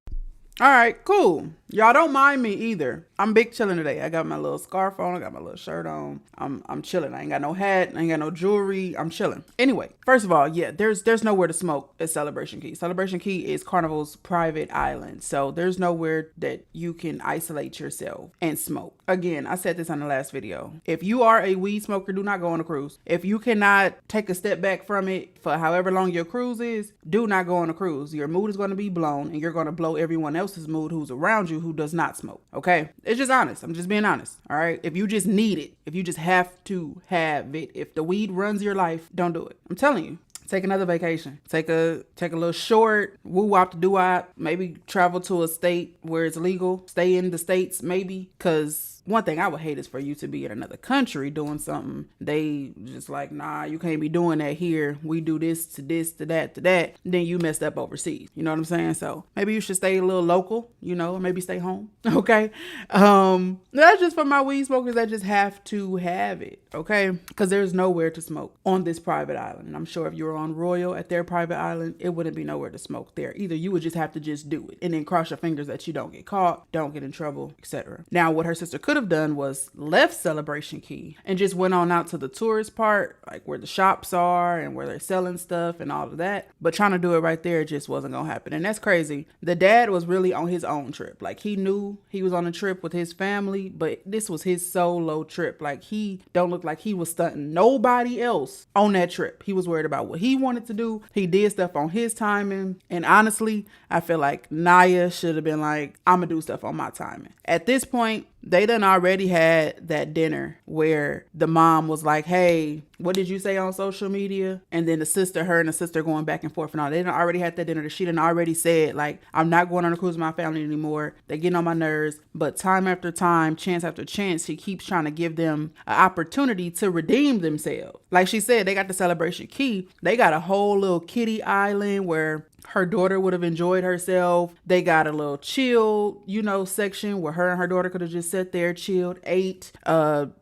All right, cool. Y'all don't mind me either. I'm big chilling today. I got my little scarf on. I got my little shirt on. I'm chilling. I ain't got no hat. I ain't got no jewelry. I'm chilling. Anyway, first of all, yeah, there's nowhere to smoke at Celebration Key. Celebration Key is Carnival's private island. So there's nowhere that you can isolate yourself and smoke. Again, I said this on the last video. If you are a weed smoker, do not go on a cruise. If you cannot take a step back from it for however long your cruise is, do not go on a cruise. Your mood is going to be blown and you're going to blow everyone else's mood who's around you who does not smoke. Okay? It's just honest. I'm just being honest. All right? If you just need it, if you just have to have it, if the weed runs your life, don't do it. I'm telling you. Take another vacation. Take a little short, woo-wop to do-wop. Maybe travel to a state where it's legal. Stay in the states, maybe. Because one thing I would hate is for you to be in another country doing something. They just like, nah, you can't be doing that here. We do this to that to that. Then you messed up overseas. You know what I'm saying? So maybe you should stay a little local, you know, or maybe stay home. Okay. That's just for my weed smokers that just have to have it. Okay. Because there's nowhere to smoke on this private island. And I'm sure if you were on Royal at their private island, it wouldn't be nowhere to smoke there. Either you would just have to just do it and then cross your fingers that you don't get caught, don't get in trouble, etc. Now, what her sister could have done was left Celebration Key and just went on out to the tourist part, like where the shops are and where they're selling stuff and all of that. But trying to do it right there just wasn't gonna happen. And that's crazy. The dad was really on his own trip. Like he knew he was on a trip with his family, but this was his solo trip. Like he don't look like he was stunting nobody else on that trip. He was worried about what he wanted to do. He did stuff on his timing. And honestly, I feel like Naya should have been like, I'm gonna do stuff on my timing. At this point, they done already had that dinner where the mom was like, hey, what did you say on social media? And then her and the sister going back and forth and all. They done already had that dinner that she done already said, like, I'm not going on a cruise with my family anymore. They're getting on my nerves. But time after time, chance after chance, she keeps trying to give them an opportunity to redeem themselves. Like she said, they got the Celebration Key. They got a whole little kiddie island where her daughter would have enjoyed herself. They got a little chill, section where her and her daughter could have just sat there, chilled, ate,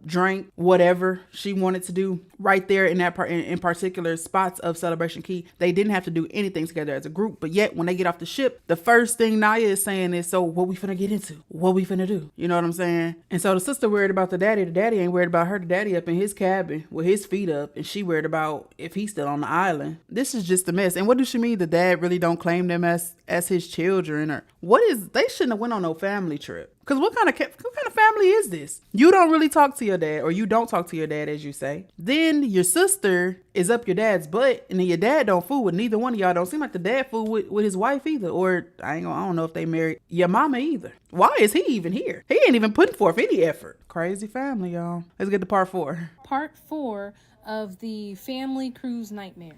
drank, whatever she wanted to do right there in that part, in particular spots of Celebration Key. They didn't have to do anything together as a group, but yet when they get off the ship, the first thing Naya is saying is, so what we finna get into? What we finna do? You know what I'm saying? And so the sister worried about the daddy. The daddy ain't worried about her. The daddy up in his cabin with his feet up, and she worried about if he's still on the island. This is just a mess. And what does she mean the dad really don't claim them as his children? Or they shouldn't have went on no family trip. Because what kind of family is this? You don't really talk to your dad, or you don't talk to your dad, as you say. Then your sister is up your dad's butt, and then your dad don't fool with neither one of y'all. Don't seem like the dad fool with his wife either. Or I don't know if they married your mama either. Why is he even here? He ain't even putting forth any effort. Crazy family, y'all. Let's get to part 4. Part 4 of the family cruise nightmare.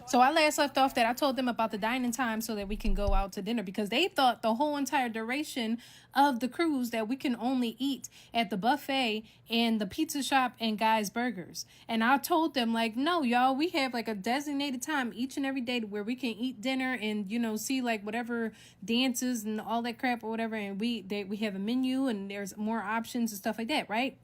So I last left off that I told them about the dining time so that we can go out to dinner, because they thought the whole entire duration of the cruise that we can only eat at the buffet and the pizza shop and Guy's Burgers. And I told them, like, no, y'all, we have like a designated time each and every day where we can eat dinner and, see like whatever dances and all that crap or whatever. And we have a menu and there's more options and stuff like that, right?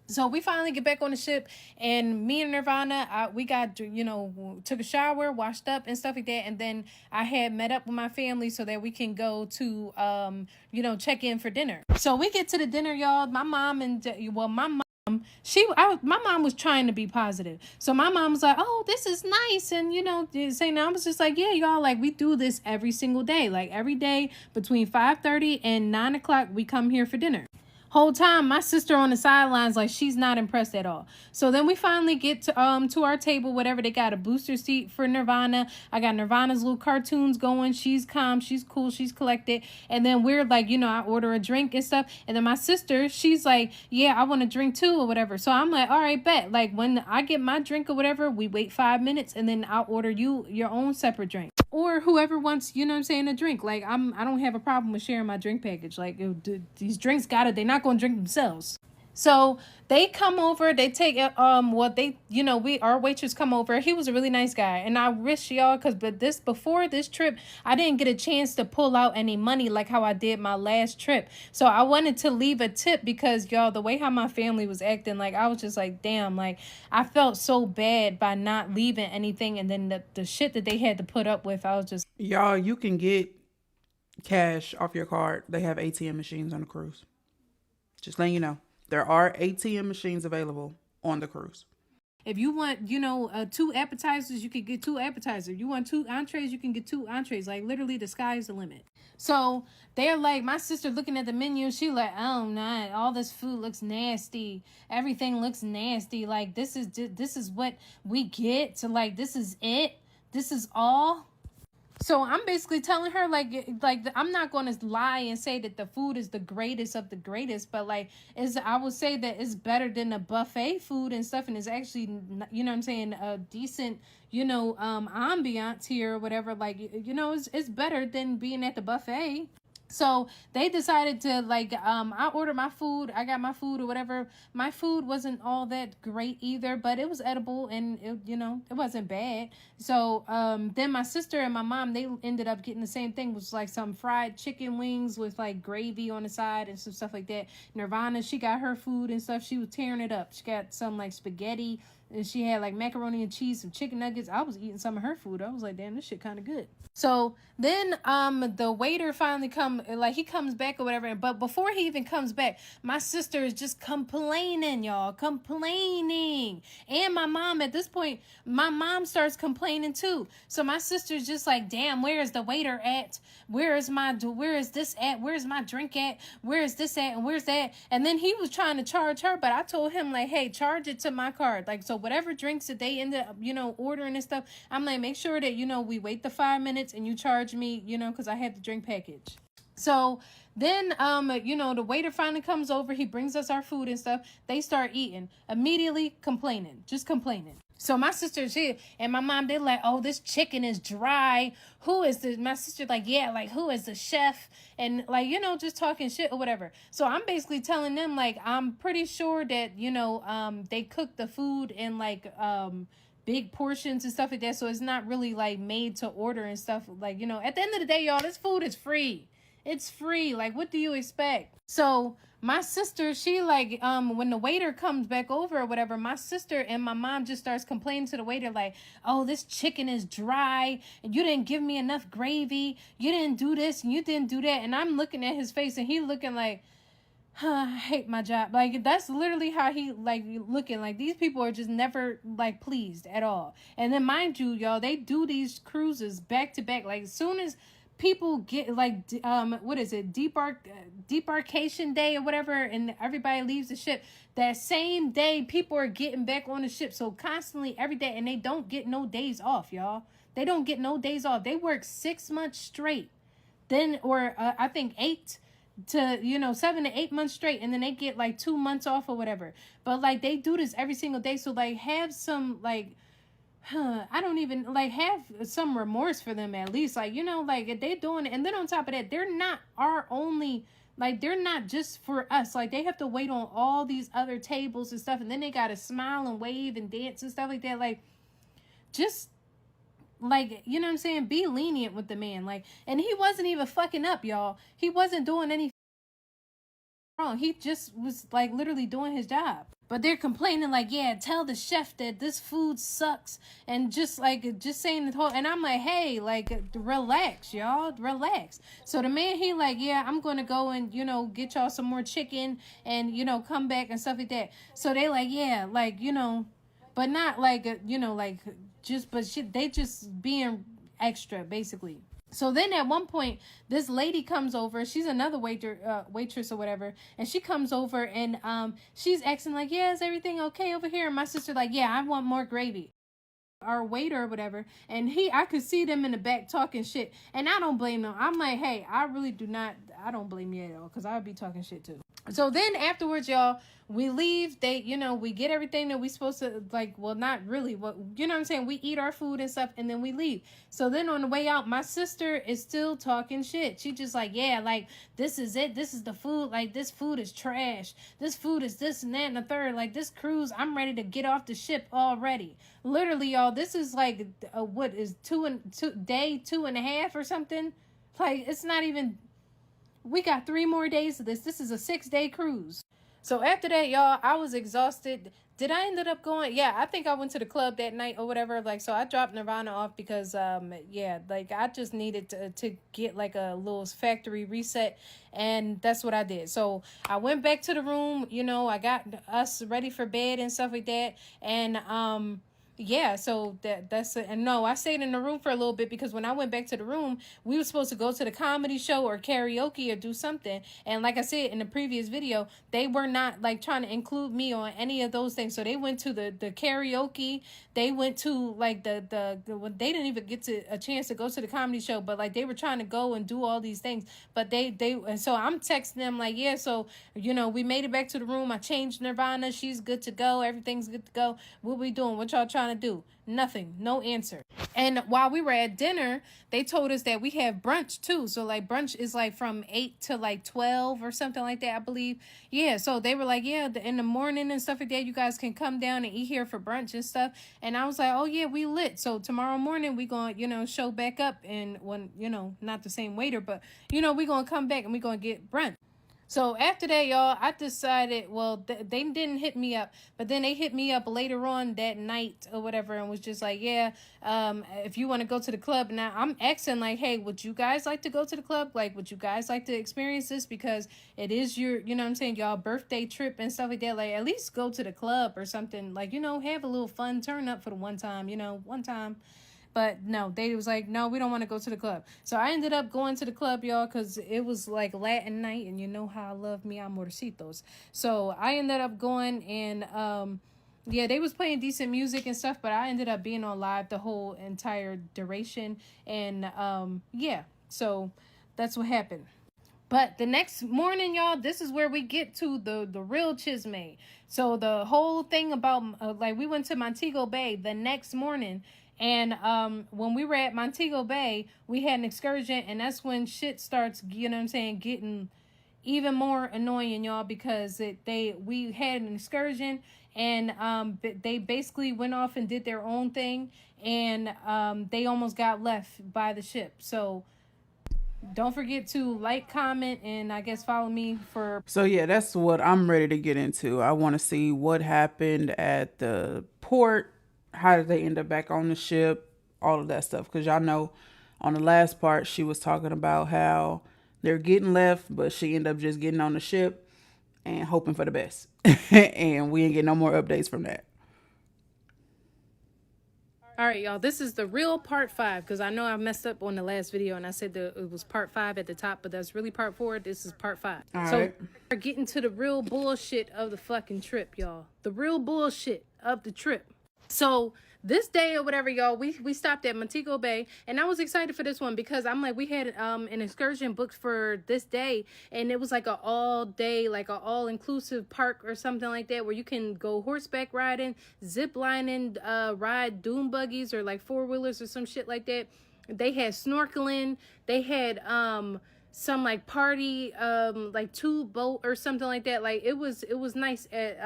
So we finally get back on the ship, and me and Nirvana, we got, took a shower, washed up and stuff like that. And then I had met up with my family so that we can go to, check in for dinner. So we get to the dinner, y'all. My mom my mom was trying to be positive. So my mom was like, oh, this is nice. And, saying, I was just like, yeah, y'all, like, we do this every single day. Like, every day between 5:30 and 9 o'clock, we come here for dinner. Whole time, my sister on the sidelines, like, she's not impressed at all. So then we finally get to our table, whatever. They got a booster seat for Nirvana. I got Nirvana's little cartoons going. She's calm, she's cool, she's collected. And then we're like, you know, I order a drink and stuff. And then my sister, she's like, yeah, I want a drink too or whatever. So I'm like, all right, bet. Like, when I get my drink or whatever, we wait 5 minutes and then I'll order you your own separate drink. Or whoever wants, you know what I'm saying, a drink. Like, I don't have a problem with sharing my drink package. Like, these drinks they're not going to drink themselves. So they come over, they take, our waitress come over. He was a really nice guy. And I wish y'all, before this trip, I didn't get a chance to pull out any money like how I did my last trip. So I wanted to leave a tip because, y'all, the way how my family was acting, like, I was just like, damn, like, I felt so bad by not leaving anything. And then the shit that they had to put up with, I was just... Y'all, you can get cash off your card. They have ATM machines on the cruise. Just letting you know. There are ATM machines available on the cruise. If you want, 2 appetizers, you can get 2 appetizers. You want 2 entrees, you can get 2 entrees. Like, literally, the sky is the limit. So they're like, my sister looking at the menu, she like, oh, nah, all this food looks nasty. Everything looks nasty. Like, this is what we get. So, like, this is it. This is all. So I'm basically telling her, like I'm not going to lie and say that the food is the greatest of the greatest, but like, I would say that it's better than the buffet food and stuff, and it's actually, you know what I'm saying, a decent, ambiance here or whatever. Like, it's better than being at the buffet. So they decided to, like, I ordered my food. I got my food or whatever. My food wasn't all that great either, but it was edible and it wasn't bad. So then my sister and my mom, they ended up getting the same thing, which was like some fried chicken wings with like gravy on the side and some stuff like that. Nirvana, she got her food and stuff. She was tearing it up. She got some like spaghetti and she had like macaroni and cheese, some chicken nuggets. I was eating some of her food. I was like, damn, this shit kind of good. So then the waiter finally he comes back or whatever. But before he even comes back, my sister is just complaining, y'all, complaining. And my mom, at this point, my mom starts complaining too. So my sister's just like, damn, where is the waiter at? Where is this at? Where's my drink at? Where is this at? And where's that? And then he was trying to charge her, but I told him, like, hey, charge it to my card. Like, so whatever drinks that they ended up, ordering and stuff, I'm like, make sure that, we wait the 5 minutes and you charge me, because I had the drink package. So then, the waiter finally comes over. He brings us our food and stuff. They start eating. Immediately complaining. Just complaining. So my sister's here and my mom, they're like, oh, this chicken is dry. Who is this? My sister like, yeah, like, who is the chef? And like, just talking shit or whatever. So I'm basically telling them, like, I'm pretty sure that, they cook the food in like, big portions and stuff like that. So it's not really like made to order and stuff. Like, at the end of the day, y'all, this food is free. It's free. Like, what do you expect? So my sister, she like, when the waiter comes back over or whatever, my sister and my mom just starts complaining to the waiter like, oh, this chicken is dry and you didn't give me enough gravy. You didn't do this and you didn't do that. And I'm looking at his face and he looking like, I hate my job. Like, that's literally how he like looking. Like, these people are just never like pleased at all. And then mind you, y'all, they do these cruises back to back. Like, as soon as people get like what is it, debarkation day or whatever, and everybody leaves the ship, that same day people are getting back on the ship. So constantly every day, and they don't get no days off, y'all. They don't get no days off. They work 6 months straight, then I think 7 to 8 months straight, and then they get like 2 months off or whatever. But like, they do this every single day. So like, have some like, I don't even like, have some remorse for them at least. Like, like, if they're doing it, and then on top of that, they're not our only, like, they're not just for us. Like, they have to wait on all these other tables and stuff, and then they gotta smile and wave and dance and stuff like that. Like, just like, what I'm saying, be lenient with the man. Like, and he wasn't even fucking up, y'all. He wasn't doing anything wrong. He just was like literally doing his job. But they're complaining like, yeah, tell the chef that this food sucks, and just saying the whole, and I'm like, hey, like, relax, y'all, relax. So the man, he like, yeah, I'm gonna go and get y'all some more chicken and come back and stuff like that. So they like, yeah, like, but not like like just, but shit, they just being extra basically. So then at one point, this lady comes over. She's another waitress or whatever. And she comes over and she's asking like, yeah, is everything okay over here? And my sister like, yeah, I want more gravy. Our waiter or whatever. And I could see them in the back talking shit. And I don't blame them. I'm like, hey, I don't blame you at all. Because I would be talking shit too. So then afterwards, y'all, we leave. We get everything that we supposed to, like, well, not really. Well, you know what I'm saying? We eat our food and stuff, and then we leave. So then on the way out, my sister is still talking shit. She just like, yeah, like, this is it. This is the food. Like, this food is trash. This food is this and that and the third. Like, this cruise, I'm ready to get off the ship already. Literally, y'all, this is like, what is day 2.5 or something? Like, it's not even... We got 3 more days of this. This is a 6-day cruise. So after that, y'all, I was exhausted. Did I end up going? Yeah, I think I went to the club that night or whatever. Like, so I dropped Nirvana off because, like, I just needed to get, like, a little factory reset. And that's what I did. So I went back to the room. I got us ready for bed and stuff like that. And, yeah, so that's it. And no, I stayed in the room for a little bit because when I went back to the room, we were supposed to go to the comedy show or karaoke or do something. And like I said in the previous video, they were not like trying to include me on any of those things. So they went to the karaoke. They went to like they didn't even get a chance to go to the comedy show, but like they were trying to go and do all these things. But and so I'm texting them like, yeah, so we made it back to the room. I changed Nirvana. She's good to go. Everything's good to go. What we doing? What y'all trying to do? Nothing. No answer. And while we were at dinner, they told us that we have brunch too. So like brunch is like from 8 to like 12 or something like that, I believe. Yeah. So they were like, yeah, in the morning and stuff like that, you guys can come down and eat here for brunch and stuff. And I was like, oh yeah, we lit. So tomorrow morning we gonna, show back up, and when, not the same waiter, but we gonna come back and we gonna get brunch. So after that, y'all, I decided, well, they didn't hit me up, but then they hit me up later on that night or whatever and was just like, yeah, if you want to go to the club. Now I'm asking like, hey, would you guys like to go to the club? Like, would you guys like to experience this? Because it is your, y'all birthday trip and stuff like that. Like, at least go to the club or something. Like, have a little fun, turn up for the one time. But no, they was like, no, we don't want to go to the club. So I ended up going to the club, y'all, because it was like Latin night, and you know how I love me amorcitos. So I ended up going, and yeah, they was playing decent music and stuff, but I ended up being on live the whole entire duration. And yeah, so that's what happened. But the next morning, y'all, this is where we get to the real chisme. So the whole thing about, like, we went to Montego Bay the next morning. And when we were at Montego Bay, we had an excursion, and that's when shit starts, getting even more annoying, y'all, because we had an excursion, and they basically went off and did their own thing, and they almost got left by the ship. So don't forget to like, comment, and I guess follow me for... So yeah, that's what I'm ready to get into. I want to see what happened at the port. How did they end up back on the ship? All of that stuff. Because y'all know on the last part, she was talking about how they're getting left, but she ended up just getting on the ship and hoping for the best. And we ain't get no more updates from that. All right, y'all, this is the real part 5, because I know I messed up on the last video and I said that it was part 5 at the top, but that's really part 4. This is part 5. All so right. We're getting to the real bullshit of the fucking trip, y'all. The real bullshit of the trip. So this day or whatever, y'all, we stopped at Montego Bay, and I was excited for this one because I'm like, we had an excursion booked for this day, and it was like an all day, like an all inclusive park or something like that, where you can go horseback riding, zip lining, ride dune buggies or like 4-wheelers or some shit like that. They had snorkeling. They had some like party like tube boat or something like that. Like it was nice at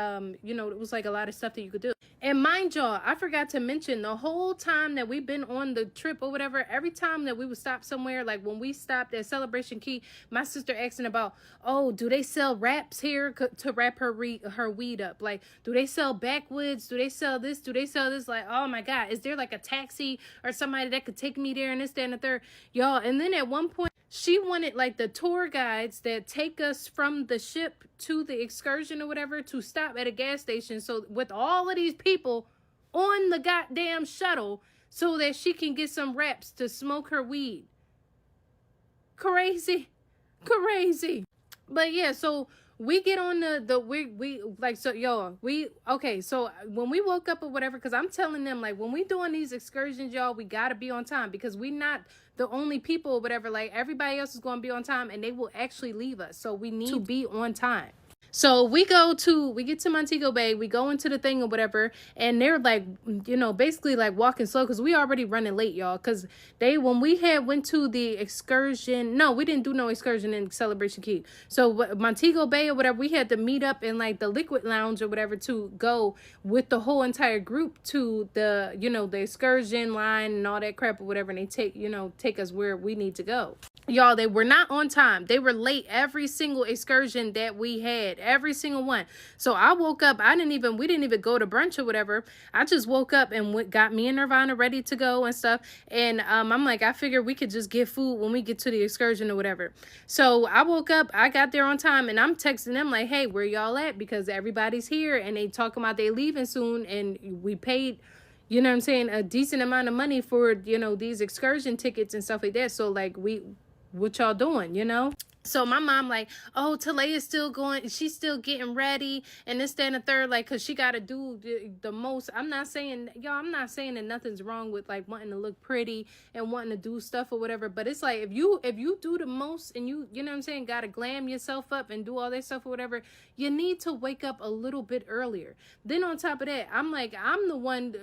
it was like a lot of stuff that you could do. And mind y'all, I forgot to mention, the whole time that we've been on the trip or whatever, every time that we would stop somewhere, like when we stopped at Celebration Key, my sister asking about, oh, do they sell wraps here to wrap her weed up? Like, do they sell backwoods? Do they sell this? Do they sell this? Like, oh my God, is there like a taxi or somebody that could take me there and this, that, and the third? Y'all, and then at one point, she wanted like the tour guides that take us from the ship to the excursion or whatever to stop at a gas station. So with all of these people on the goddamn shuttle so that she can get some wraps to smoke her weed. Crazy. But yeah, so we get on we like, so y'all, okay, so when we woke up or whatever, because I'm telling them, like, when we doing these excursions, y'all, we gotta be on time, because we not the only people or whatever. Like, everybody else is going to be on time, and they will actually leave us, so we need to be on time. So we get to Montego Bay, we go into the thing or whatever, and they're like, basically like walking slow, because we already running late, y'all, because when we went to the excursion, no, we didn't do no excursion in Celebration Key. So Montego Bay or whatever, we had to meet up in like the Liquid Lounge or whatever to go with the whole entire group to the, the excursion line and all that crap or whatever, and they take us where we need to go. Y'all, they were not on time. They were late every single excursion that we had, every single one. So I woke up, we didn't even go to brunch or whatever. I just woke up and got me and Nirvana ready to go and stuff. And I'm like, I figured we could just get food when we get to the excursion or whatever. So I woke up, I got there on time, and I'm texting them like, hey, where y'all at? Because everybody's here, and they talking about they leaving soon, and we paid, a decent amount of money for, these excursion tickets and stuff like that. So like, what y'all doing, So my mom like, oh, Talea's still going, she's still getting ready, and this, that, and the third, like, because she got to do the most. I'm not saying that nothing's wrong with like wanting to look pretty and wanting to do stuff or whatever, but it's like, if you do the most, and you got to glam yourself up and do all that stuff or whatever, you need to wake up a little bit earlier. Then on top of that, I'm the one,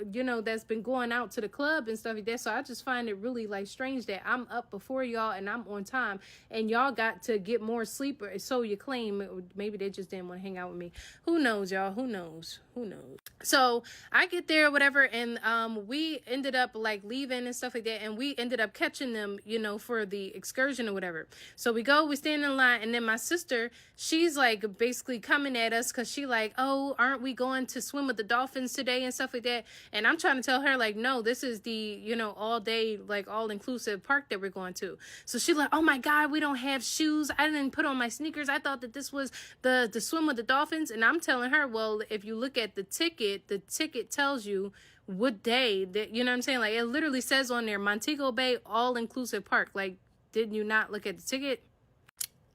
that's been going out to the club and stuff like that, so I just find it really like strange that I'm up before y'all and I'm on time, and y'all got to get more sleep, or so you claim. Maybe they just didn't want to hang out with me. Who knows, y'all? Who knows? So I get there or whatever, and we ended up like leaving and stuff like that, and we ended up catching them, for the excursion or whatever. So we stand in line, and then my sister, she's like basically coming at us, because she like, oh, aren't we going to swim with the dolphins today and stuff like that? And I'm trying to tell her like, no, this is the all day, like, all inclusive park that we're going to. So she like, oh my god, we don't have shoes, I didn't put on my sneakers, I thought that this was the swim with the dolphins. And I'm telling her, well, if you look at the ticket tells you what day that, like, it literally says on there, Montego Bay all inclusive park. Like, didn't you not look at the ticket?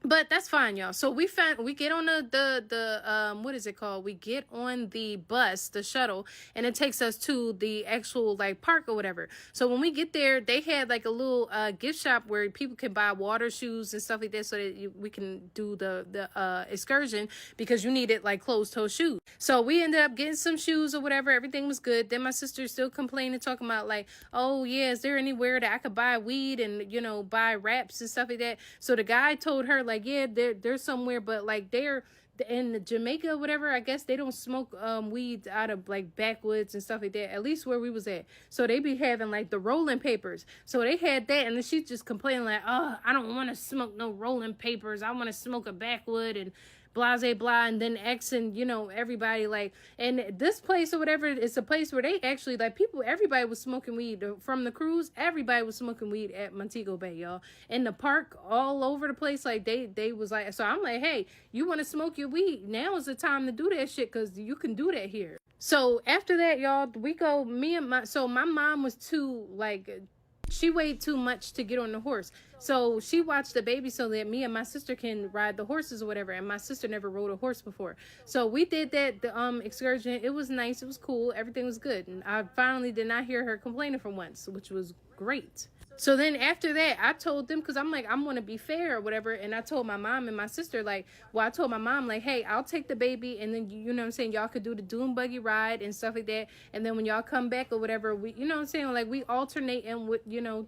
But that's fine, y'all. So we get on the what is it called? We get on the bus, the shuttle, and it takes us to the actual like park or whatever. So when we get there, they had like a little gift shop where people can buy water shoes and stuff like that, so that we can do the excursion, because you needed like closed-toe shoes. So we ended up getting some shoes or whatever. Everything was good. Then my sister's still complaining, talking about like, oh yeah, is there anywhere that I could buy weed and buy wraps and stuff like that? So the guy told her like, yeah, they're somewhere, but like they're in Jamaica or whatever. I guess they don't smoke weed out of like backwoods and stuff like that, at least where we was at. So they be having like the rolling papers. So they had that, and then she's just complaining like, oh, I don't want to smoke no rolling papers, I want to smoke a backwood and blase blah, and then Xing, everybody like, and this place or whatever, it's a place where they actually like everybody was smoking weed from the cruise. Everybody was smoking weed at Montego Bay, y'all, in the park, all over the place. Like they was like, so I'm like, hey, you want to smoke your weed, now is the time to do that shit, because you can do that here. So after that, y'all, we go, my mom was too like, she weighed too much to get on the horse. So she watched the baby so that me and my sister can ride the horses or whatever. And my sister never rode a horse before. So we did that, the excursion. It was nice. It was cool. Everything was good. And I finally did not hear her complaining for once, which was great. So then after that, I told them, because I'm like, I'm going to be fair or whatever. And I told my mom and my sister, like, well, I told my mom, like, hey, I'll take the baby. And then, y'all could do the dune buggy ride and stuff like that. And then when y'all come back or whatever, we, like, we alternate and with,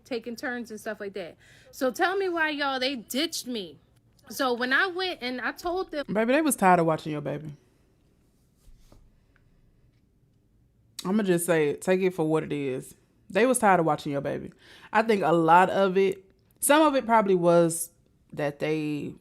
taking turns and stuff like that. So tell me why, y'all, they ditched me. So when I went and I told them, Baby, they was tired of watching your baby. I'm going to just say it. Take it for what it is. They was tired of watching your baby. I think a lot of it, some of it probably was that they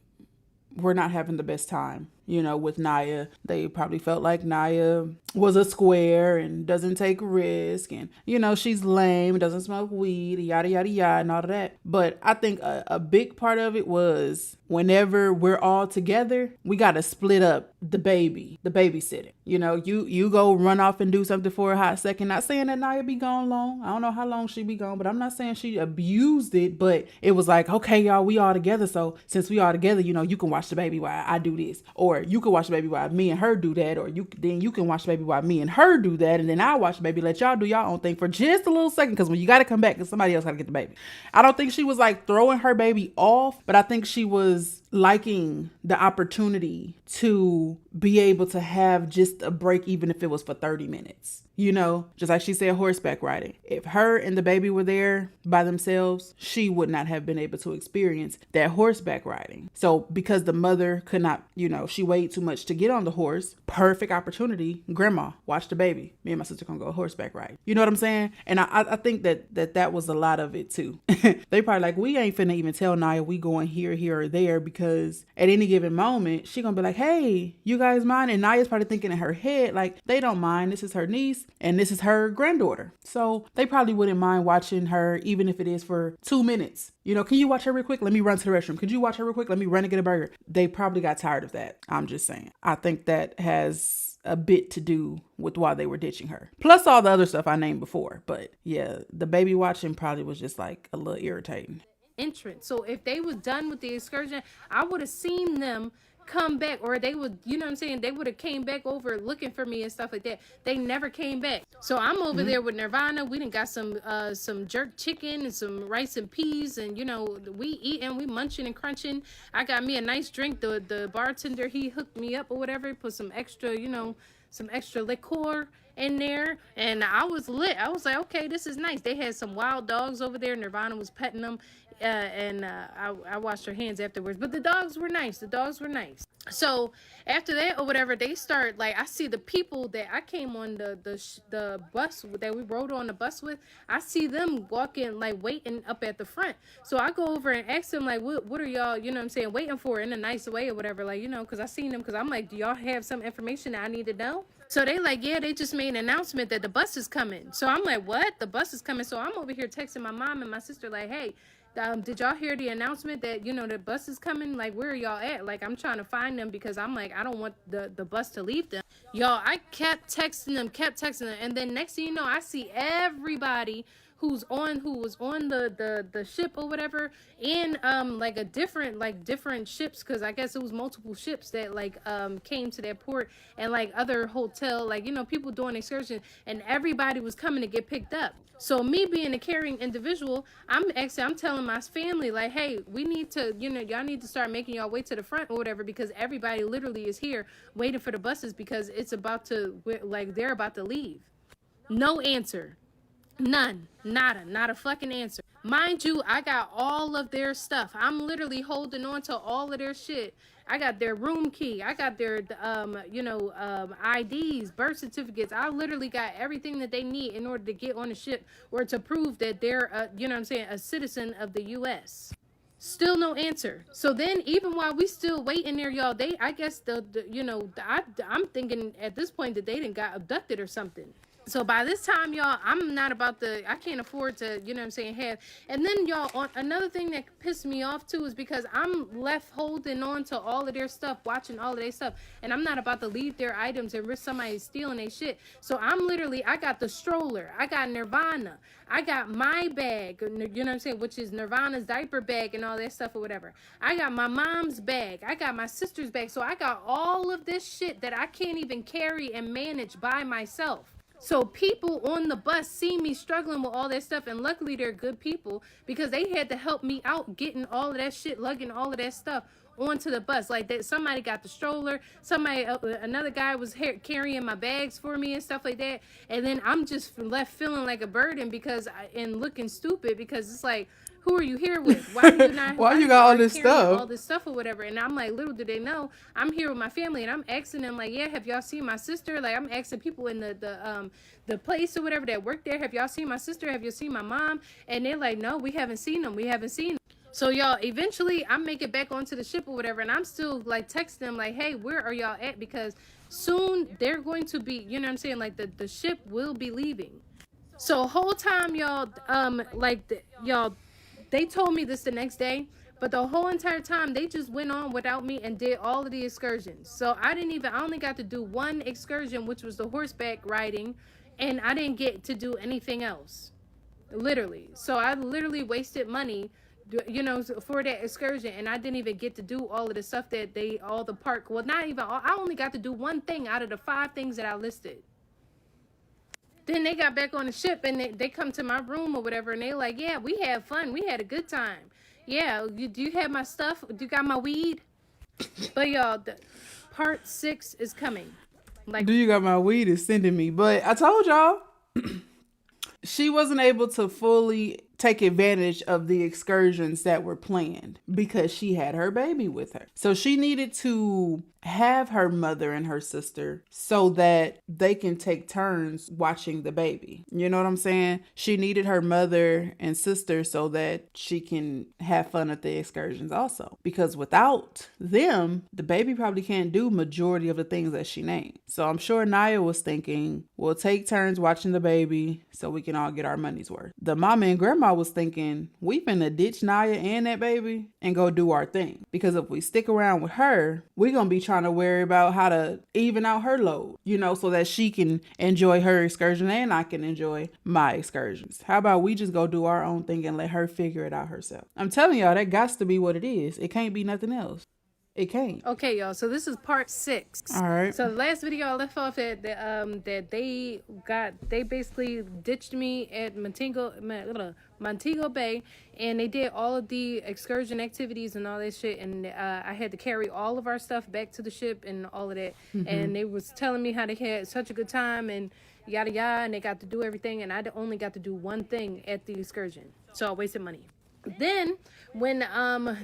were not having the best time, with Naya. They probably felt like Naya was a square and doesn't take risk, and, she's lame, doesn't smoke weed, yada, yada, yada, and all of that. But I think a big part of it was whenever we're all together, we got to split up the babysitting. You know, you go run off and do something for a hot second. Not saying that Naya be gone long. I don't know how long she be gone, but I'm not saying she abused it. But it was like, okay, y'all, we all together. So since we all together, you know, you can watch the baby while I do this, or you can watch the baby while me and her do that, or you can watch the baby while me and her do that, and then I watch the baby. Let y'all do y'all own thing for just a little second, because when you got to come back, because somebody else got to get the baby. I don't think she was like throwing her baby off, but I think she was liking the opportunity to be able to have just a break, even if it was for 30 minutes. You know, just like she said, horseback riding. If her and the baby were there by themselves, she would not have been able to experience that horseback riding. So because the mother could not, you know, she weighed too much to get on the horse, perfect opportunity. Grandma, watch the baby. Me and my sister gonna go horseback riding. You know what I'm saying? And I think that was a lot of it too. They probably like, we ain't finna even tell Naya we going here or there, because at any given moment, she gonna be like, hey, you guys mind? And Naya's probably thinking in her head, like, they don't mind. This is her niece and this is her granddaughter. So they probably wouldn't mind watching her, even if it is for 2 minutes. You know, can you watch her real quick? Let me run to the restroom. Could you watch her real quick? Let me run and get a burger. They probably got tired of that. I'm just saying. I think that has a bit to do with why they were ditching her. Plus all the other stuff I named before. But yeah, the baby watching probably was just like a little irritating. Entrance. So if they was done with the excursion, I would have seen them come back, or they would, you know what I'm saying, they would have came back over looking for me and stuff like that. They never came back. So I'm over there with Nirvana. We done got some jerk chicken and some rice and peas, and you know, we eating, we munching and crunching. I got me a nice drink. The bartender, he hooked me up or whatever, put some extra, you know, some extra liqueur in there, and I was lit. I was like, okay, this is nice. They had some wild dogs over there. Nirvana was petting them, and I washed her hands afterwards. But the dogs were nice. So after that or whatever, they start, like, I see the people that I came on the bus that we rode on the bus with. I see them walking, like, waiting up at the front. So I go over and ask them, like, what are y'all, you know what I'm saying, waiting for, in a nice way or whatever, like, you know, because I seen them, because I'm like, do y'all have some information that I need to know? So they like, yeah, they just made an announcement that the bus is coming. So I'm like, what? The bus is coming? So I'm over here texting my mom and my sister like, hey, did y'all hear the announcement that, you know, the bus is coming? Like, where are y'all at? Like, I'm trying to find them, because I'm like, I don't want the bus to leave them. Y'all, I kept texting them. And then next thing you know, I see everybody who was on the ship or whatever, and like different ships, because I guess it was multiple ships that like came to that port, and like other hotel, like, you know, people doing excursions, and everybody was coming to get picked up. So me being a caring individual, I'm telling my family, like, hey, we need to, you know, y'all need to start making y'all way to the front or whatever, because everybody literally is here waiting for the buses, because it's about to, like, they're about to leave. No answer. None. Nada. Not a fucking answer. Mind you, I got all of their stuff. I'm literally holding on to all of their shit. I got their room key. I got their, IDs, birth certificates. I literally got everything that they need in order to get on the ship, or to prove that they're, you know what I'm saying, a citizen of the U.S. Still no answer. So then, even while we still waiting there, y'all, I guess I'm thinking at this point that they done got abducted or something. So by this time, y'all, I can't afford to, you know what I'm saying, have. And then, y'all, on another thing that pissed me off too is because I'm left holding on to all of their stuff, watching all of their stuff, and I'm not about to leave their items and risk somebody stealing their shit. So I got the stroller, I got Nirvana, I got my bag, you know what I'm saying, which is Nirvana's diaper bag and all that stuff or whatever. I got my mom's bag, I got my sister's bag. So I got all of this shit that I can't even carry and manage by myself. So people on the bus see me struggling with all that stuff, and luckily they're good people, because they had to help me out getting all of that shit, lugging all of that stuff onto the bus. Like that, somebody got the stroller, another guy was carrying my bags for me and stuff like that, and then I'm just left feeling like a burden and looking stupid, because it's like, who are you here with? Why do you not? Why you got all this stuff? All this stuff or whatever. And I'm like, little do they know, I'm here with my family, and I'm asking them like, yeah, have y'all seen my sister? Like, I'm asking people in the place or whatever that work there, have y'all seen my sister? Have you seen my mom? And they're like, no, we haven't seen them. So y'all, eventually I make it back onto the ship or whatever, and I'm still like texting them like, hey, where are y'all at? Because soon they're going to be, you know what I'm saying, like the ship will be leaving. So whole time, y'all, y'all, they told me this the next day, But the whole entire time, they just went on without me and did all of the excursions. So I only got to do one excursion, which was the horseback riding, and I didn't get to do anything else. Literally. So I literally wasted money, you know, for that excursion, and I didn't even get to do all of the stuff that all the park, well, not even all, I only got to do one thing out of the 5 things that I listed. Then they got back on the ship, and they come to my room or whatever, and they like, yeah, we had fun. We had a good time. Yeah, do you have my stuff? Do you got my weed? But y'all, part 6 is coming. Like, Do you got my weed is sending me. But I told y'all, she wasn't able to fully take advantage of the excursions that were planned because she had her baby with her. So she needed to have her mother and her sister so that they can take turns watching the baby. You know what I'm saying? She needed her mother and sister so that she can have fun at the excursions also. Because without them, the baby probably can't do majority of the things that she named. So I'm sure Naya was thinking, we'll take turns watching the baby so we can all get our money's worth. The mama and grandma was thinking, we finna ditch Naya and that baby and go do our thing. Because if we stick around with her, we're gonna be trying to worry about how to even out her load, you know, so that she can enjoy her excursion and I can enjoy my excursions. How about we just go do our own thing and let her figure it out herself? I'm telling y'all, that got to be what it is. It can't be nothing else. It can't. Okay, y'all. So this is part 6. All right. So the last video I left off at that they basically ditched me at Montego Bay, and they did all of the excursion activities and all that shit, and I had to carry all of our stuff back to the ship and all of that. And they was telling me how they had such a good time and yada yada, and they got to do everything, and I only got to do one thing at the excursion, so I wasted money. Then when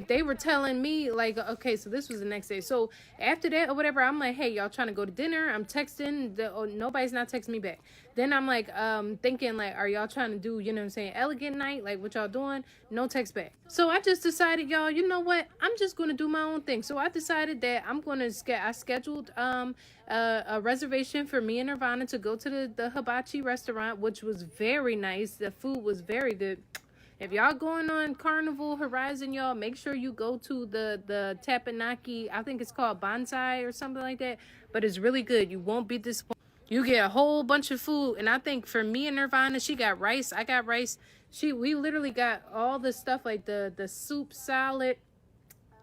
they were telling me, like, okay, so this was the next day, so after that or whatever, I'm like, hey, y'all trying to go to dinner? I'm texting, nobody's not texting me back. Then I'm like thinking, like, are y'all trying to do, you know what I'm saying, elegant night, like what y'all doing? No text back. So I just decided, y'all, you know what, I'm just gonna do my own thing. So I decided that I scheduled a reservation for me and Nirvana to go to the hibachi restaurant, which was very nice. The food was very good. If y'all going on Carnival Horizon, y'all, make sure you go to the Tapanaki. I think it's called Bonsai or something like that. But it's really good. You won't be disappointed. You get a whole bunch of food. And I think for me and Nirvana, she got rice. I got rice. We literally got all the stuff like the soup, salad.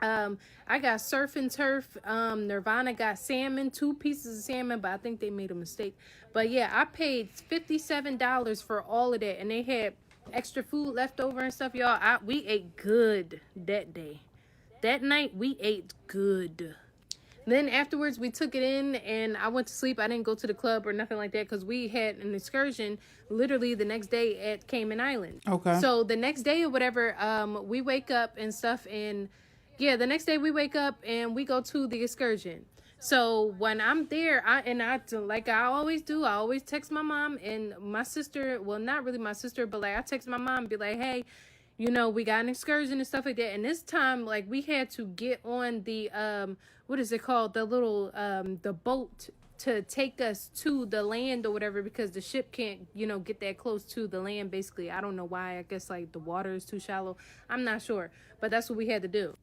I got surf and turf. Nirvana got salmon, 2 pieces of salmon, but I think they made a mistake. But yeah, I paid $57 for all of that. And they had extra food left over and stuff, y'all. We ate good that day. That night we ate good. Then afterwards we took it in and I went to sleep. I didn't go to the club or nothing like that because we had an excursion literally the next day at Cayman Island. Okay. So the next day or whatever, we wake up and stuff, and yeah, the next day we wake up and we go to the excursion. So when I'm there, like I always do, I always text my mom and my sister. Well, not really my sister, but like I text my mom and be like, hey, you know, we got an excursion and stuff like that. And this time, like, we had to get on the, what is it called? The little, the boat to take us to the land or whatever, because the ship can't, you know, get that close to the land, basically. I don't know why. I guess, like, the water is too shallow. I'm not sure. But that's what we had to do.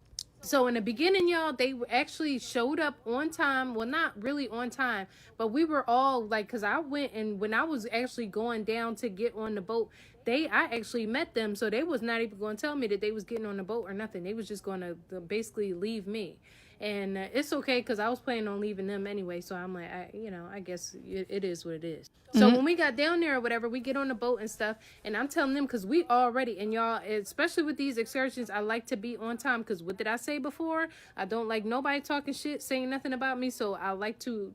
So in the beginning, y'all, they actually showed up on time. Well, not really on time, but we were all like, because I went, and when I was actually going down to get on the boat, I actually met them. So they was not even going to tell me that they was getting on the boat or nothing. They was just going to basically leave me. And it's okay because I was planning on leaving them anyway. So I'm like, I guess it is what it is. So when we got down there or whatever, we get on the boat and stuff. And I'm telling them, because we already, and y'all, especially with these excursions, I like to be on time. Because what did I say before? I don't like nobody talking shit, saying nothing about me. So I like to,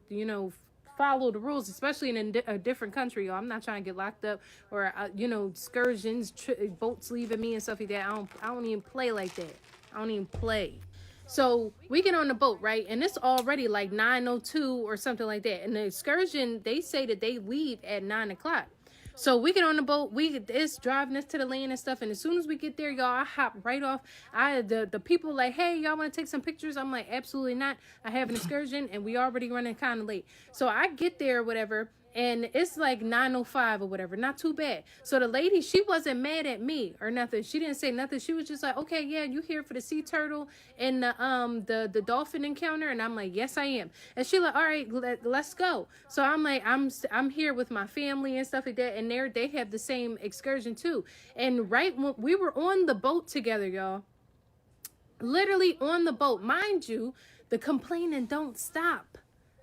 follow the rules, especially in a different country. I'm not trying to get locked up or, excursions, boats leaving me and stuff like that. I don't even play like that. I don't even play. So we get on the boat, right? And it's already like 9:02 or something like that. And the excursion, they say that they leave at 9 o'clock. So we get on the boat, it's driving us to the land and stuff. And as soon as we get there, y'all, I hop right off. The people like, hey, y'all want to take some pictures? I'm like, absolutely not. I have an excursion and we already running kind of late. So I get there or whatever. and it's like 9:05 or whatever. Not too bad. So the lady, she wasn't mad at me or nothing. She didn't say nothing. She was just like, okay, yeah, you here for the sea turtle and the dolphin encounter? And I'm like, yes, I am. And she like, all right, let's go. So I'm like, I'm here with my family and stuff like that. And they have the same excursion too. And right when we were on the boat together, y'all, literally on the boat, mind you, the complaining don't stop.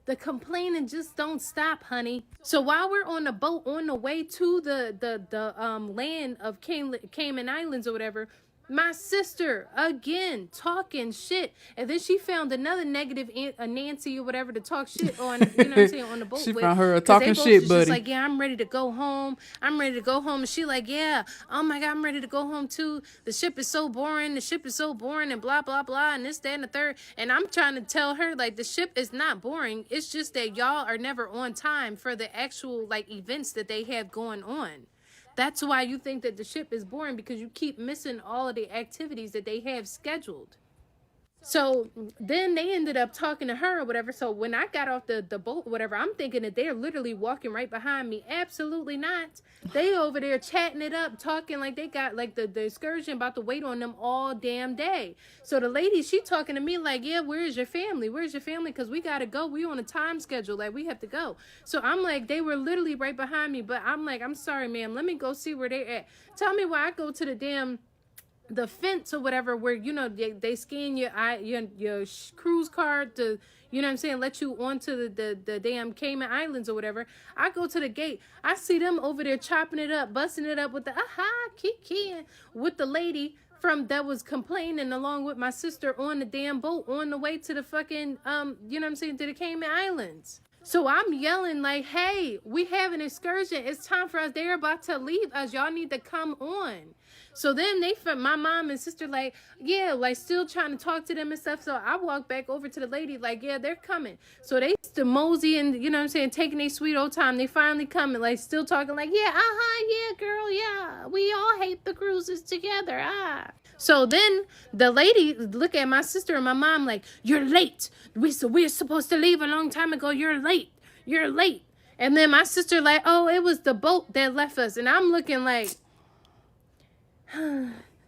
The complaining just don't stop, honey. So while we're on the boat on the way to the land of Cayman Islands or whatever, my sister again talking shit, and then she found another negative Nancy or whatever to talk shit on, you know what I'm saying, on the boat. She with. found her a 'Cause talking they both shit was buddy. just like, yeah, I'm ready to go home. I'm ready to go home. And she like, yeah, oh my God, I'm ready to go home too. The ship is so boring. The ship is so boring and blah, blah, blah. And this, that, and the third. And I'm trying to tell her, like, the ship is not boring. It's just that y'all are never on time for the actual, like, events that they have going on. That's why you think that the ship is boring, because you keep missing all of the activities that they have scheduled. So then they ended up talking to her or whatever. So when I got off the boat or whatever, I'm thinking that they're literally walking right behind me. Absolutely not. They over there chatting it up, talking like they got like the excursion about to wait on them all damn day. So the lady, she talking to me like, yeah, where's your family? Where's your family? Because we got to go. We on a time schedule. Like, we have to go. So I'm like, they were literally right behind me. But I'm like, I'm sorry, ma'am. Let me go see where they're at. Tell me why I go to the fence or whatever, where, you know, they scan your cruise card to, you know what I'm saying, let you onto the damn Cayman Islands or whatever. I go to the gate, I see them over there chopping it up, busting it up with the kiki with the lady from that was complaining along with my sister on the damn boat on the way to the fucking you know what I'm saying, to the Cayman Islands. So I'm yelling like, hey, we have an excursion. It's time for us. They're about to leave us. Y'all need to come on. So then my mom and sister like, yeah, like still trying to talk to them and stuff. So I walk back over to the lady like, yeah, they're coming. So they still mosey and, you know what I'm saying, taking their sweet old time. They finally coming, like still talking like, yeah, yeah, girl, yeah. We all hate the cruises together, So then the lady look at my sister and my mom like, you're late. We're supposed to leave a long time ago. You're late. You're late. And then my sister like, oh, it was the boat that left us. And I'm looking like,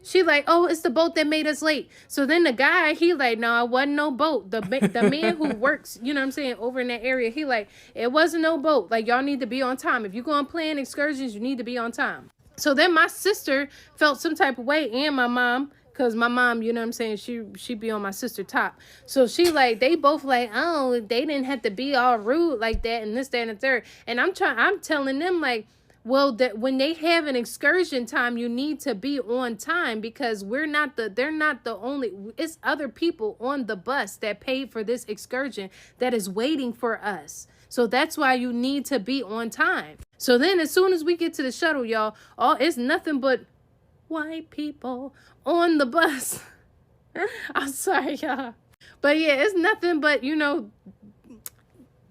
she like, oh, it's the boat that made us late. So then the guy, he like, no, it wasn't no boat. The man who works, you know what I'm saying, over in that area, he like, it wasn't no boat. Like, y'all need to be on time. If you're going to plan excursions, you need to be on time. So then my sister felt some type of way, and my mom, because my mom, you know what I'm saying, she be on my sister top. So she like, they both like, oh, they didn't have to be all rude like that and this, that, and the third. And I'm telling them like, well, that when they have an excursion time, you need to be on time, because they're not the only, it's other people on the bus that paid for this excursion that is waiting for us. So that's why you need to be on time. So then as soon as we get to the shuttle, y'all, it's nothing but white people on the bus. I'm sorry, y'all. But yeah, it's nothing but, you know,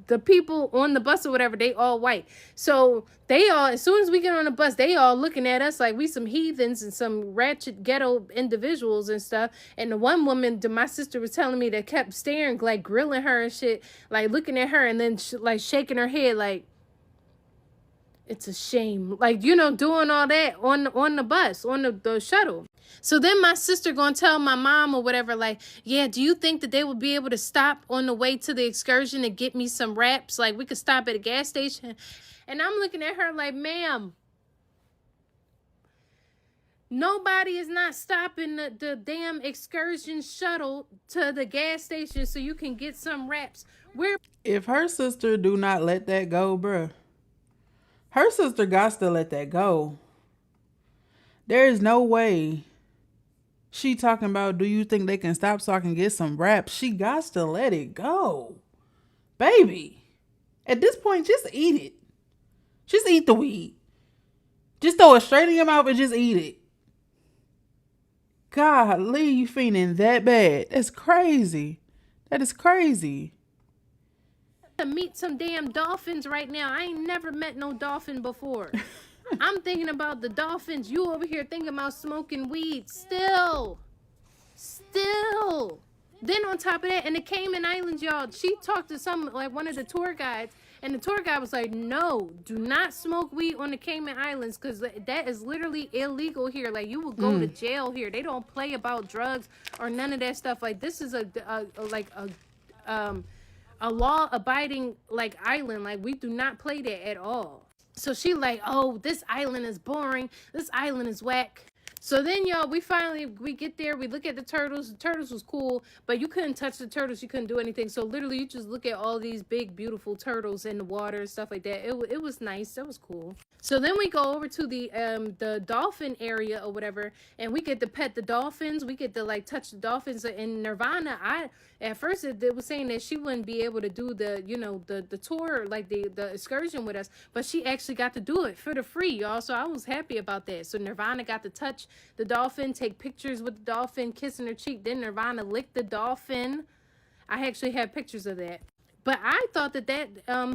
the people on the bus or whatever, they all white. So they all, as soon as we get on the bus, they all looking at us like we some heathens and some ratchet ghetto individuals and stuff. And the one woman, my sister was telling me, that kept staring, like grilling her and shit, like looking at her and then like shaking her head like, it's a shame. Like, you know, doing all that on the bus, on the shuttle. So then my sister gonna tell my mom or whatever, like, yeah, do you think that they would be able to stop on the way to the excursion and get me some wraps? Like, we could stop at a gas station. And I'm looking at her like, ma'am, nobody is not stopping the damn excursion shuttle to the gas station so you can get some wraps. If her sister do not let that go, bruh, her sister got to let that go. There is no way she talking about, do you think they can stop so I can get some wraps? She got to let it go. Baby, at this point, just eat it. Just eat the weed. Just throw it straight in your mouth and just eat it. Golly, you feeling that bad? That's crazy. That is crazy. To meet some damn dolphins right now. I ain't never met no dolphin before. I'm thinking about the dolphins. You over here thinking about smoking weed. Still. Then on top of that, in the Cayman Islands, y'all, she talked to one of the tour guides, And the tour guide was like, no, do not smoke weed on the Cayman Islands, because that is literally illegal here. Like, you will go to jail here. They don't play about drugs or none of that stuff. Like, this is a law-abiding, like, island. Like, we do not play that at all. So she like, oh, this island is boring. This island is whack. So then, y'all, we get there. We look at the turtles. The turtles was cool, but you couldn't touch the turtles. You couldn't do anything. So literally, you just look at all these big, beautiful turtles in the water and stuff like that. It was nice. That was cool. So then we go over to the dolphin area or whatever, and we get to pet the dolphins. We get to, like, touch the dolphins. In Nirvana, at first it was saying that she wouldn't be able to do the tour, like the excursion with us, but she actually got to do it for the free, y'all. So I was happy about that. So Nirvana got to touch the dolphin, take pictures with the dolphin, kissing her cheek. Then Nirvana licked the dolphin. I actually have pictures of that. But I thought that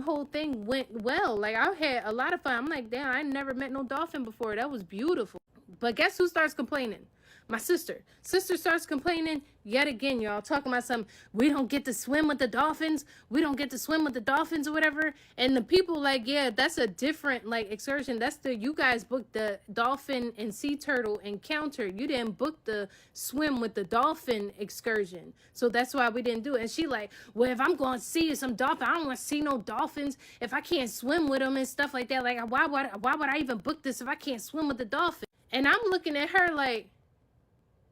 whole thing went well. Like, I had a lot of fun. I'm like, damn, I never met no dolphin before. That was beautiful. But guess who starts complaining? My sister. Sister starts complaining yet again, y'all. Talking about some, we don't get to swim with the dolphins. We don't get to swim with the dolphins or whatever. And the people like, yeah, that's a different, like, excursion. That's you guys booked the dolphin and sea turtle encounter. You didn't book the swim with the dolphin excursion. So that's why we didn't do it. And she like, well, if I'm going to see some dolphin, I don't want to see no dolphins if I can't swim with them and stuff like that. Like, why would I even book this if I can't swim with the dolphin? And I'm looking at her like,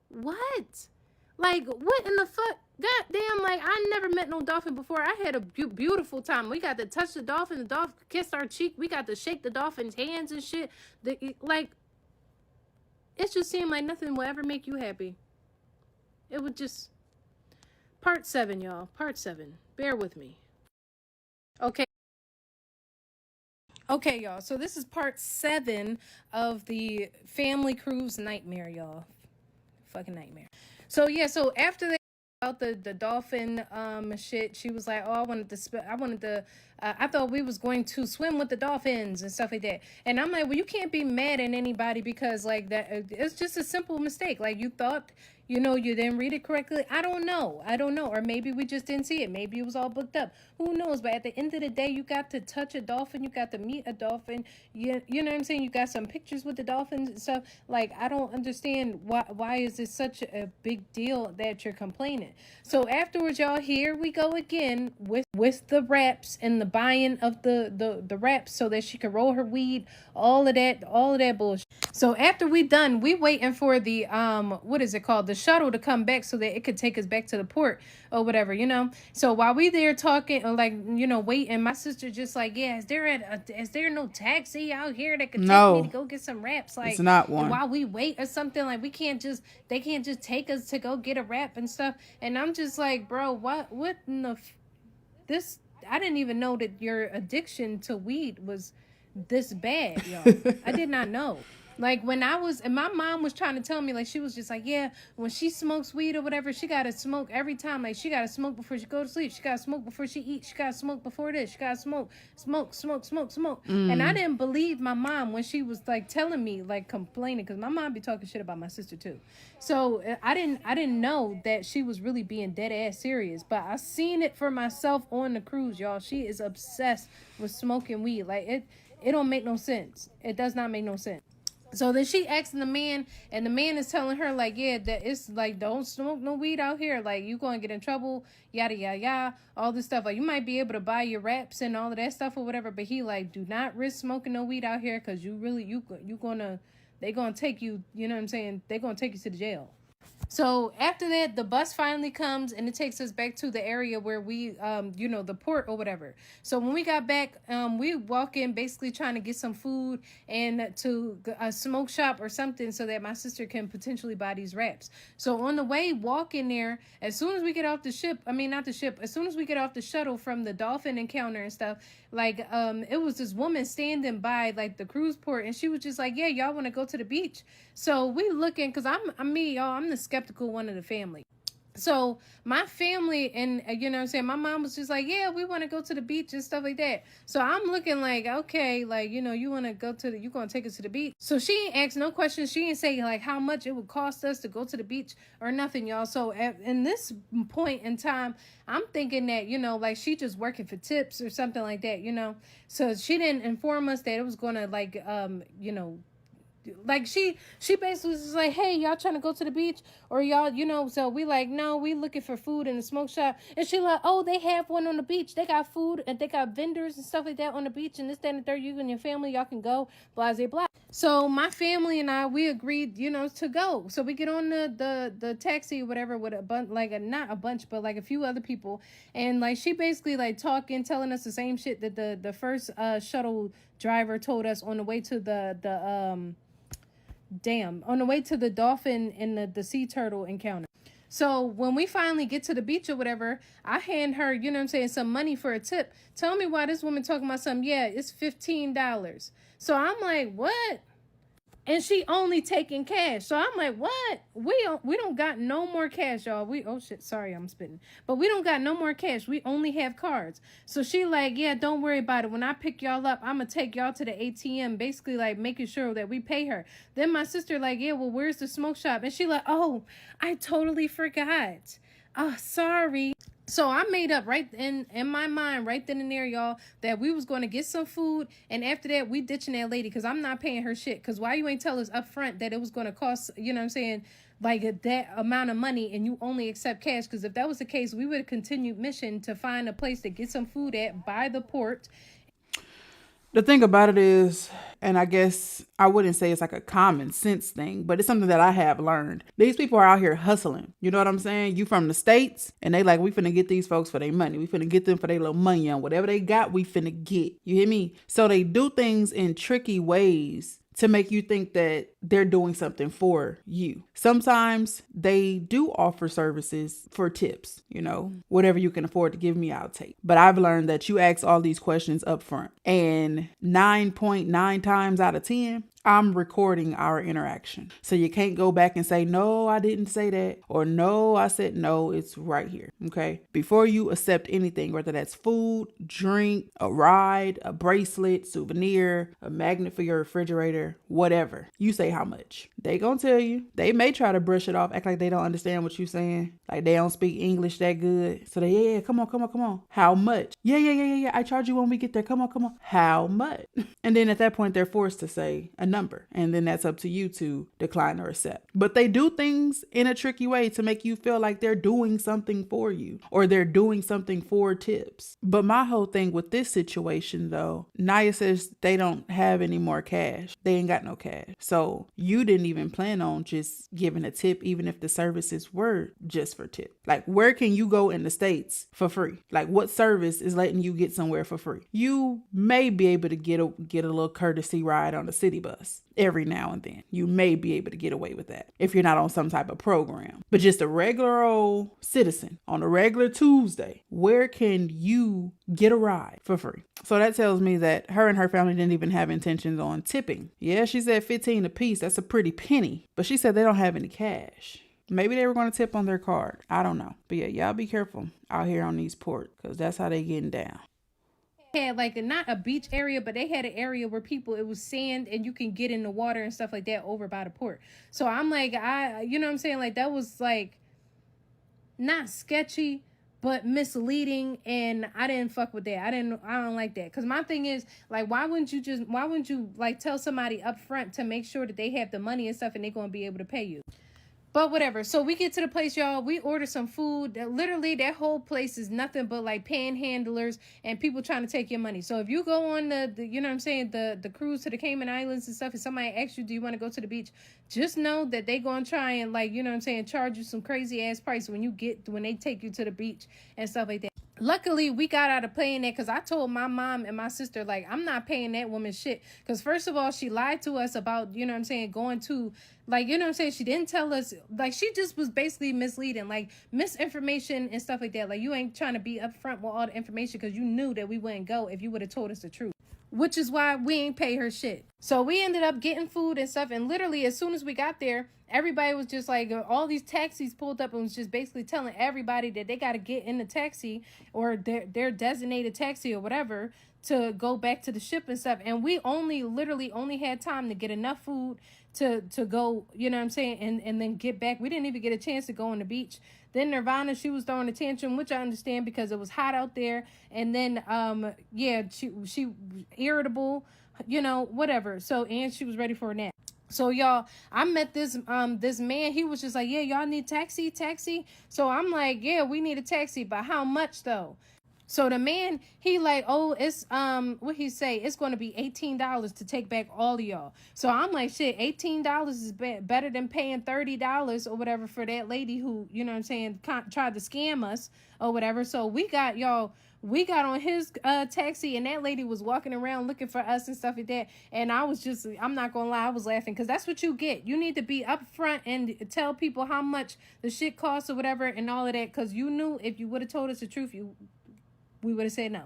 what? Like, what in the fuck? Goddamn, like, I never met no dolphin before. I had a beautiful time. We got to touch the dolphin. The dolphin kissed our cheek. We got to shake the dolphin's hands and shit. Like, it just seemed like nothing will ever make you happy. It would just... Part 7, y'all. Part 7. Bear with me. Okay. Okay, y'all. So this is part 7 of the family cruise nightmare, y'all. Fucking nightmare. So yeah, so after they about the dolphin shit, she was like, oh, I thought we was going to swim with the dolphins and stuff like that. And I'm like, well, you can't be mad at anybody because, like, that it's just a simple mistake. Like, you thought, you didn't read it correctly. I don't know. Or maybe we just didn't see it. Maybe it was all booked up. Who knows? But at the end of the day, you got to touch a dolphin. You got to meet a dolphin. You know what I'm saying? You got some pictures with the dolphins and stuff. Like, I don't understand why is this such a big deal that you're complaining. So afterwards, y'all, here we go again with the wraps and the buying of the wraps so that she could roll her weed, all of that bullshit. So after we done, we waiting for the what is it called, the shuttle to come back so that it could take us back to the port or whatever, so while we there talking or like waiting, my sister just like, yeah, is there no taxi out here that could take me to go get some wraps? Like, it's not one. While we wait or something, like, they can't just take us to go get a wrap and stuff. And I'm just like, bro, what in the this, I didn't even know that your addiction to weed was this bad, y'all. I did not know. Like, when and my mom was trying to tell me, like, she was just like, yeah, when she smokes weed or whatever, she got to smoke every time. Like, she got to smoke before she go to sleep. She got to smoke before she eats. She got to smoke before this. She got to smoke. And I didn't believe my mom when she was, like, telling me, like, complaining, because my mom be talking shit about my sister, too. So I didn't know that she was really being dead ass serious, but I seen it for myself on the cruise, y'all. She is obsessed with smoking weed. Like, it don't make no sense. It does not make no sense. So then she asking the man, and the man is telling her, like, yeah, that it's like, don't smoke no weed out here. Like, you going to get in trouble, yada, yada, yada, all this stuff. Like, you might be able to buy your wraps and all of that stuff or whatever, but he like, do not risk smoking no weed out here because they going to take you, you know what I'm saying? They going to take you to the jail. So after that, the bus finally comes and it takes us back to the area where we, the port or whatever. So when we got back, we walk in basically trying to get some food and to a smoke shop or something so that my sister can potentially buy these wraps. So on the way, walk in there, as soon as we get off the ship, as soon as we get off the shuttle from the dolphin encounter and stuff, like, it was this woman standing by, like, the cruise port, and she was just like, yeah, y'all want to go to the beach? So we looking, because I'm the skeptical one of the family. So my family and you know what I'm saying, my mom was just like, yeah, we want to go to the beach and stuff like that. So I'm looking like, okay, like, you know, you want to go to the, you going to take us to the beach. So she ain't asked no questions. She ain't say like how much it would cost us to go to the beach or nothing, y'all. So in this point in time, I'm thinking that, you know, like she just working for tips or something like that, you know. So she didn't inform us that it was going to like, you know, like she basically was just like, hey, y'all trying to go to the beach or y'all, you know. So we like, no, we looking for food in the smoke shop. And she like, oh, they have one on the beach. They got food and they got vendors and stuff like that on the beach and this, that, and the third. You and your family, y'all can go, blah, blah, blah. So my family and I, we agreed, you know, to go. So we get on the taxi or whatever with a bunch, like not a bunch, but like a few other people. And like she basically like talking, telling us the same shit that the first shuttle driver told us on the way to on the way to the dolphin and the sea turtle encounter. So when we finally get to the beach or whatever, I hand her, you know what I'm saying, some money for a tip. Tell me why this woman talking about something. Yeah, it's $15. So I'm like, what? And she only taking cash. So I'm like, what? We don't got no more cash, y'all. Oh shit, sorry, I'm spitting. But we don't got no more cash. We only have cards. So she like, yeah, don't worry about it. When I pick y'all up, I'm gonna take y'all to the ATM, basically like making sure that we pay her. Then my sister like, yeah, well, where's the smoke shop? And she like, oh, I totally forgot. Oh, sorry. So I made up right in my mind, right then and there, y'all, that we was going to get some food. And after that, we ditching that lady because I'm not paying her shit. Because why you ain't tell us up front that it was going to cost, you know what I'm saying, like that amount of money and you only accept cash? Because if that was the case, we would have continued mission to find a place to get some food at by the port. The thing about it is, and I guess I wouldn't say it's like a common sense thing, but it's something that I have learned. These people are out here hustling. You know what I'm saying? You from the States and they like, we finna get these folks for their money. We finna get them for their little money on whatever they got, we finna get. You hear me? So they do things in tricky ways to make you think that they're doing something for you. Sometimes they do offer services for tips, you know, whatever you can afford to give me, I'll take. But I've learned that you ask all these questions up front and 9.9 times out of 10, I'm recording our interaction. So you can't go back and say, no, I didn't say that. Or no, I said no, it's right here. Okay. Before you accept anything, whether that's food, drink, a ride, a bracelet, souvenir, a magnet for your refrigerator, whatever, you say how much. They gonna tell you. They may try to brush it off, act like they don't understand what you're saying. Like they don't speak English that good. So they, yeah, come on. How much? Yeah. I charge you when we get there. Come on. How much? And then at that point, they're forced to say a number. And then that's up to you to decline or accept. But they do things in a tricky way to make you feel like they're doing something for you or they're doing something for tips. But my whole thing with this situation though, Naya says they don't have any more cash. They ain't got no cash. So you didn't even plan on just giving a tip, even if the services were just for tip. Like where can you go in the States for free? Like what service is letting you get somewhere for free? You may be able to get a little courtesy ride on the city bus every now and then. You may be able to get away with that if you're not on some type of program. But just a regular old citizen on a regular Tuesday, where can you get a ride for free? So that tells me that her and her family didn't even have intentions on tipping. Yeah, she said 15 a piece. That's a pretty penny. But she said they don't have any cash. Maybe they were going to tip on their card. I don't know. But yeah, y'all be careful out here on these ports because that's how they getting down. Had like not a beach area, but they had an area where it was sand and you can get in the water and stuff like that over by the port. So I'm like, you know what I'm saying? Like that was like not sketchy, but misleading. And I didn't fuck with that. I don't like that. Cause my thing is like, why wouldn't you like tell somebody up front to make sure that they have the money and stuff and they're going to be able to pay you? But whatever. So we get to the place, y'all. We order some food. Literally, that whole place is nothing but like panhandlers and people trying to take your money. So if you go on the you know what I'm saying, the cruise to the Cayman Islands and stuff, and somebody asks you, do you want to go to the beach? Just know that they gonna try and like, you know what I'm saying, charge you some crazy ass price when they take you to the beach and stuff like that. Luckily, we got out of paying that because I told my mom and my sister, like, I'm not paying that woman shit. Because first of all, she lied to us about, you know what I'm saying, going to, like, you know what I'm saying, she didn't tell us, like, she just was basically misleading, like, misinformation and stuff like that. Like, you ain't trying to be upfront with all the information because you knew that we wouldn't go if you would have told us the truth. Which is why we ain't pay her shit. So we ended up getting food and stuff, and literally as soon as we got there, everybody was just like, all these taxis pulled up and was just basically telling everybody that they got to get in the taxi or their designated taxi or whatever to go back to the ship and stuff. And we literally only had time to get enough food to go, you know what I'm saying, and then get back. We didn't even get a chance to go on the beach. Then Nirvana, she was throwing a tantrum, which I understand because it was hot out there. And then yeah, she irritable, you know, whatever. So, and she was ready for a nap. So y'all, I met this man. He was just like, yeah, y'all need taxi. So I'm like, yeah, we need a taxi, but how much though? So the man, he like, oh, it's what he say? It's going to be $18 to take back all of y'all. So I'm like, shit, $18 is better than paying $30 or whatever for that lady who, you know what I'm saying, tried to scam us or whatever. So we got on his taxi, and that lady was walking around looking for us and stuff like that. And I was just, I'm not gonna lie, I was laughing because that's what you get. You need to be upfront and tell people how much the shit costs or whatever and all of that, because you knew if you would have told us the truth, we would have said no.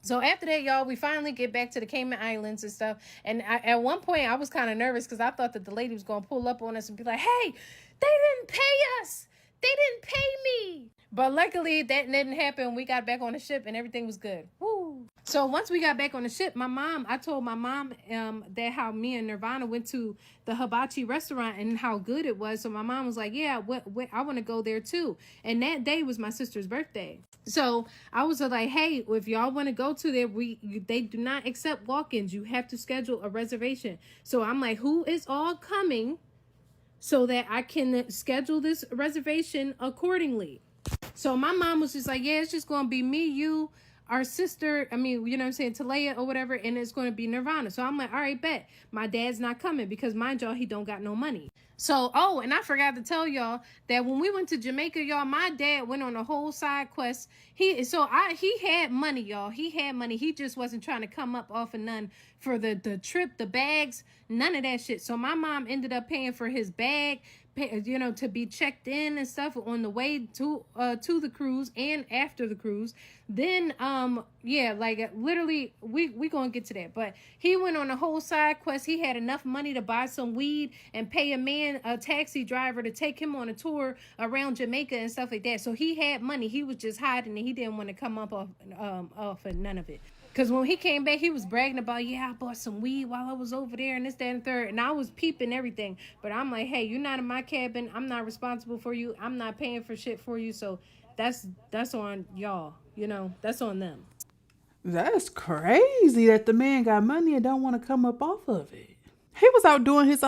So after that, y'all, we finally get back to the Cayman Islands and stuff. And at one point, I was kind of nervous because I thought that the lady was going to pull up on us and be like, hey, they didn't pay us. They didn't pay me. But luckily, that didn't happen. We got back on the ship and everything was good. Woo. So once we got back on the ship, I told my mom that how me and Nirvana went to the hibachi restaurant and how good it was. So my mom was like, yeah, I want to go there too. And that day was my sister's birthday. So I was like, hey, if y'all want to go to there, they do not accept walk-ins. You have to schedule a reservation. So I'm like, who is all coming so that I can schedule this reservation accordingly? So my mom was just like, yeah, it's just going to be me, you, our sister, I mean, you know what I'm saying, Talaya or whatever, and it's going to be Nirvana. So I'm like, all right, bet. My dad's not coming because, mind y'all, he don't got no money. So, oh, and I forgot to tell y'all that when we went to Jamaica, y'all, my dad went on a whole side quest. He had money, y'all. He had money. He just wasn't trying to come up off of none for the trip, the bags, none of that shit. So my mom ended up paying for his bag, you know, to be checked in and stuff on the way to the cruise and after the cruise. Then yeah, like literally we gonna get to that, but he went on a whole side quest. He had enough money to buy some weed and pay a taxi driver to take him on a tour around Jamaica and stuff like that. So he had money. He was just hiding and he didn't want to come up off of none of it. Because when he came back, he was bragging about, yeah, I bought some weed while I was over there and this, that, and the third. And I was peeping everything. But I'm like, hey, you're not in my cabin. I'm not responsible for you. I'm not paying for shit for you. So that's on y'all. You know, that's on them. That's crazy that the man got money and don't want to come up off of it. He was out doing his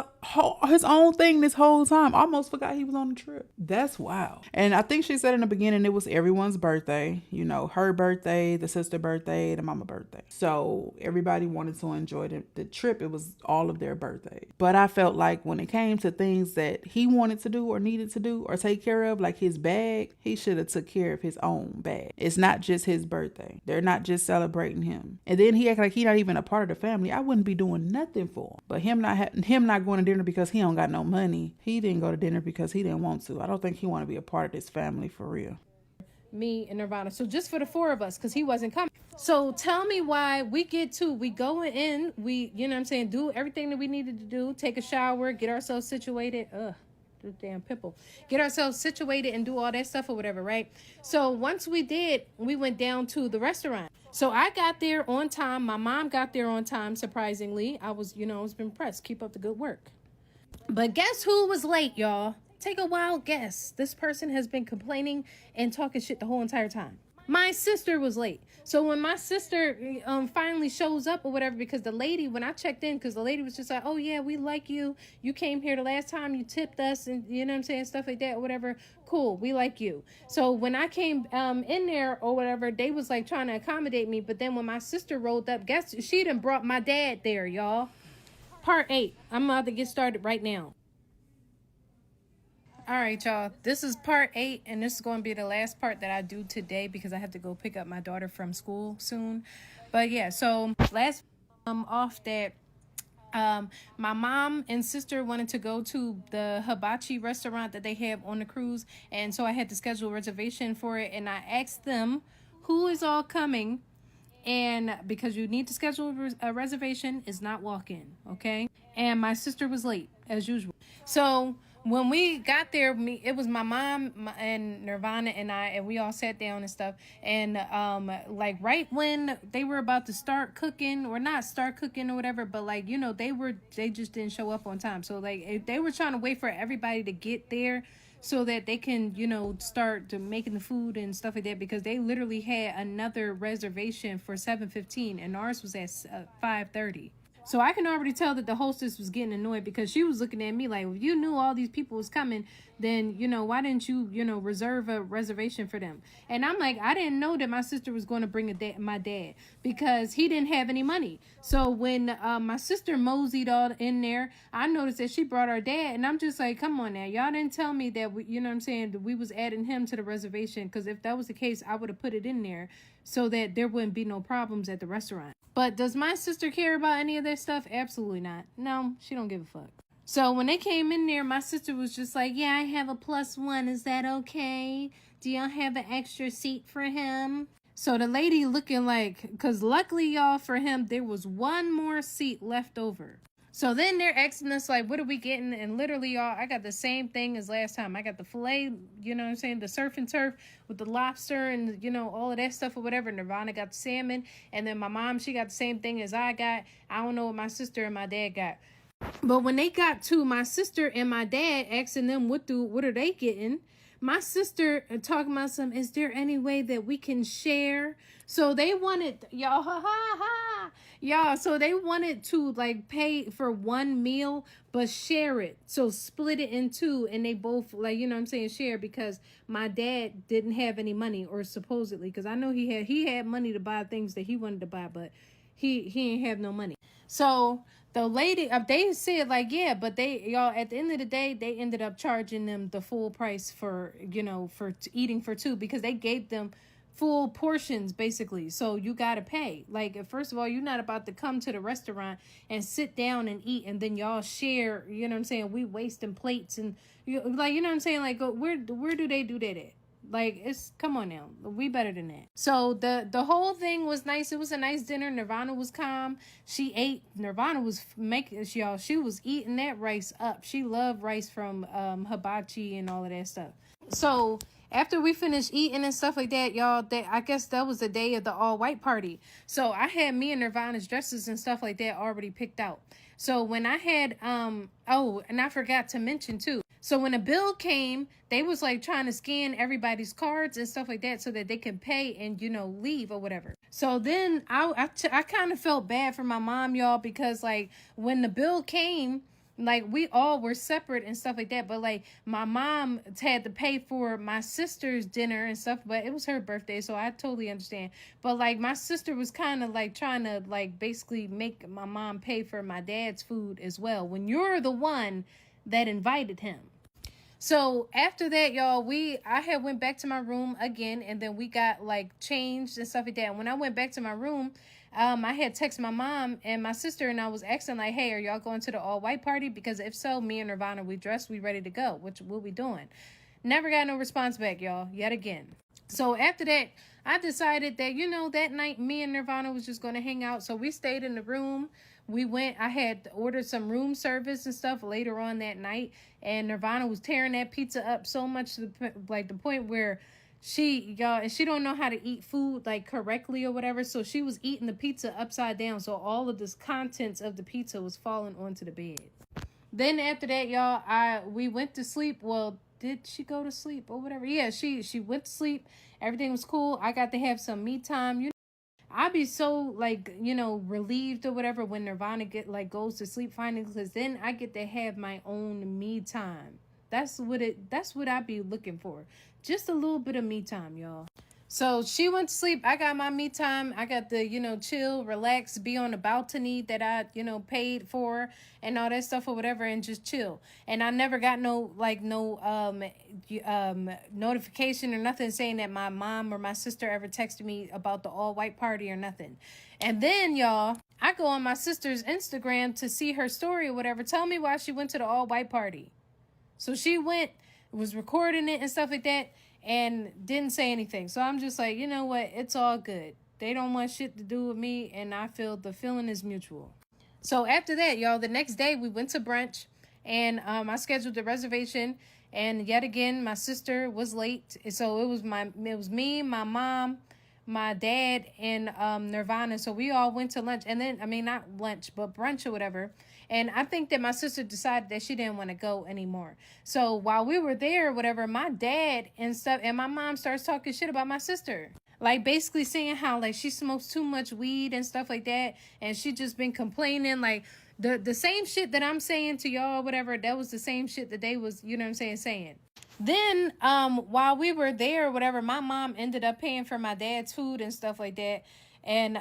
own thing this whole time. Almost forgot he was on the trip. That's wild. And I think she said in the beginning it was everyone's birthday. You know, her birthday, the sister birthday, the mama birthday. So everybody wanted to enjoy the trip. It was all of their birthday. But I felt like when it came to things that he wanted to do or needed to do or take care of, like his bag, he should have took care of his own bag. It's not just his birthday. They're not just celebrating him. And then he act like he not even a part of the family. I wouldn't be doing nothing for him. But him not going to dinner because he don't got no money. He didn't go to dinner because he didn't want to. I don't think he want to be a part of this family for real. Me and Nirvana. So just for the four of us, because he wasn't coming. So tell me why we go in, we, you know what I'm saying, do everything that we needed to do, take a shower, get ourselves situated. The damn pimple. Get ourselves situated and do all that stuff or whatever, right? So once we did, we went down to the restaurant. So I got there on time. My mom got there on time, surprisingly. I was impressed. Keep up the good work. But guess who was late, y'all? Take a wild guess. This person has been complaining and talking shit the whole entire time. My sister was late. So when my sister finally shows up or whatever, because the lady, when I checked in, because the lady was just like, oh yeah, we like you. You came here the last time, you tipped us and you know what I'm saying, stuff like that or whatever. Cool, we like you. So when I came in there or whatever, they was like trying to accommodate me. But then when my sister rolled up, guess she done brought my dad there, y'all. Part 8. I'm about to get started right now. All right, y'all, this is part 8, and this is going to be the last part that I do today because I have to go pick up my daughter from school soon. But yeah, so last off that my mom and sister wanted to go to the hibachi restaurant that they have on the cruise, and so I had to schedule a reservation for it, and I asked them who is all coming. And because you need to schedule a reservation, is not walk-in, okay? And my sister was late, as usual. So when we got there, it was my mom and Nirvana and I, and we all sat down and stuff. And like right when they were about to start cooking, or not start cooking or whatever, but like, you know, they just didn't show up on time. So like they were trying to wait for everybody to get there so that they can, you know, start making the food and stuff like that, because they literally had another reservation for 7:15 and ours was at 5:30. So I can already tell that the hostess was getting annoyed, because she was looking at me like, if you knew all these people was coming, then, you know, why didn't you, you know, reserve a reservation for them? And I'm like, I didn't know that my sister was going to bring my dad, because he didn't have any money. So when my sister moseyed all in there, I noticed that she brought our dad, and I'm just like, come on now, y'all didn't tell me that we, you know what I'm saying, that we was adding him to the reservation, because if that was the case, I would have put it in there so that there wouldn't be no problems at the restaurant. But does my sister care about any of that stuff? Absolutely not. No, she don't give a fuck. So when they came in there, my sister was just like, yeah, I have a +1. Is that okay? Do y'all have an extra seat for him? So the lady looking like, because luckily, y'all, for him, there was one more seat left over. So then they're asking us, like, what are we getting? And literally, y'all, I got the same thing as last time. I got the filet, you know what I'm saying? The surf and turf with the lobster and, you know, all of that stuff or whatever. Nirvana got the salmon. And then my mom, she got the same thing as I got. I don't know what my sister and my dad got. But when they got to my sister and my dad, asking them what are they getting, my sister talking about something, is there any way that we can share? So they wanted, y'all, y'all, so they wanted to like pay for one meal, but share it. So split it in two, and they both, like, you know what I'm saying, share, because my dad didn't have any money, or supposedly, because I know he had money to buy things that he wanted to buy, but he ain't have no money. So the lady, they said like, yeah, but y'all, at the end of the day, they ended up charging them the full price for, you know, for eating for two, because they gave them full portions basically. So you got to pay. Like, first of all, you're not about to come to the restaurant and sit down and eat, and then y'all share, you know what I'm saying? We wasting plates and like, you know what I'm saying? Like, where do they do that at? Like, it's, come on now, we better than that. So the whole thing was nice. It was a nice dinner. Nirvana was calm. She ate. Nirvana was making, y'all, she was eating that rice up. She loved rice from hibachi and all of that stuff. So after we finished eating and stuff like that, y'all, I guess that was the day of the all-white party. So I had me and Nirvana's dresses and stuff like that already picked out. So when I had, oh, and I forgot to mention too. So when a bill came, they was like trying to scan everybody's cards and stuff like that so that they can pay and, you know, leave or whatever. So then I kind of felt bad for my mom, y'all, because like when the bill came, like we all were separate and stuff like that, but like my mom had to pay for my sister's dinner and stuff, but it was her birthday, so I totally understand. But like my sister was kind of like trying to like basically make my mom pay for my dad's food as well, when you're the one that invited him. So after that, y'all, I had went back to my room again, and then we got like changed and stuff like that. And when I went back to my room, I had texted my mom and my sister, and I was asking like, hey, are y'all going to the all-white party? Because if so, me and Nirvana, we dressed, we ready to go. What we doing? Never got no response back, y'all, yet again. So after that, I decided that, you know, that night me and Nirvana was just going to hang out. So we stayed in the room. I had ordered some room service and stuff later on that night. And Nirvana was tearing that pizza up so much to the point where she don't know how to eat food like correctly or whatever. So she was eating the pizza upside down. So all of this contents of the pizza was falling onto the bed. Then after that, y'all, we went to sleep. Well, did she go to sleep or whatever? Yeah, she went to sleep. Everything was cool. I got to have some me time. You know, I'd be so like, you know, relieved or whatever when Nirvana goes to sleep finally, because then I get to have my own me time. That's what I be looking for. Just a little bit of me time, y'all. So she went to sleep. I got my me time. I got the, you know, chill, relax, be on the balcony that I, you know, paid for and all that stuff or whatever, and just chill. And I never got no notification or nothing saying that my mom or my sister ever texted me about the all-white party or nothing. And then, y'all, I go on my sister's Instagram to see her story or whatever. Tell me why she went to the all-white party. So she was recording it and stuff like that, and didn't say anything. So I'm just like, you know what? It's all good. They don't want shit to do with me, and I feel the feeling is mutual. So after that, y'all, the next day we went to brunch, and I scheduled the reservation, and yet again my sister was late. So it was me, my mom, my dad, and Nirvana. So we all went to lunch, and then not lunch, but brunch or whatever. And I think that my sister decided that she didn't want to go anymore. So while we were there or whatever, my dad and stuff and my mom starts talking shit about my sister. Like basically saying how like she smokes too much weed and stuff like that, and she just been complaining like the same shit that I'm saying to y'all, whatever. That was the same shit that they was, you know what I'm saying. Then while we were there or whatever, my mom ended up paying for my dad's food and stuff like that. And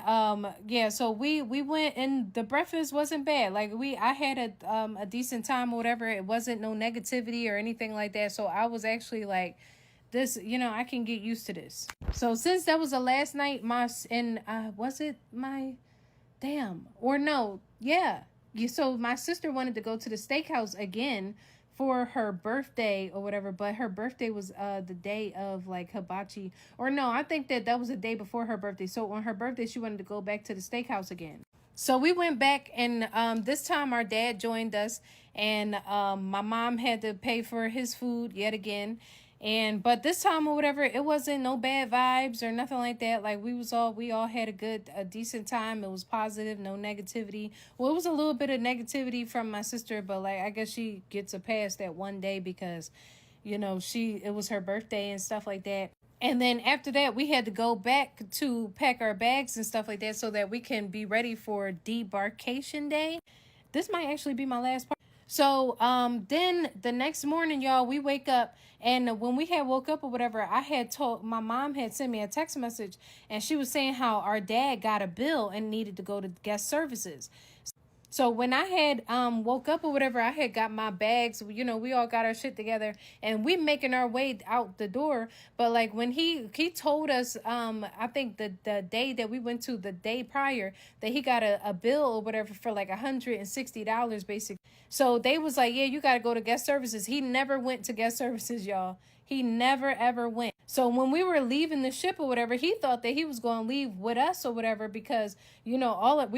yeah, so we went, and the breakfast wasn't bad. Like I had a decent time or whatever. It wasn't no negativity or anything like that. So I was actually like, this, I can get used to this. So since that was the last night, was it my damn or no? Yeah. So my sister wanted to go to the steakhouse again for her birthday or whatever, but her birthday was the day of like hibachi, or no, I think that was the day before her birthday. So on her birthday, she wanted to go back to the steakhouse again. So we went back, and this time our dad joined us, and my mom had to pay for his food yet again. But this time or whatever, it wasn't no bad vibes or nothing like that. Like we all had a decent time. It was positive, no negativity. Well, it was a little bit of negativity from my sister, but like I guess she gets a pass that one day because, it was her birthday and stuff like that. And then after that, we had to go back to pack our bags and stuff like that so that we can be ready for debarkation day. This might actually be my last part. So then the next morning, y'all, we wake up, and when we had woke up or whatever, I had told my mom had sent me a text message, and she was saying how our dad got a bill and needed to go to guest services. So when I had woke up or whatever, I had got my bags, we all got our shit together, and we making our way out the door. But like when he told us, I think the day that we went to the day prior, that he got a bill or whatever for like $160 basically. So they was like, yeah, you got to go to guest services. He never went to guest services, y'all. He never ever went. So when we were leaving the ship or whatever, he thought that he was going to leave with us or whatever because, we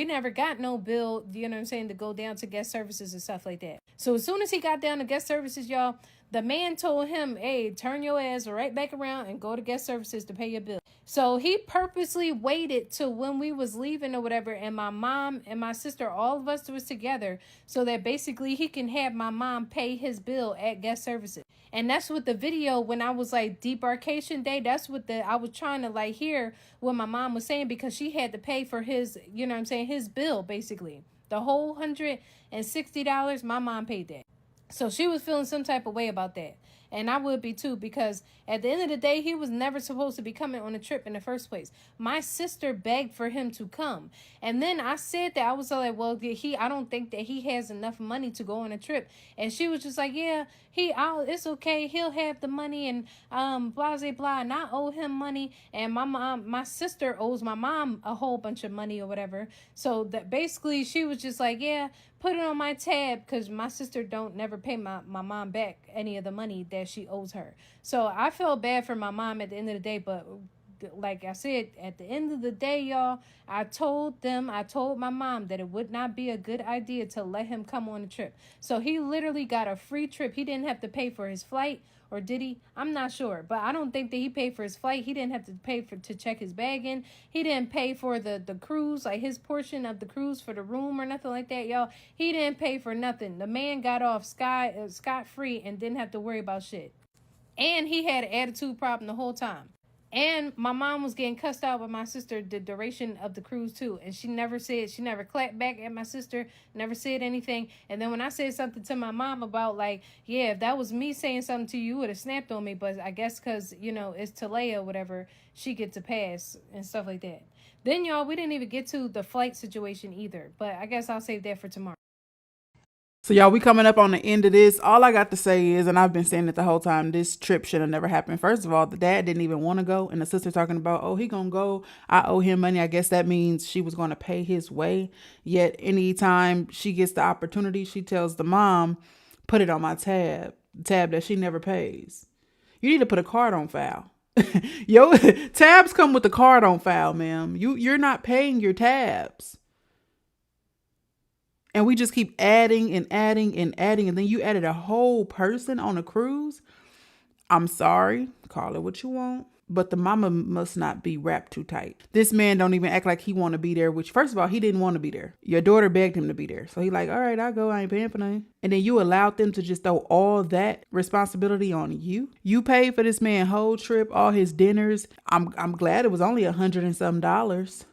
never got no bill, to go down to guest services and stuff like that. So as soon as he got down to guest services, y'all, the man told him, hey, turn your ass right back around and go to guest services to pay your bill. So he purposely waited till when we was leaving or whatever, and my mom and my sister, all of us was together, so that basically he can have my mom pay his bill at guest services. And that's what the video, when I was like debarkation day, that's what I was trying to like hear what my mom was saying, because she had to pay for his, his bill basically. The whole $160, my mom paid that. So she was feeling some type of way about that. And I would be too, because at the end of the day, he was never supposed to be coming on a trip in the first place. My sister begged for him to come. And then I said that, I was like, well, I don't think that he has enough money to go on a trip. And she was just like, yeah, it's okay. He'll have the money and blah, blah, blah. And I owe him money. And my sister owes my mom a whole bunch of money or whatever. So that basically she was just like, yeah, put it on my tab, because my sister don't never pay my mom back any of the money that she owes her. So I felt bad for my mom at the end of the day, but like I said, at the end of the day, y'all, I told my mom that it would not be a good idea to let him come on a trip. So he literally got a free trip. He didn't have to pay for his flight, or did he? I'm not sure, but I don't think that he paid for his flight. He didn't have to pay to check his bag in. He didn't pay for the cruise, like his portion of the cruise for the room or nothing like that, y'all. He didn't pay for nothing. The man got off scot-free and didn't have to worry about shit. And he had an attitude problem the whole time. And my mom was getting cussed out by my sister the duration of the cruise too. And she never clapped back at my sister, never said anything. And then when I said something to my mom about like, yeah, if that was me saying something to you, you would have snapped on me. But I guess because, it's Talea or whatever, she gets a pass and stuff like that. Then, y'all, we didn't even get to the flight situation either. But I guess I'll save that for tomorrow. So y'all, we coming up on the end of this. All I got to say is, and I've been saying it the whole time, this trip should have never happened. First of all, the dad didn't even want to go, and the sister talking about, oh, he gonna go, I owe him money. I guess that means she was going to pay his way. Yet anytime she gets the opportunity, she tells the mom, put it on my tab that she never pays. You need to put a card on file. Yo, tabs come with the card on file, ma'am. You're not paying your tabs. And we just keep adding and adding and adding. And then you added a whole person on a cruise. I'm sorry. Call it what you want. But the mama must not be wrapped too tight. This man don't even act like he want to be there, which first of all, he didn't want to be there. Your daughter begged him to be there. So he like, all right, I'll go. I ain't paying for nothing. And then you allowed them to just throw all that responsibility on you. You paid for this man whole trip, all his dinners. I'm glad it was only $100 and some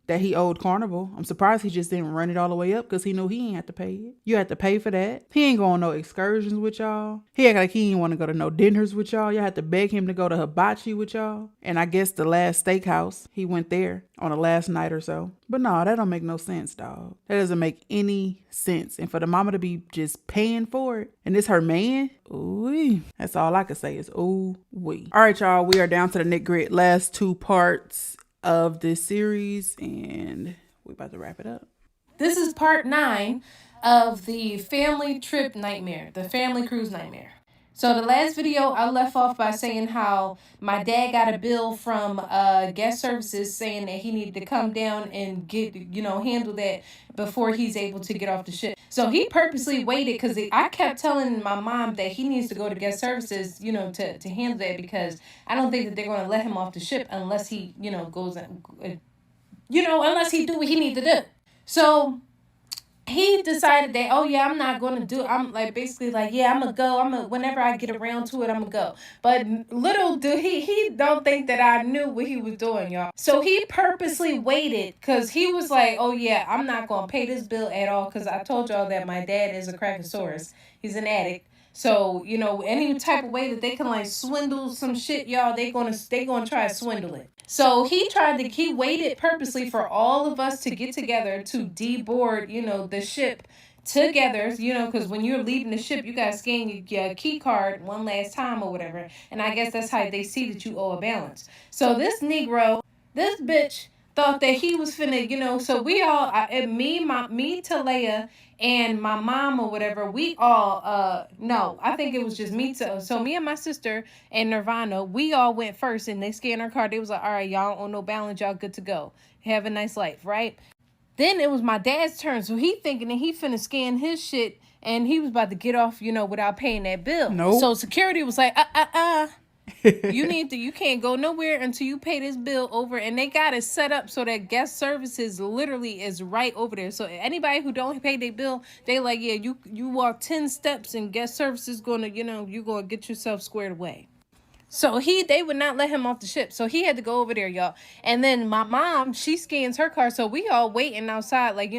that he owed Carnival. I'm surprised he just didn't run it all the way up because he knew he ain't have to pay it. You had to pay for that. He ain't going on no excursions with y'all. He act like he ain't want to go to no dinners with y'all. Y'all had to beg him to go to hibachi with y'all. And I guess the last steakhouse, he went there on the last night or so. But no, that don't make no sense, dog. That doesn't make any sense. And for the mama to be just paying for it, and it's her man, ooh, that's all I can say is ooh wee. All right, y'all, we are down to the nitty gritty. Last 2 parts of this series, and we're about to wrap it up. This is part 9 of the family trip nightmare, the family cruise nightmare. So the last video I left off by saying how my dad got a bill from guest services saying that he needed to come down and get, handle that before he's able to get off the ship. So he purposely waited because I kept telling my mom that he needs to go to guest services, to handle that, because I don't think that they're going to let him off the ship unless he, goes, unless he do what he needs to do. So he decided that, oh yeah, I'm not going to do it. I'm like, basically like, yeah, I'm going to go. Whenever I get around to it, I'm going to go. But little do he don't think that I knew what he was doing, y'all. So he purposely waited because he was like, oh yeah, I'm not going to pay this bill at all. Because I told y'all that my dad is a crackosaurus. He's an addict. So, any type of way that they can like swindle some shit, y'all, they gonna try to swindle it. So he waited purposely for all of us to get together to deboard, the ship together, because when you're leaving the ship, you gotta scan your key card one last time or whatever. And I guess that's how they see that you owe a balance. So this bitch thought that he was finna, so we all, me, Talea, and my mom or whatever, we all, no, I think it was just me. So me and my sister and Nirvana, we all went first and they scanned our card. They was like, all right, y'all don't owe no balance. Y'all good to go. Have a nice life, right? Then it was my dad's turn. So he thinking that he finna scan his shit and he was about to get off, without paying that bill. Nope. So security was like, you can't go nowhere until you pay this bill over. And they got it set up so that guest services literally is right over there. So anybody who don't pay their bill, they like, yeah, you walk 10 steps and guest services gonna, you're gonna get yourself squared away. So they would not let him off the ship. So he had to go over there, y'all. And then my mom, she scans her card. So we all waiting outside, like,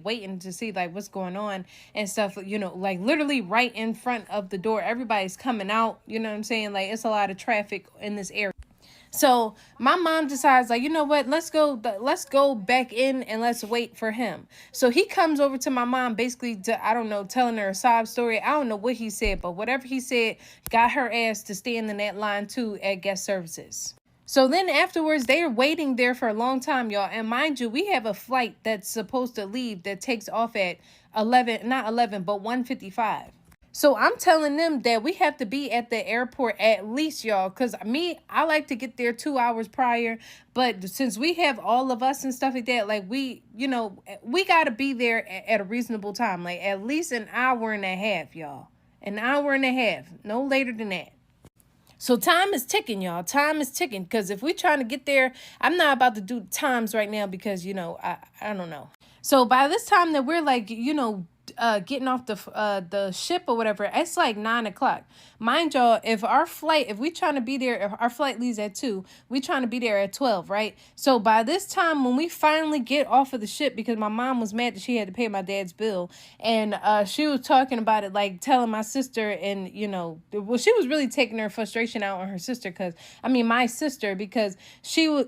waiting to see like what's going on and stuff, like literally right in front of the door. Everybody's coming out, you know what I'm saying? Like it's a lot of traffic in this area. So my mom decides, like, you know what, let's go back in and let's wait for him. So he comes over to my mom, basically, telling her a sob story. I don't know what he said, but whatever he said got her ass to stand in that line too at guest services. So then afterwards, they're waiting there for a long time, y'all. And mind you, we have a flight that's supposed to leave that takes off at 1:55. So I'm telling them that we have to be at the airport at least, y'all, because I like to get there 2 hours prior. But since we have all of us and stuff like that, like we got to be there at a reasonable time, like at least an hour and a half, y'all. An hour and a half, no later than that. So time is ticking, y'all. Time is ticking, because if we're trying to get there, I'm not about to do times right now because, I don't know. So by this time that we're like, getting off the ship or whatever, it's like 9:00. Mind y'all, if we trying to be there, if our flight leaves at 2, we trying to be there at 12, right? So by this time, when we finally get off of the ship, because my mom was mad that she had to pay my dad's bill, and she was talking about it, like telling my sister, and she was really taking her frustration out on her sister, my sister, because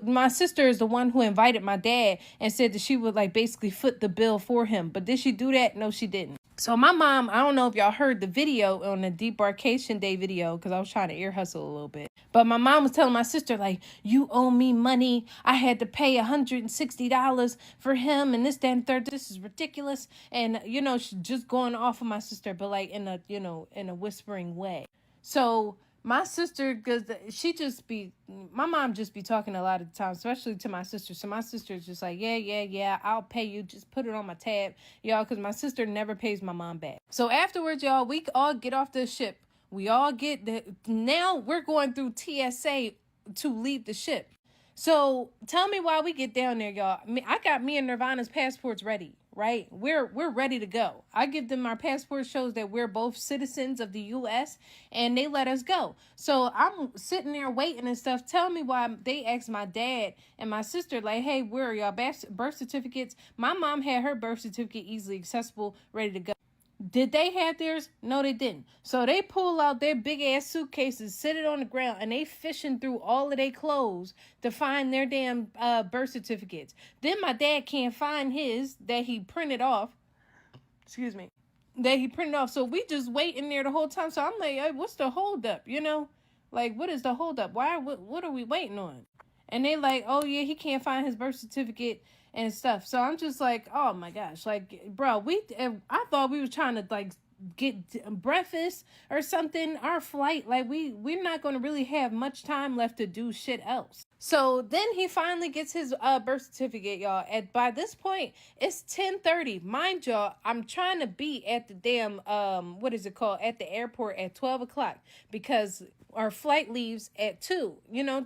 my sister is the one who invited my dad and said that she would like basically foot the bill for him. But did she do that? No, she didn't. So my mom, I don't know if y'all heard the video on the debarkation day video, because I was trying to ear hustle a little bit. But my mom was telling my sister, like, you owe me money. I had to pay $160 for him and this, that, and third. This is ridiculous. And, she's just going off of my sister, but like in a whispering way. So My sister, because my mom just be talking a lot of the time, especially to my sister. So my sister's just like, yeah, I'll pay you. Just put it on my tab, y'all, because my sister never pays my mom back. So afterwards, y'all, we all get off the ship. We all now we're going through TSA to leave the ship. So tell me why we get down there, y'all. I got me and Nirvana's passports ready, right? We're ready to go. I give them our passport, shows that we're both citizens of the U.S. and they let us go. So I'm sitting there waiting and stuff. Tell me why they asked my dad and my sister, like, hey, where are y'all birth certificates? My mom had her birth certificate easily accessible, ready to go. Did they have theirs? No, they didn't. So they pull out their big ass suitcases, sit it on the ground, and they fishing through all of their clothes to find their damn birth certificates. Then my dad can't find his that he printed off. Excuse me. That he printed off. So we just waiting there the whole time. So I'm like, hey, what's the holdup? You know, like, what is the holdup? What are we waiting on? And they like, oh yeah, he can't find his birth certificate and stuff. So I'm just like, oh my gosh, like, bro, I thought we were trying to like get breakfast or something. Our flight, like, we're not going to really have much time left to do shit else. So then he finally gets his birth certificate, y'all. By this point, it's 10:30. Mind y'all, I'm trying to be at the damn at the airport at 12 o'clock because our flight leaves at 2,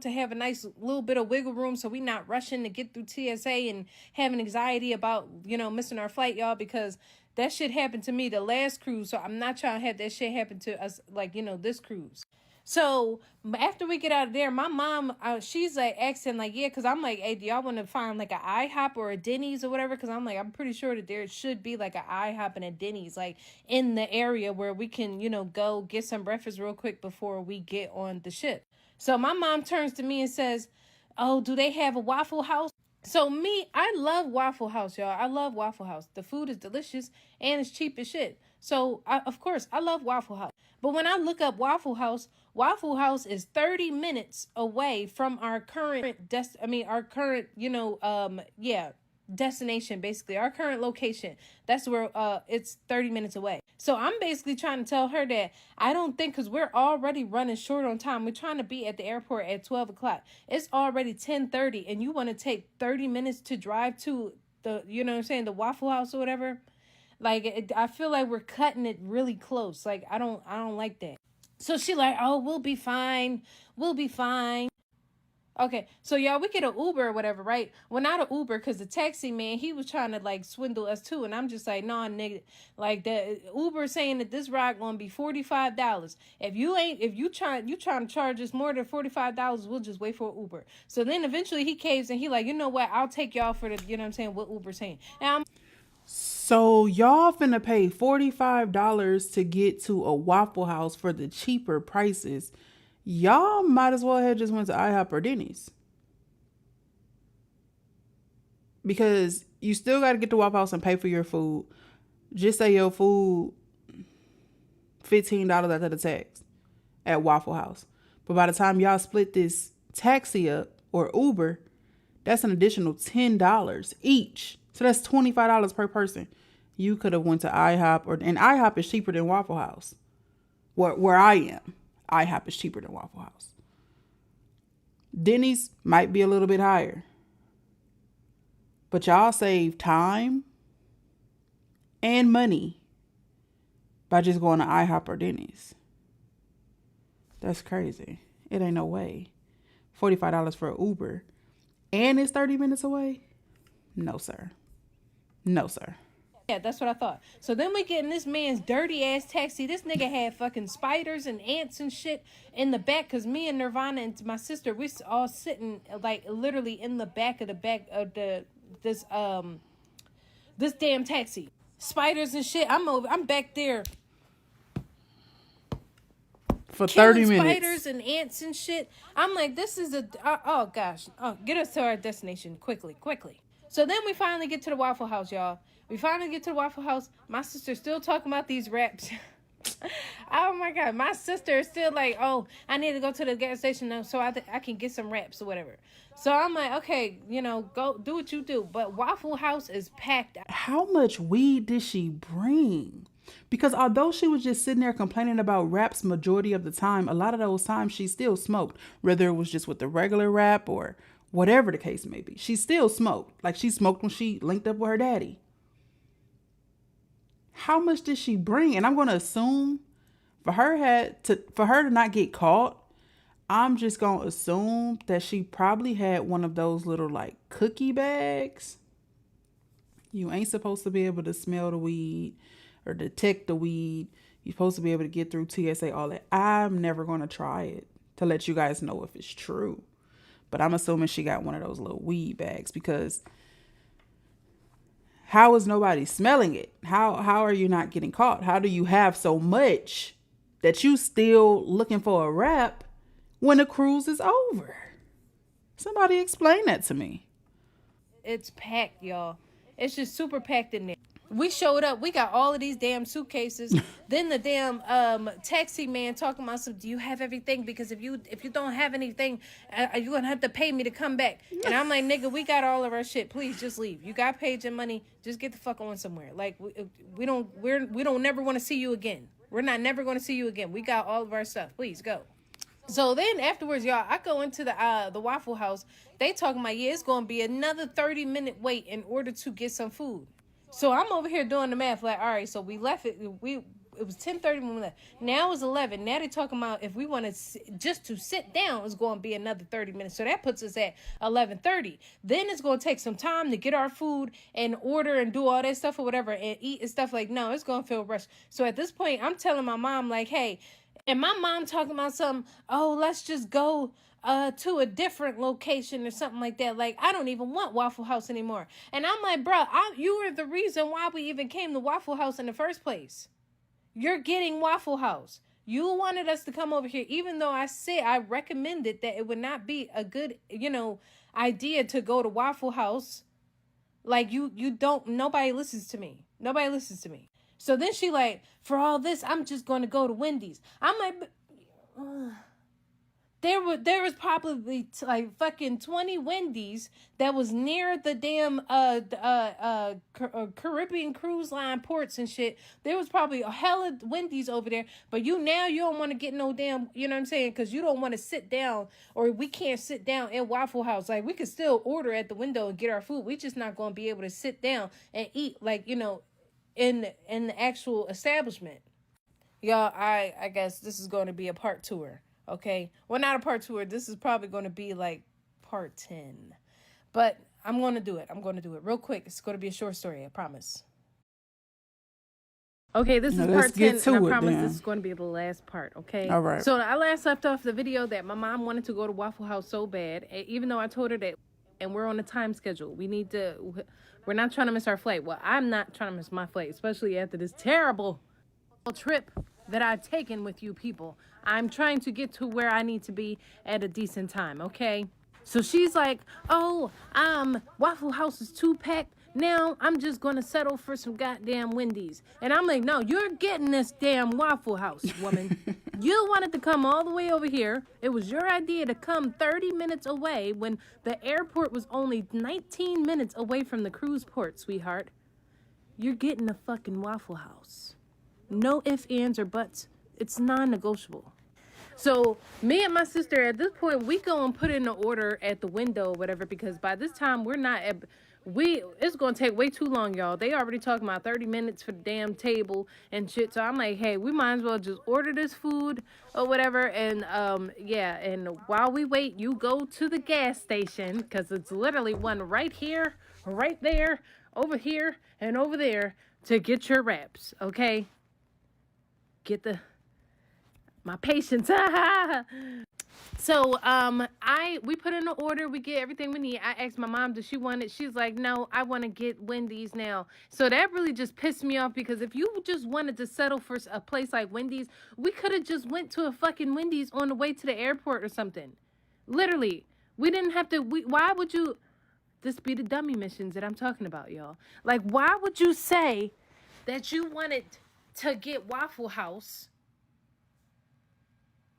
to have a nice little bit of wiggle room so we not rushing to get through TSA and having anxiety about, missing our flight, y'all, because that shit happened to me the last cruise. So I'm not trying to have that shit happen to us, like, this cruise. So after we get out of there, my mom, she's like asking, like, yeah, because I'm like, hey, do y'all want to find like an IHOP or a Denny's or whatever? Because I'm like, I'm pretty sure that there should be like an IHOP and a Denny's like in the area where we can, go get some breakfast real quick before we get on the ship. So my mom turns to me and says, oh, do they have a Waffle House? So I love Waffle House, y'all. I love Waffle House. The food is delicious and it's cheap as shit. So, of course, I love Waffle House. But when I look up Waffle House is 30 minutes away from our current destination, basically. Our current location. That's where it's 30 minutes away. So I'm basically trying to tell her that I don't think, because we're already running short on time. We're trying to be at the airport at 12 o'clock. It's already 10:30 and you want to take 30 minutes to drive to the Waffle House or whatever. Like, I feel like we're cutting it really close. Like, I don't like that. So she like, oh, we'll be fine. Okay, so y'all, we get an Uber or whatever, right? Well, not an Uber, because the taxi man, he was trying to like swindle us too. And I'm just like, nah, nigga, like the Uber saying that this ride gonna be $45. If you trying to charge us more than $45, we'll just wait for an Uber. So then eventually he caves and he like, you know what? I'll take y'all for the, what Uber's saying. And So y'all finna pay $45 to get to a Waffle House for the cheaper prices. Y'all might as well have just went to IHOP or Denny's. Because you still got to get to Waffle House and pay for your food. Just say your food $15 after the tax at Waffle House. But by the time y'all split this taxi up or Uber, that's an additional $10 each. So that's $25 per person. You could have went to IHOP, and IHOP is cheaper than Waffle House. Where I am, IHOP is cheaper than Waffle House. Denny's might be a little bit higher. But y'all save time and money by just going to IHOP or Denny's. That's crazy. It ain't no way. $45 for an Uber. And it's 30 minutes away? No, sir. No, sir. yeah, that's what I thought. So then we get in this man's dirty ass taxi. This nigga had fucking spiders and ants and shit in the back. Cause me and Nirvana and my sister, we all sitting like literally in the back of this damn taxi. Spiders and shit. I'm back there for 30 minutes. Spiders and ants and shit. I'm like, this is oh gosh. Oh, get us to our destination quickly. So then we finally get to the Waffle House, y'all. We finally get to the Waffle House. My sister's still talking about these wraps. Oh my God. My sister is still like, oh, I need to go to the gas station now so I can get some wraps or whatever. So I'm like, okay, go do what you do. But Waffle House is packed. How much weed did she bring? Because although she was just sitting there complaining about wraps majority of the time, a lot of those times she still smoked, whether it was just with the regular wrap or whatever the case may be. She still smoked. Like she smoked when she linked up with her daddy. How much did she bring? And I'm going to assume for her to not get caught, I'm just going to assume that she probably had one of those little like cookie bags. You ain't supposed to be able to smell the weed or detect the weed. You're supposed to be able to get through TSA, all that. I'm never going to try it to let you guys know if it's true. But I'm assuming she got one of those little weed bags, because how is nobody smelling it? How are you not getting caught? How do you have so much that you still looking for a wrap when the cruise is over? Somebody explain that to me. It's packed, y'all. It's just super packed in there. We showed up. We got all of these damn suitcases. Then the damn taxi man talking about some. Do you have everything? Because if you don't have anything, you're gonna have to pay me to come back. And I'm like, nigga, we got all of our shit. Please just leave. You got paid your money. Just get the fuck on somewhere. Like we don't never want to see you again. We're not never going to see you again. We got all of our stuff. Please go. So then afterwards, y'all, I go into the Waffle House. They talking about, yeah, it's going to be another 30-minute wait in order to get some food. So I'm over here doing the math. Like, all right, so we left it. It was 10:30 when we left. Now it's 11. Now they're talking about if we want to just to sit down, it's going to be another 30 minutes. So that puts us at 11:30. Then it's going to take some time to get our food and order and do all that stuff or whatever and eat and stuff. Like, no, it's going to feel rushed. So at this point, I'm telling my mom, like, hey, and my mom talking about something, oh, let's just go to a different location or something like that. Like, I don't even want Waffle House anymore. And I'm like, bro, you were the reason why we even came to Waffle House in the first place. You're getting Waffle House. You wanted us to come over here, even though I said I recommended that it would not be a good, idea to go to Waffle House. Like, you don't, nobody listens to me. Nobody listens to me. So then she like, for all this, I'm just going to go to Wendy's. I'm like, there was probably like fucking 20 Wendy's that was near the damn Caribbean cruise line ports and shit. There was probably a hell of Wendy's over there, but you don't want to get no damn, you know what I'm saying? Because you don't want to sit down, or we can't sit down at Waffle House. Like, we could still order at the window and get our food. We just not going to be able to sit down and eat, like, in the actual establishment. Y'all, I guess this is going to be a part tour. Okay, well, not a part tour. This is probably going to be like part 10, but I'm going to do it. I'm going to do it real quick. It's going to be a short story. I promise. Okay, this is part 10, and I promise this is going to be the last part, okay? All right. So I last left off the video that my mom wanted to go to Waffle House so bad, even though I told her that, and we're on a time schedule. We're not trying to miss our flight. Well, I'm not trying to miss my flight, especially after this terrible trip that I've taken with you people. I'm trying to get to where I need to be at a decent time, okay? So she's like, oh, Waffle House is too packed. Now I'm just going to settle for some goddamn Wendy's. And I'm like, no, you're getting this damn Waffle House, woman. You wanted to come all the way over here. It was your idea to come 30 minutes away when the airport was only 19 minutes away from the cruise port, sweetheart. You're getting a fucking Waffle House. No ifs, ands, or buts. It's non-negotiable. So me and my sister, at this point, we go and put in an order at the window or whatever, because by this time we're not at... it's going to take way too long, y'all. They already talking about 30 minutes for the damn table and shit. So I'm like, hey, we might as well just order this food or whatever. And and while we wait, you go to the gas station, because it's literally one right here, right there, over here, and over there to get your wraps, okay? Get my patience. So, we put in an order, we get everything we need. I asked my mom, does she want it? She's like, no, I want to get Wendy's now. So that really just pissed me off, because if you just wanted to settle for a place like Wendy's, we could have just went to a fucking Wendy's on the way to the airport or something. Literally. We didn't have to, why would you, this be the dummy missions that I'm talking about, y'all. Like, why would you say that you wanted to get Waffle House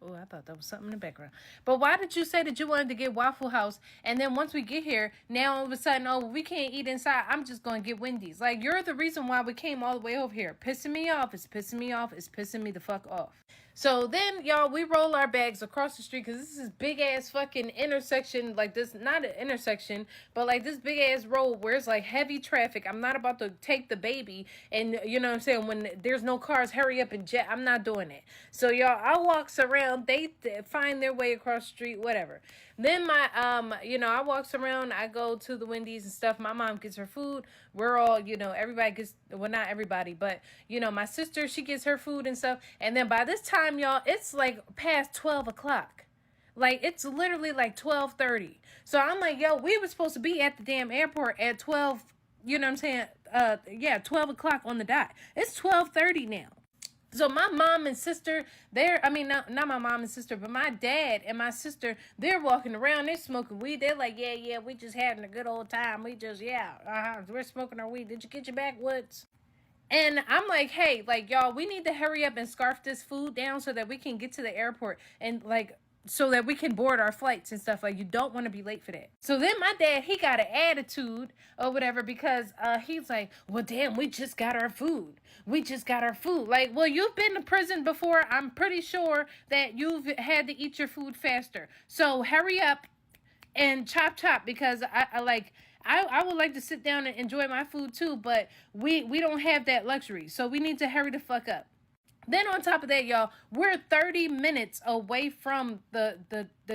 Oh, I thought that was something in the background. But why did you say that you wanted to get Waffle House, and then once we get here, now all of a sudden, oh, we can't eat inside. I'm just going to get Wendy's. Like, you're the reason why we came all the way over here. Pissing me off. It's pissing me off. It's pissing me the fuck off. So then, y'all, we roll our bags across the street because this is big-ass fucking intersection. Like, this, not an intersection, but like this big-ass road where it's like heavy traffic. I'm not about to take the baby and, you know what I'm saying, when there's no cars, hurry up and jet. I'm not doing it. So, y'all, I walks around. They find their way across the street, whatever. Then my, you know, I walks around. I go to the Wendy's and stuff. My mom gets her food. We're all, you know, everybody gets, well, not everybody, but, you know, my sister, she gets her food and stuff. And then by this time, y'all, it's like past 12 o'clock. Like, it's literally like 12:30. So I'm like, yo, we were supposed to be at the damn airport at 12, you know what I'm saying? Yeah, 12 o'clock on the dot. It's 12:30 now. So my mom and sister, they're, I mean, not my mom and sister, but my dad and my sister, they're walking around, they're smoking weed. They're like, yeah, we just having a good old time. We just, we're smoking our weed. Did you get your backwoods? And I'm like, hey, like, y'all, we need to hurry up and scarf this food down so that we can get to the airport and, like, so that we can board our flights and stuff. Like, you don't want to be late for that. So then my dad, he got an attitude or whatever because he's like, well, damn, we just got our food. We just got our food. Like, well, you've been to prison before. I'm pretty sure that you've had to eat your food faster. So hurry up and chop because I would like to sit down and enjoy my food too, but we don't have that luxury. So we need to hurry the fuck up. Then on top of that, y'all, we're 30 minutes away from the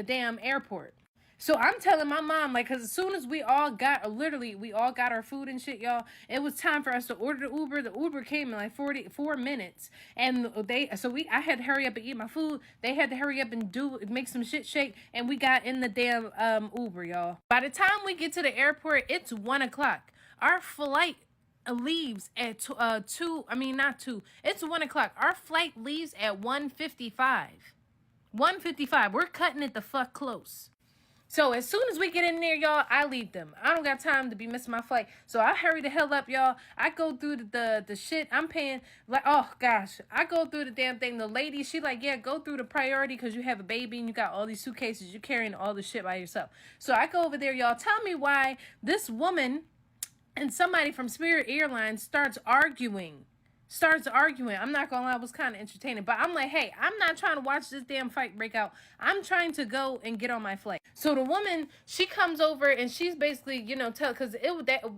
damn airport. So I'm telling my mom, like, because as soon as we all got our food and shit, y'all, it was time for us to order the Uber. The Uber came in like 44 minutes. And I had to hurry up and eat my food. They had to hurry up and make some shit shake. And we got in the damn Uber, y'all. By the time we get to the airport, it's 1 o'clock. Our flight leaves at it's 1 o'clock. Our flight leaves at 1:55. 1:55. We're cutting it the fuck close. So as soon as we get in there, y'all, I leave them. I don't got time to be missing my flight. So I hurry the hell up, y'all. I go through the shit. I'm paying, like, oh gosh. I go through the damn thing. The lady, she like, yeah, go through the priority because you have a baby and you got all these suitcases. You're carrying all this shit by yourself. So I go over there, y'all. Tell me why this woman and somebody from Spirit Airlines starts arguing. I'm not gonna lie, it was kind of entertaining. But I'm like, hey, I'm not trying to watch this damn fight break out. I'm trying to go and get on my flight. So the woman, she comes over and she's basically, you know, because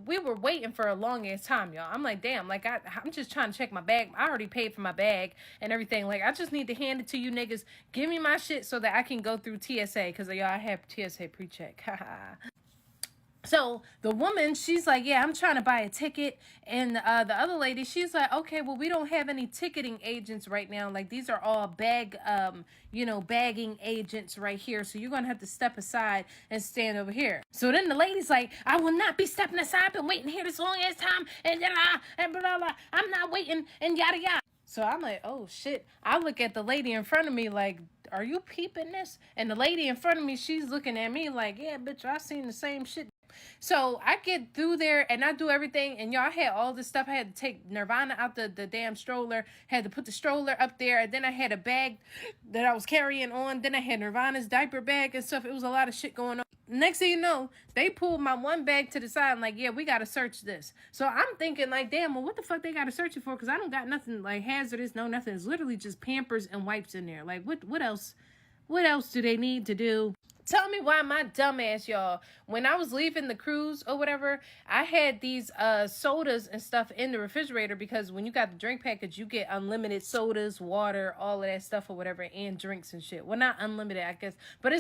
we were waiting for a long ass time, y'all. I'm like, damn, like I'm just trying to check my bag. I already paid for my bag and everything. Like, I just need to hand it to you niggas. Give me my shit so that I can go through TSA because y'all, I have TSA pre-check. So the woman, she's like, yeah, I'm trying to buy a ticket. And the other lady, she's like, okay, well, we don't have any ticketing agents right now. Like, these are all bagging agents right here. So you're going to have to step aside and stand over here. So then the lady's like, I will not be stepping aside. I've been waiting here this long ass time. And blah, blah. I'm not waiting and yada, yada. So I'm like, oh, shit. I look at the lady in front of me like, are you peeping this? And the lady in front of me, she's looking at me like, yeah, bitch, I seen the same shit. So I get through there and I do everything. And y'all, had all this stuff. I had to take Nirvana out the damn stroller. Had to put the stroller up there. And then I had a bag that I was carrying on. Then I had Nirvana's diaper bag and stuff. It was a lot of shit going on. Next thing you know, they pulled my one bag to the side. I'm like, yeah, we got to search this. So I'm thinking like, damn, well, what the fuck they got to search it for? Because I don't got nothing like hazardous. No, nothing. It's literally just Pampers and wipes in there. Like, what else? What else do they need to do? Tell me why my dumb ass, y'all, when I was leaving the cruise or whatever, I had these sodas and stuff in the refrigerator because when you got the drink package, you get unlimited sodas, water, all of that stuff or whatever, and drinks and shit. Well, not unlimited, I guess, but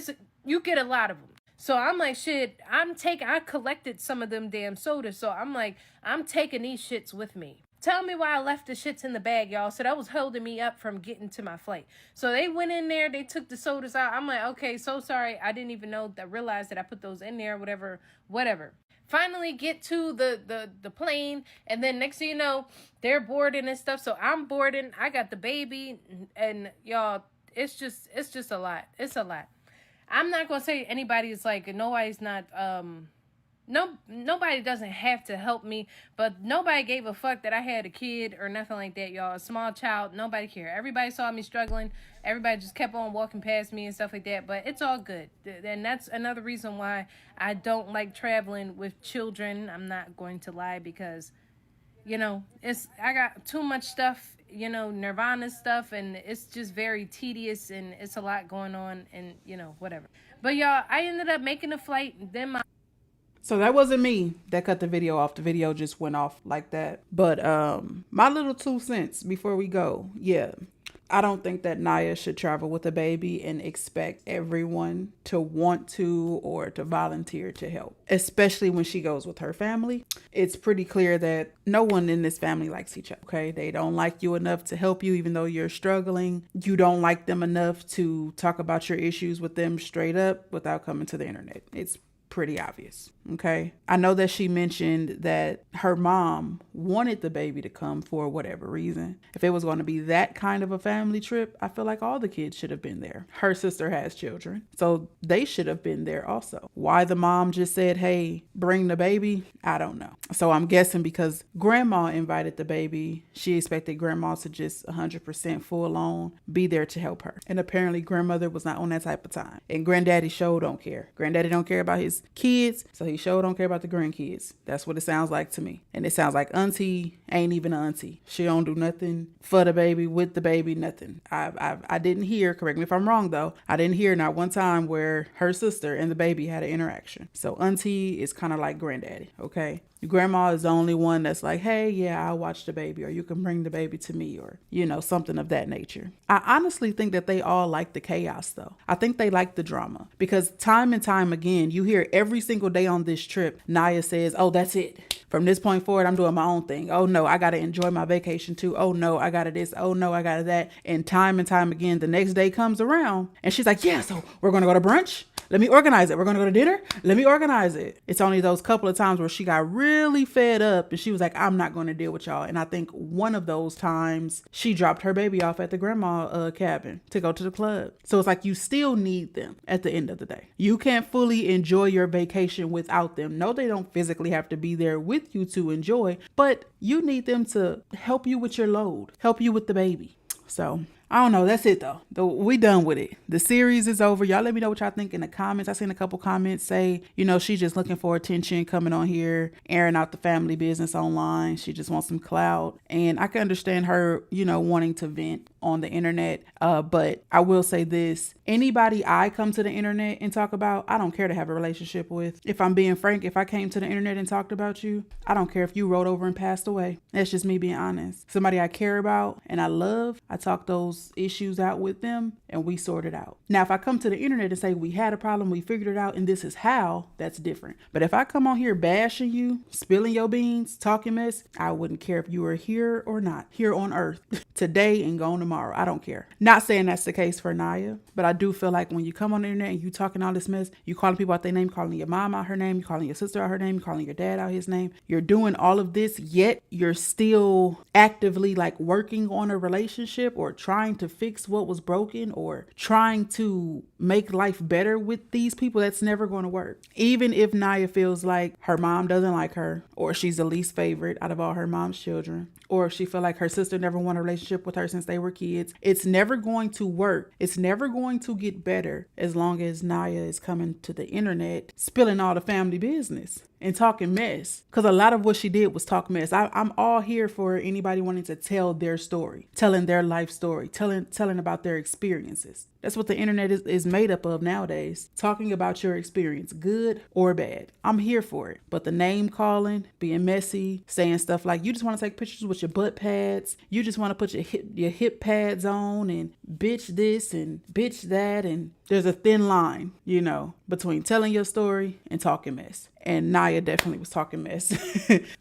you get a lot of them. So I'm like, shit, I collected some of them damn sodas. So I'm like, I'm taking these shits with me. Tell me why I left the shits in the bag, y'all. So that was holding me up from getting to my flight. So they went in there. They took the sodas out. I'm like, okay, so sorry. I didn't even realize that I put those in there, whatever. Finally get to the plane. And then next thing you know, they're boarding and stuff. So I'm boarding. I got the baby. And y'all, it's just a lot. It's a lot. I'm not going to say anybody is like, nobody's not, nobody doesn't have to help me, but nobody gave a fuck that I had a kid or nothing like that, y'all. A small child, nobody cared. Everybody saw me struggling. Everybody just kept on walking past me and stuff like that, but it's all good. And that's another reason why I don't like traveling with children. I'm not going to lie, because, you know, I got too much stuff, you know, Nirvana stuff, and it's just very tedious, and it's a lot going on, and, you know, whatever. But y'all, I ended up making a flight, and then So that wasn't me that cut the video off. The video just went off like that. But my little 2 cents before we go. Yeah, I don't think that Naya should travel with a baby and expect everyone to want to or to volunteer to help, especially when she goes with her family. It's pretty clear that no one in this family likes each other, okay? They don't like you enough to help you even though you're struggling. You don't like them enough to talk about your issues with them straight up without coming to the internet. It's pretty obvious, okay? I know that she mentioned that her mom wanted the baby to come for whatever reason. If it was going to be that kind of a family trip, I feel like all the kids should have been there. Her sister has children, so they should have been there also. Why the mom just said, hey, bring the baby, I don't know. So I'm guessing because grandma invited the baby, she expected grandma to just 100% full on be there to help her. And apparently grandmother was not on that type of time. And granddaddy sure don't care. Granddaddy don't care about his kids, so he sure don't care about the grandkids. That's what it sounds like to me. And it sounds like auntie ain't even an auntie. She don't do nothing for the baby, with the baby, nothing. I didn't hear, correct me if I'm wrong though, I didn't hear not one time where her sister and the baby had an interaction. So auntie is kind of like granddaddy, okay? Grandma is the only one that's like, hey, yeah, I'll watch the baby, or you can bring the baby to me, or, you know, something of that nature. I honestly think that they all like the chaos though. I think they like the drama, because time and time again, you hear every single day on this trip, Naya says, oh, that's it. From this point forward, I'm doing my own thing. Oh no, I got to enjoy my vacation too. Oh no, I got to this. Oh no, I got to that. And time again, the next day comes around and she's like, yeah, so we're going to go to brunch. Let me organize it. We're going to go to dinner. Let me organize it. It's only those couple of times where she got really fed up and she was like, I'm not going to deal with y'all. And I think one of those times she dropped her baby off at the grandma cabin to go to the club. So it's like, you still need them at the end of the day. You can't fully enjoy your vacation without them. No, they don't physically have to be there with you to enjoy, but you need them to help you with your load, help you with the baby. So I don't know. That's it though. We done with it. The series is over. Y'all let me know what y'all think in the comments. I seen a couple comments say, you know, she's just looking for attention, coming on here, airing out the family business online. She just wants some clout. And I can understand her, you know, wanting to vent on the internet. But I will say this, anybody I come to the internet and talk about, I don't care to have a relationship with. If I'm being frank, if I came to the internet and talked about you, I don't care if you rolled over and passed away. That's just me being honest. Somebody I care about and I love, I talk those issues out with them and we sort it out. Now, if I come to the internet and say we had a problem, we figured it out, and this is how, that's different. But if I come on here bashing you, spilling your beans, talking mess, I wouldn't care if you were here or not, here on earth today and gone tomorrow. I don't care. Not saying that's the case for Naya, but I do feel like when you come on the internet and you talking all this mess, you calling people out their name, calling your mom out her name, you calling your sister out her name, you calling your dad out his name, you're doing all of this, yet you're still actively like working on a relationship or trying to fix what was broken or trying to make life better with these people. That's never going to work. Even if Naya feels like her mom doesn't like her, or she's the least favorite out of all her mom's children, or if she feel like her sister never wanted a relationship with her since they were kids, it's never going to work. It's never going to get better as long as Naya is coming to the internet spilling all the family business and talking mess. Because a lot of what she did was talk mess. I'm all here for anybody wanting to tell their story, telling their life story, telling about their experiences. That's what the internet is made up of nowadays. Talking about your experience, good or bad. I'm here for it. But the name calling, being messy, saying stuff like you just want to take pictures with your butt pads. You just want to put your hip pads on and bitch this and bitch that. And there's a thin line, you know, between telling your story and talking mess. And Naya definitely was talking mess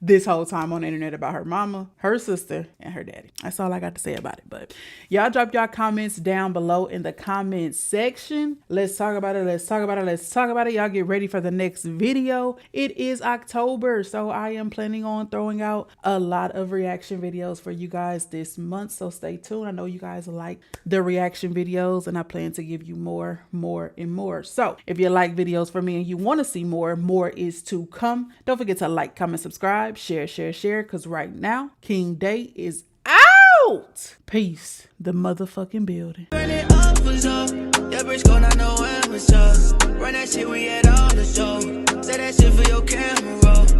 this whole time on the internet about her mama, her sister, and her daddy. That's all I got to say about it. But y'all drop y'all comments down below in the comment section. Let's talk about it. Let's talk about it. Let's talk about it. Y'all get ready for the next video. It is October, so I am planning on throwing out a lot of reaction videos for you guys this month. So stay tuned. I know you guys like the reaction videos, and I plan to give you more more, and more. So if you like videos from me and you want to see more is to come. Don't forget to like, comment, subscribe, share, because right now, King Day is out. Peace. The motherfucking building. Run it up was up. JBRISKO, not know when was up. Run that shit, we had all the show. Say that shit for your camera.